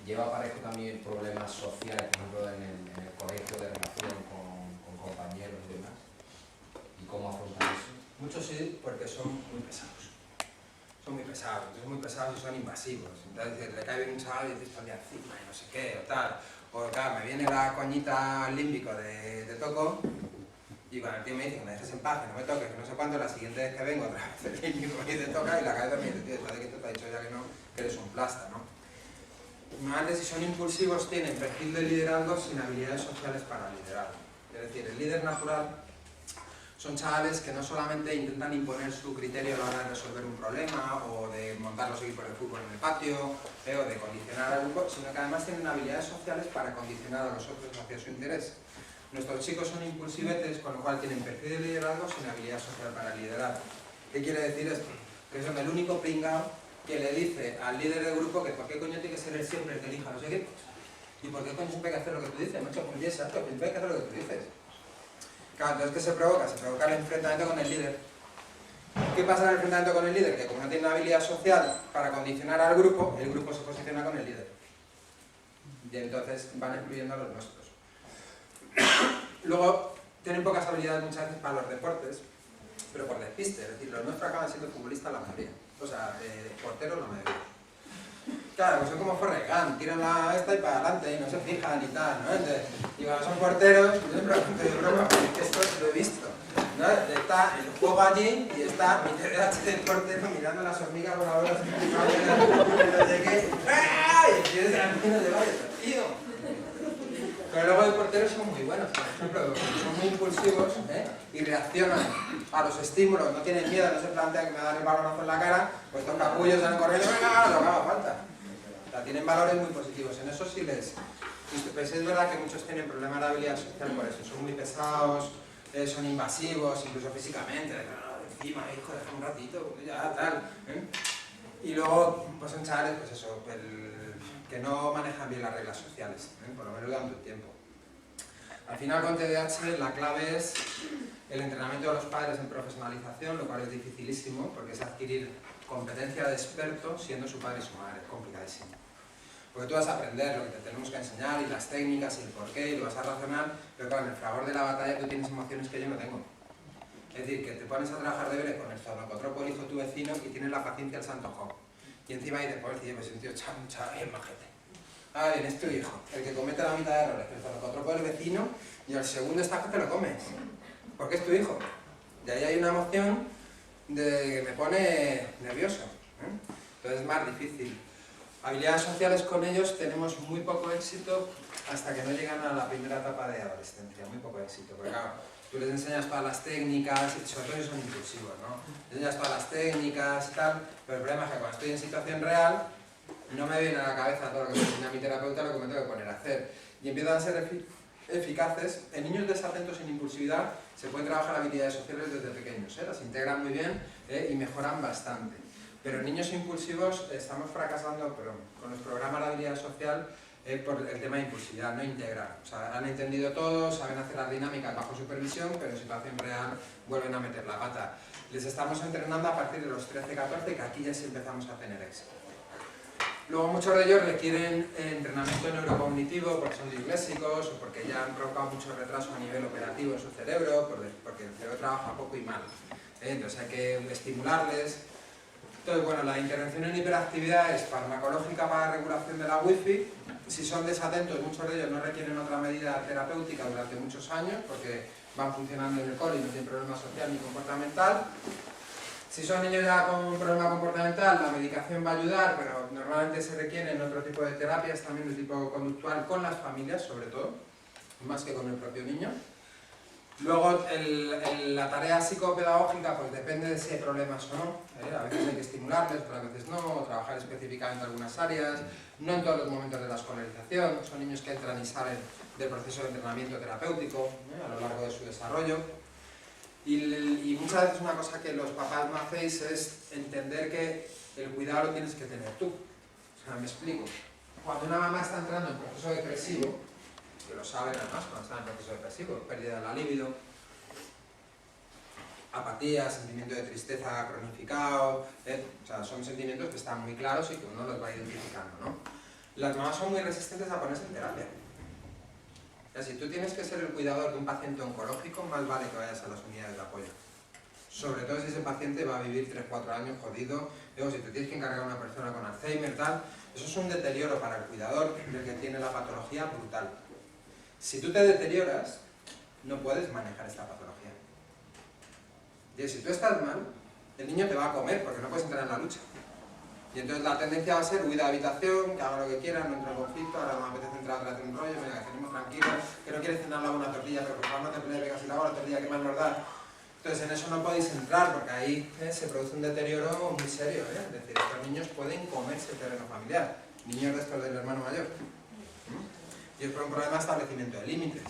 lleva aparejo también problemas sociales, por ejemplo, en el colegio de relación con compañeros y demás. ¿Y cómo afrontar eso? Muchos sí, porque son muy pesados. Son muy pesados, entonces muy pesados y son invasivos. Entonces le cae bien un chaval y dices, estoy encima y no sé qué, o tal. O claro, me viene la coñita límbico de toco y cuando el tío me dice que me dejes en paz, que no me toques, que no sé cuánto, la siguiente vez que vengo otra vez el límbico me dice toca y la cabeza me dice, tío, ¿sabes que te ha dicho ya que no? Que eres un plasta, ¿no? Normalmente si son impulsivos tienen perfil de liderazgo sin habilidades sociales para liderar. Es decir, el líder natural son chavales que no solamente intentan imponer su criterio a la hora de resolver un problema o de montar los equipos de fútbol en el patio o de condicionar al grupo, sino que además tienen habilidades sociales para condicionar a los otros hacia su interés. Nuestros chicos son impulsivetes, con lo cual tienen perfil de liderazgo sin habilidad social para liderar. ¿Qué quiere decir esto? Que son el único pringao que le dice al líder del grupo que por qué coño tiene que ser él siempre el que elija los equipos. ¿Y por qué coño siempre hay que hacer lo que tú dices? Macho, pues exacto, siempre hay que hacer lo que tú dices. Claro, entonces ¿qué se provoca? Se provoca el enfrentamiento con el líder. ¿Qué pasa en el enfrentamiento con el líder? Que como no tiene una habilidad social para condicionar al grupo, el grupo se posiciona con el líder. Y entonces van excluyendo a los nuestros. Luego, tienen pocas habilidades muchas veces para los deportes, pero por despiste. Es decir, los nuestros acaban siendo futbolistas la mayoría. O sea, porteros la mayoría. Claro, pues son como Forrest Gump, tiran la esta y para adelante y no se fijan y tal, ¿no? Entonces, y cuando son porteros, yo siempre pregunto, que esto lo he visto, ¿no? Está el juego allí y está mi TDAH de portero mirando las hormigas con la bola no sé qué, ¡ay! Y es al menos de vaya, tío. Pero luego los porteros son muy buenos, por ejemplo, son muy impulsivos, y reaccionan a los estímulos, no tienen miedo, no se plantean que me dan el balonazo en la cara, pues son capullos, salen corriendo, ¡venga! Lo que haga falta. O sea, tienen valores muy positivos, en eso sí les... Pues es verdad que muchos tienen problemas de habilidad social por eso, son muy pesados, son invasivos, incluso físicamente, encima, hijo, deja un ratito, ya, tal. Y luego, pues son chavales, pues eso, que no manejan bien las reglas sociales, por lo menos durante un tiempo. Al final con TDAH la clave es el entrenamiento de los padres en profesionalización, lo cual es dificilísimo porque es adquirir competencia de experto siendo su padre y su madre, es complicadísimo. Porque tú vas a aprender lo que te tenemos que enseñar y las técnicas y el porqué y lo vas a razonar, pero claro, en el fragor de la batalla tú tienes emociones que yo no tengo. Es decir, que te pones a trabajar deberes con el zornocotropo, el hijo de tu vecino y tienes la paciencia del santo Job. Y encima dices, pobrecillo, pues un tío es majete. Ah, bien, es tu hijo, el que comete la mitad de errores, el zornocotropo del vecino y el segundo está que te lo comes. Porque es tu hijo. Y ahí hay una emoción que me pone nervioso. Entonces es más difícil. Habilidades sociales con ellos tenemos muy poco éxito hasta que no llegan a la primera etapa de adolescencia, muy poco éxito. Porque claro, tú les enseñas todas las técnicas, y sobre todo ellos son impulsivos, ¿no? Les enseñas todas las técnicas y tal, pero el problema es que cuando estoy en situación real, no me viene a la cabeza todo lo que me enseña mi terapeuta, lo que me tengo que poner a hacer. Y empiezan a ser eficaces. En niños desatentos sin impulsividad se pueden trabajar habilidades sociales desde pequeños, las integran muy bien y mejoran bastante. Pero en niños impulsivos estamos fracasando con los programas de habilidad social por el tema de impulsividad, no integran. O sea, han entendido todo, saben hacer las dinámicas bajo supervisión, pero en situación real vuelven a meter la pata. Les estamos entrenando a partir de los 13-14, que aquí ya sí empezamos a tener éxito. Luego muchos de ellos requieren entrenamiento neurocognitivo porque son disléxicos o porque ya han provocado mucho retraso a nivel operativo en su cerebro, porque el cerebro trabaja poco y mal. Entonces hay que estimularles. Entonces, bueno, la intervención en hiperactividad es farmacológica para la regulación de la wifi. Si son desatentos, muchos de ellos no requieren otra medida terapéutica durante muchos años porque van funcionando en el cole y no tienen problema social ni comportamental. Si son niños ya con un problema comportamental, la medicación va a ayudar, pero normalmente se requieren otro tipo de terapias también de tipo conductual con las familias, sobre todo, más que con el propio niño. Luego, la tarea psicopedagógica pues depende de si hay problemas o no. A veces hay que estimularles, pero a veces no, o trabajar específicamente en algunas áreas, no en todos los momentos de la escolarización. Son niños que entran y salen del proceso de entrenamiento terapéutico a lo largo de su desarrollo. Y muchas veces una cosa que los papás no hacéis es entender que el cuidado lo tienes que tener tú. O sea, me explico. Cuando una mamá está entrando en proceso depresivo, que lo saben además cuando están en proceso depresivo, pérdida de la libido, apatía, sentimiento de tristeza cronificado, o sea, son sentimientos que están muy claros y que uno los va identificando, ¿no? Las mamás son muy resistentes a ponerse en terapia. O sea, si tú tienes que ser el cuidador de un paciente oncológico, más vale que vayas a las unidades de apoyo. Sobre todo si ese paciente va a vivir 3-4 años jodido, luego si te tienes que encargar a una persona con Alzheimer, tal, eso es un deterioro para el cuidador del que tiene la patología brutal. Si tú te deterioras, no puedes manejar esta patología. Y si tú estás mal, el niño te va a comer porque no puedes entrar en la lucha. Y entonces la tendencia va a ser huida de habitación, que haga lo que quiera, no entra en conflicto, ahora no me apetece entrar otra vez en un rollo, venga, que tenemos tranquilos, que no quieres cenar una tortilla, pero por favor no te pelees, venga, si la hago la tortilla, ¿qué más nos da? Entonces en eso no podéis entrar porque ahí se produce un deterioro muy serio. Es decir, estos niños pueden comerse el terreno familiar, niños de estos del hermano mayor. Y es por un problema de establecimiento de límites.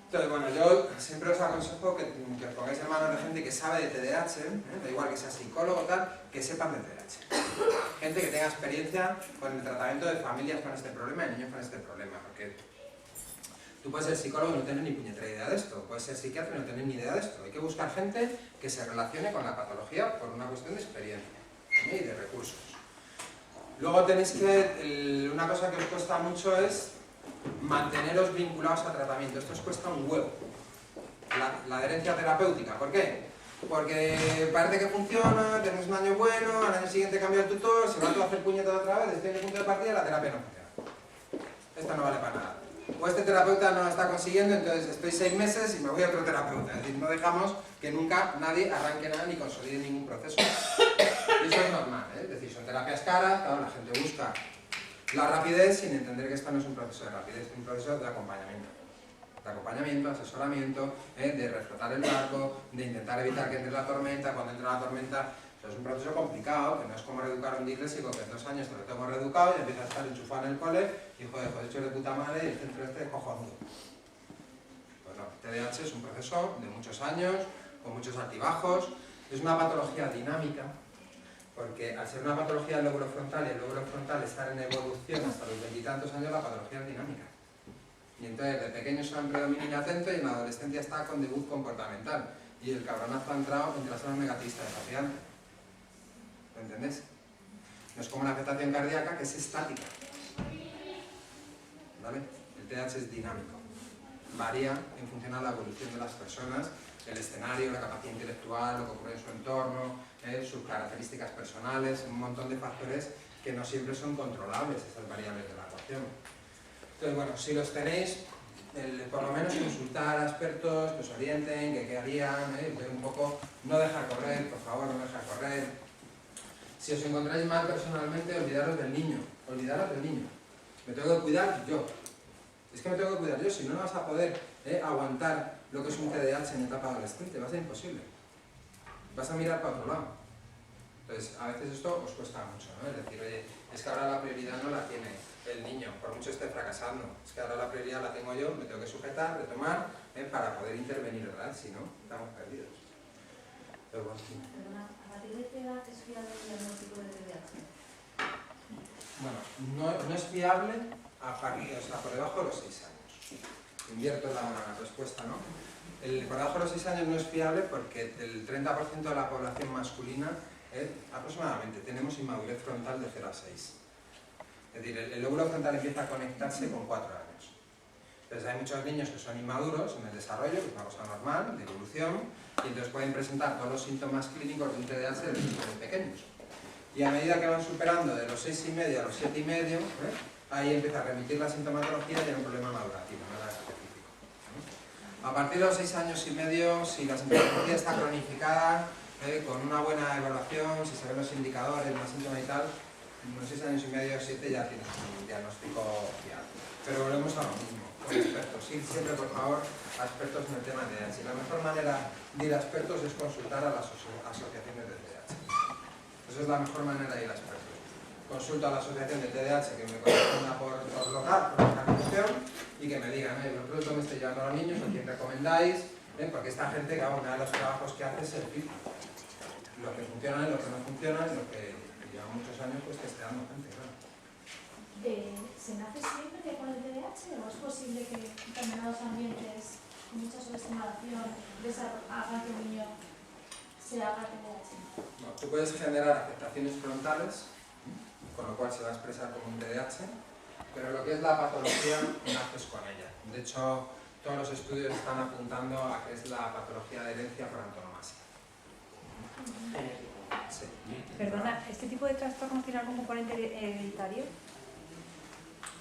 Entonces, bueno, yo siempre os aconsejo que os pongáis en manos de gente que sabe de TDAH, da igual que sea psicólogo o tal, que sepan de TDAH. Gente que tenga experiencia con el tratamiento de familias con este problema y niños con este problema, porque Tú puedes ser psicólogo y no tener ni puñetera idea de esto, puedes ser psiquiatra y no tener ni idea de esto. Hay que buscar gente que se relacione con la patología por una cuestión de experiencia y de recursos. Luego tenéis que, una cosa que os cuesta mucho es manteneros vinculados a tratamiento. Esto os cuesta un huevo. La adherencia terapéutica, ¿por qué? Porque parece que funciona, tenemos un año bueno, al año siguiente cambia el tutor, se va todo a hacer puñetas otra vez, estoy en el punto de partida y la terapia no funciona. Esto no vale para nada. O este terapeuta no lo está consiguiendo, entonces estoy 6 meses y me voy a otro terapeuta. Es decir, no dejamos que nunca nadie arranque nada ni consolide ningún proceso. Y eso es normal, ¿eh? Es decir, son terapias caras, claro, la gente busca la rapidez sin entender que esto no es un proceso de rapidez, es un proceso de acompañamiento. De acompañamiento, asesoramiento, de reflotar el barco, de intentar evitar que entre la tormenta, cuando entra la tormenta. Eso es un proceso complicado, que no es como reeducar a un disléxico que en 2 años te lo tengo reeducado y empieza a estar enchufado en el cole y joder, pues hecho de puta madre y el centro este es cojonudo. Pues no, TDAH es un proceso de muchos años, con muchos altibajos, es una patología dinámica, porque al ser una patología del lóbulo frontal y el lóbulo frontal estar en evolución hasta los 20 y tantos años, la patología es dinámica. Y entonces de pequeño está en predominio latente y en la adolescencia está con debut comportamental. Y el cabronazo ha entrado entre las zonas negativistas desafiante. ¿Lo entendéis? No es como la afectación cardíaca que es estática. ¿Vale? El TDAH es dinámico. Varía en función de la evolución de las personas, el escenario, la capacidad intelectual, lo que ocurre en su entorno, sus características personales, un montón de factores que no siempre son controlables, esas variables de la ecuación. Entonces, bueno, si los tenéis, por lo menos consultar a expertos que os orienten, que qué harían, ver un poco, no dejar correr, por favor, no dejar correr. Si os encontráis mal personalmente, olvidaros del niño, olvidaros del niño. Me tengo que cuidar yo. Es que me tengo que cuidar yo, si no, no vas a poder aguantar lo que es un TDAH en etapa adolescente, va a ser imposible. Vas a mirar para otro lado. Entonces, a veces esto os cuesta mucho, ¿no? Es decir, oye, es que ahora la prioridad no la tiene el niño, por mucho esté fracasando. Es que ahora la prioridad la tengo yo, me tengo que sujetar, retomar, para poder intervenir, ¿verdad? Si no, estamos perdidos. Pero bueno, sí. Perdona, ¿a partir de qué edad es fiable el diagnóstico de TDAH? Bueno, no es fiable a partir, o sea, por debajo de los 6 años. Invierto la respuesta, ¿no? Por debajo de los 6 años no es fiable porque el 30% de la población masculina, aproximadamente, tenemos inmadurez frontal de 0 a 6. Es decir, el lóbulo frontal empieza a conectarse con 4 años. Entonces hay muchos niños que son inmaduros en el desarrollo, que es una cosa normal, de evolución, y entonces pueden presentar todos los síntomas clínicos de un TDAH desde pequeños. Y a medida que van superando de los 6,5 a los 7,5, ahí empieza a remitir la sintomatología y hay un problema madurativo, nada específico. A partir de los 6 años y medio, si la sintomatología está cronificada, con una buena evaluación, si se ven los indicadores, los síntomas y tal, en unos 6 años y medio, 7 ya tienes un diagnóstico fiable. Pero volvemos a lo mismo, con expertos. Ir siempre, por favor, a expertos en el tema de TDAH. La mejor manera de ir a expertos es consultar a las asociaciones de TDAH. Esa es la mejor manera de ir a expertos. Consulto a la asociación de TDAH que me corresponda por local, por organización, y que me digan, vosotros dónde estáis llevando a los niños, o quién recomendáis, porque esta gente, cada uno de los trabajos que hace es el filtro. Lo que funciona, lo que no funciona, lo que lleva muchos años pues testeando gente, claro. ¿Se nace siempre con el TDAH o es posible que en determinados ambientes con mucha sobreestimulación hagan que el niño se haga TDAH? No, tú puedes generar afectaciones frontales, con lo cual se va a expresar como un TDAH, pero lo que es la patología naces con ella. De hecho, todos los estudios están apuntando a que es la patología de herencia por antonomasia. Sí. Perdona, ¿este tipo de trastornos tiene algún componente hereditario?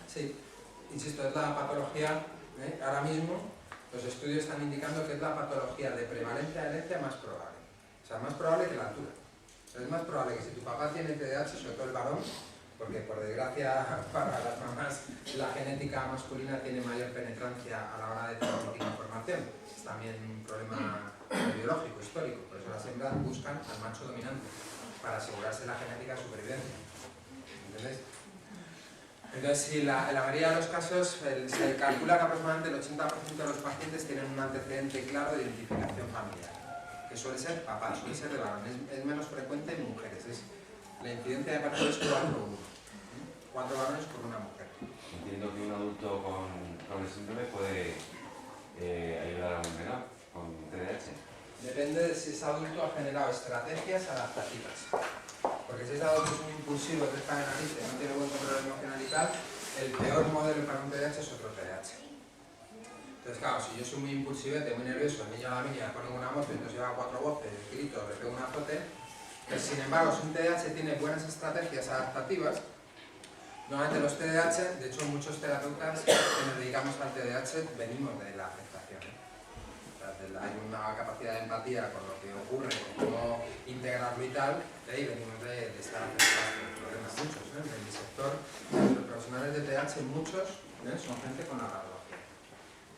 Sí, insisto, es la patología, ahora mismo los estudios están indicando que es la patología de prevalencia de herencia más probable. O sea, más probable que la altura. Es más probable que si tu papá tiene TDAH, sobre todo el varón, porque por desgracia para las mamás la genética masculina tiene mayor penetrancia a la hora de transmitir información. Es también un problema biológico, histórico, por eso las hembras buscan al macho dominante, para asegurarse la genética de supervivencia. ¿Entendéis? Entonces, si la mayoría de los casos se calcula que aproximadamente el 80% de los pacientes tienen un antecedente claro de identificación familiar, que suele ser papá, suele ser de varón, es menos frecuente en mujeres. La incidencia de pacientes es 4:1, 4 varones por una mujer. Entiendo que un adulto con el síndrome puede ayudar a un menor con TDAH. Depende de si ese adulto ha generado estrategias adaptativas. Porque si ese adulto es un impulsivo, que está en la nariz, no tiene buen control emocional y tal, el peor modelo para un TDAH es otro TDAH. Entonces, claro, si yo soy muy impulsivete, muy nervioso, el niño a la niña le ponen una moto y entonces lleva 4 voces, grito, le pego un azote, pero sin embargo, si un TDAH tiene buenas estrategias adaptativas, normalmente los TDAH, de hecho muchos terapeutas que nos dedicamos al TDAH venimos de la afectación. Hay una capacidad de empatía con lo que ocurre, cómo integrarlo y tal, de ahí venimos de estar afectados por problemas. Muchos, en mi sector, los profesionales de TDAH, muchos son gente con la patología.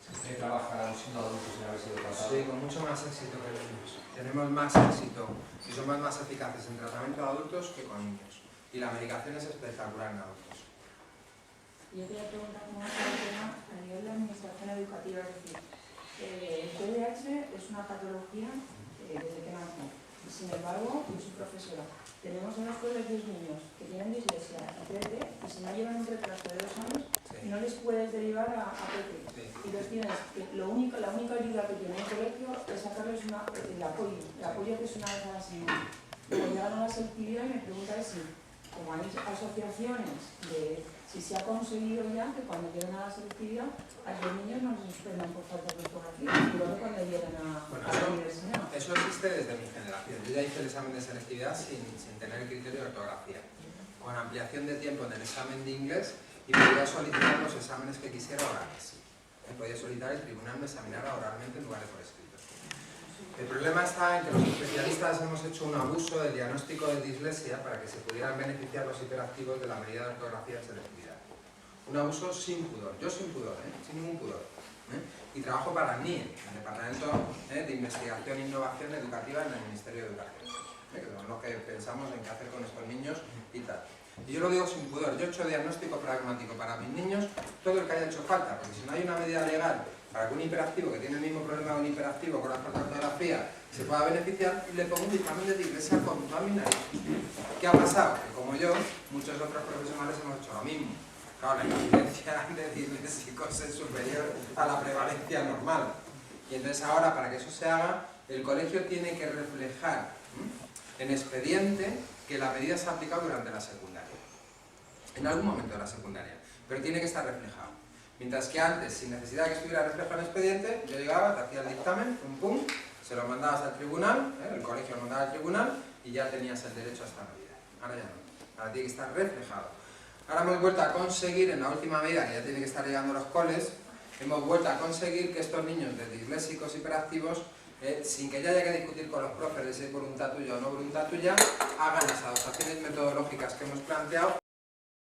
Si usted trabaja siendo adulto sin haber sido tratado. Sí, con mucho más éxito que los niños. Tenemos más éxito y somos más eficaces en tratamiento de adultos que con niños. Y la medicación es espectacular en adultos. Yo quería preguntar más sobre el tema a nivel de administración educativa, es decir, el TDAH es una patología desde que nace. Sin embargo, yo soy profesora. Tenemos en los colegios niños que tienen dislexia y TDT y si no llevan un retraso de 2 años, Sí. no les puedes derivar a PT. Sí. Y los tienes que la única ayuda que tiene el colegio es sacarles el apoyo que es una vez a la semana. Luego llegan a la selectividad y me preguntan si, como hay asociaciones de si se ha conseguido ya que cuando llegan a la selectividad a los niños no les suspendan por falta de ortografía y luego cuando llegan a la universidad. Eso existe desde mi generación. Yo ya hice el examen de selectividad sin tener el criterio de ortografía. Con ampliación de tiempo en el examen de inglés y podía solicitar los exámenes que quisiera orales. Podía solicitar el tribunal me examinara oralmente en lugar de por escrito. El problema está en que los especialistas hemos hecho un abuso del diagnóstico de dislexia para que se pudieran beneficiar los hiperactivos de la medida de ortografía en selectividad. Un abuso sin pudor, yo sin pudor, sin ningún pudor. Y trabajo para NIE, el Departamento de Investigación e Innovación Educativa en el Ministerio de Educación, que son los que pensamos en qué hacer con estos niños y tal. Y yo lo digo sin pudor, yo he hecho diagnóstico pragmático para mis niños todo el que haya hecho falta, porque si no hay una medida legal para que un hiperactivo que tiene el mismo problema que un hiperactivo con la falta de ortografía se pueda beneficiar, le pongo un dictamen de dislexia con toda mi nariz. ¿Qué ha pasado? Que como yo, muchos otros profesionales hemos hecho lo mismo. Claro, la incidencia de disléxicos es superior a la prevalencia normal. Y entonces ahora, para que eso se haga, el colegio tiene que reflejar en expediente que la medida se ha aplicado durante la secundaria. En algún momento de la secundaria. Pero tiene que estar reflejado. Mientras que antes, sin necesidad de que estuviera reflejado en expediente, yo llegaba, te hacía el dictamen, pum, se lo mandabas al tribunal, el colegio lo mandaba al tribunal y ya tenías el derecho a esta medida. Ahora ya no. Ahora tiene que estar reflejado. Ahora hemos vuelto a conseguir, en la última medida, que ya tiene que estar llegando a los coles, hemos vuelto a conseguir que estos niños de disléxicos hiperactivos, sin que ya haya que discutir con los profes de si es voluntad tuya o no voluntad tuya, hagan las adaptaciones metodológicas que hemos planteado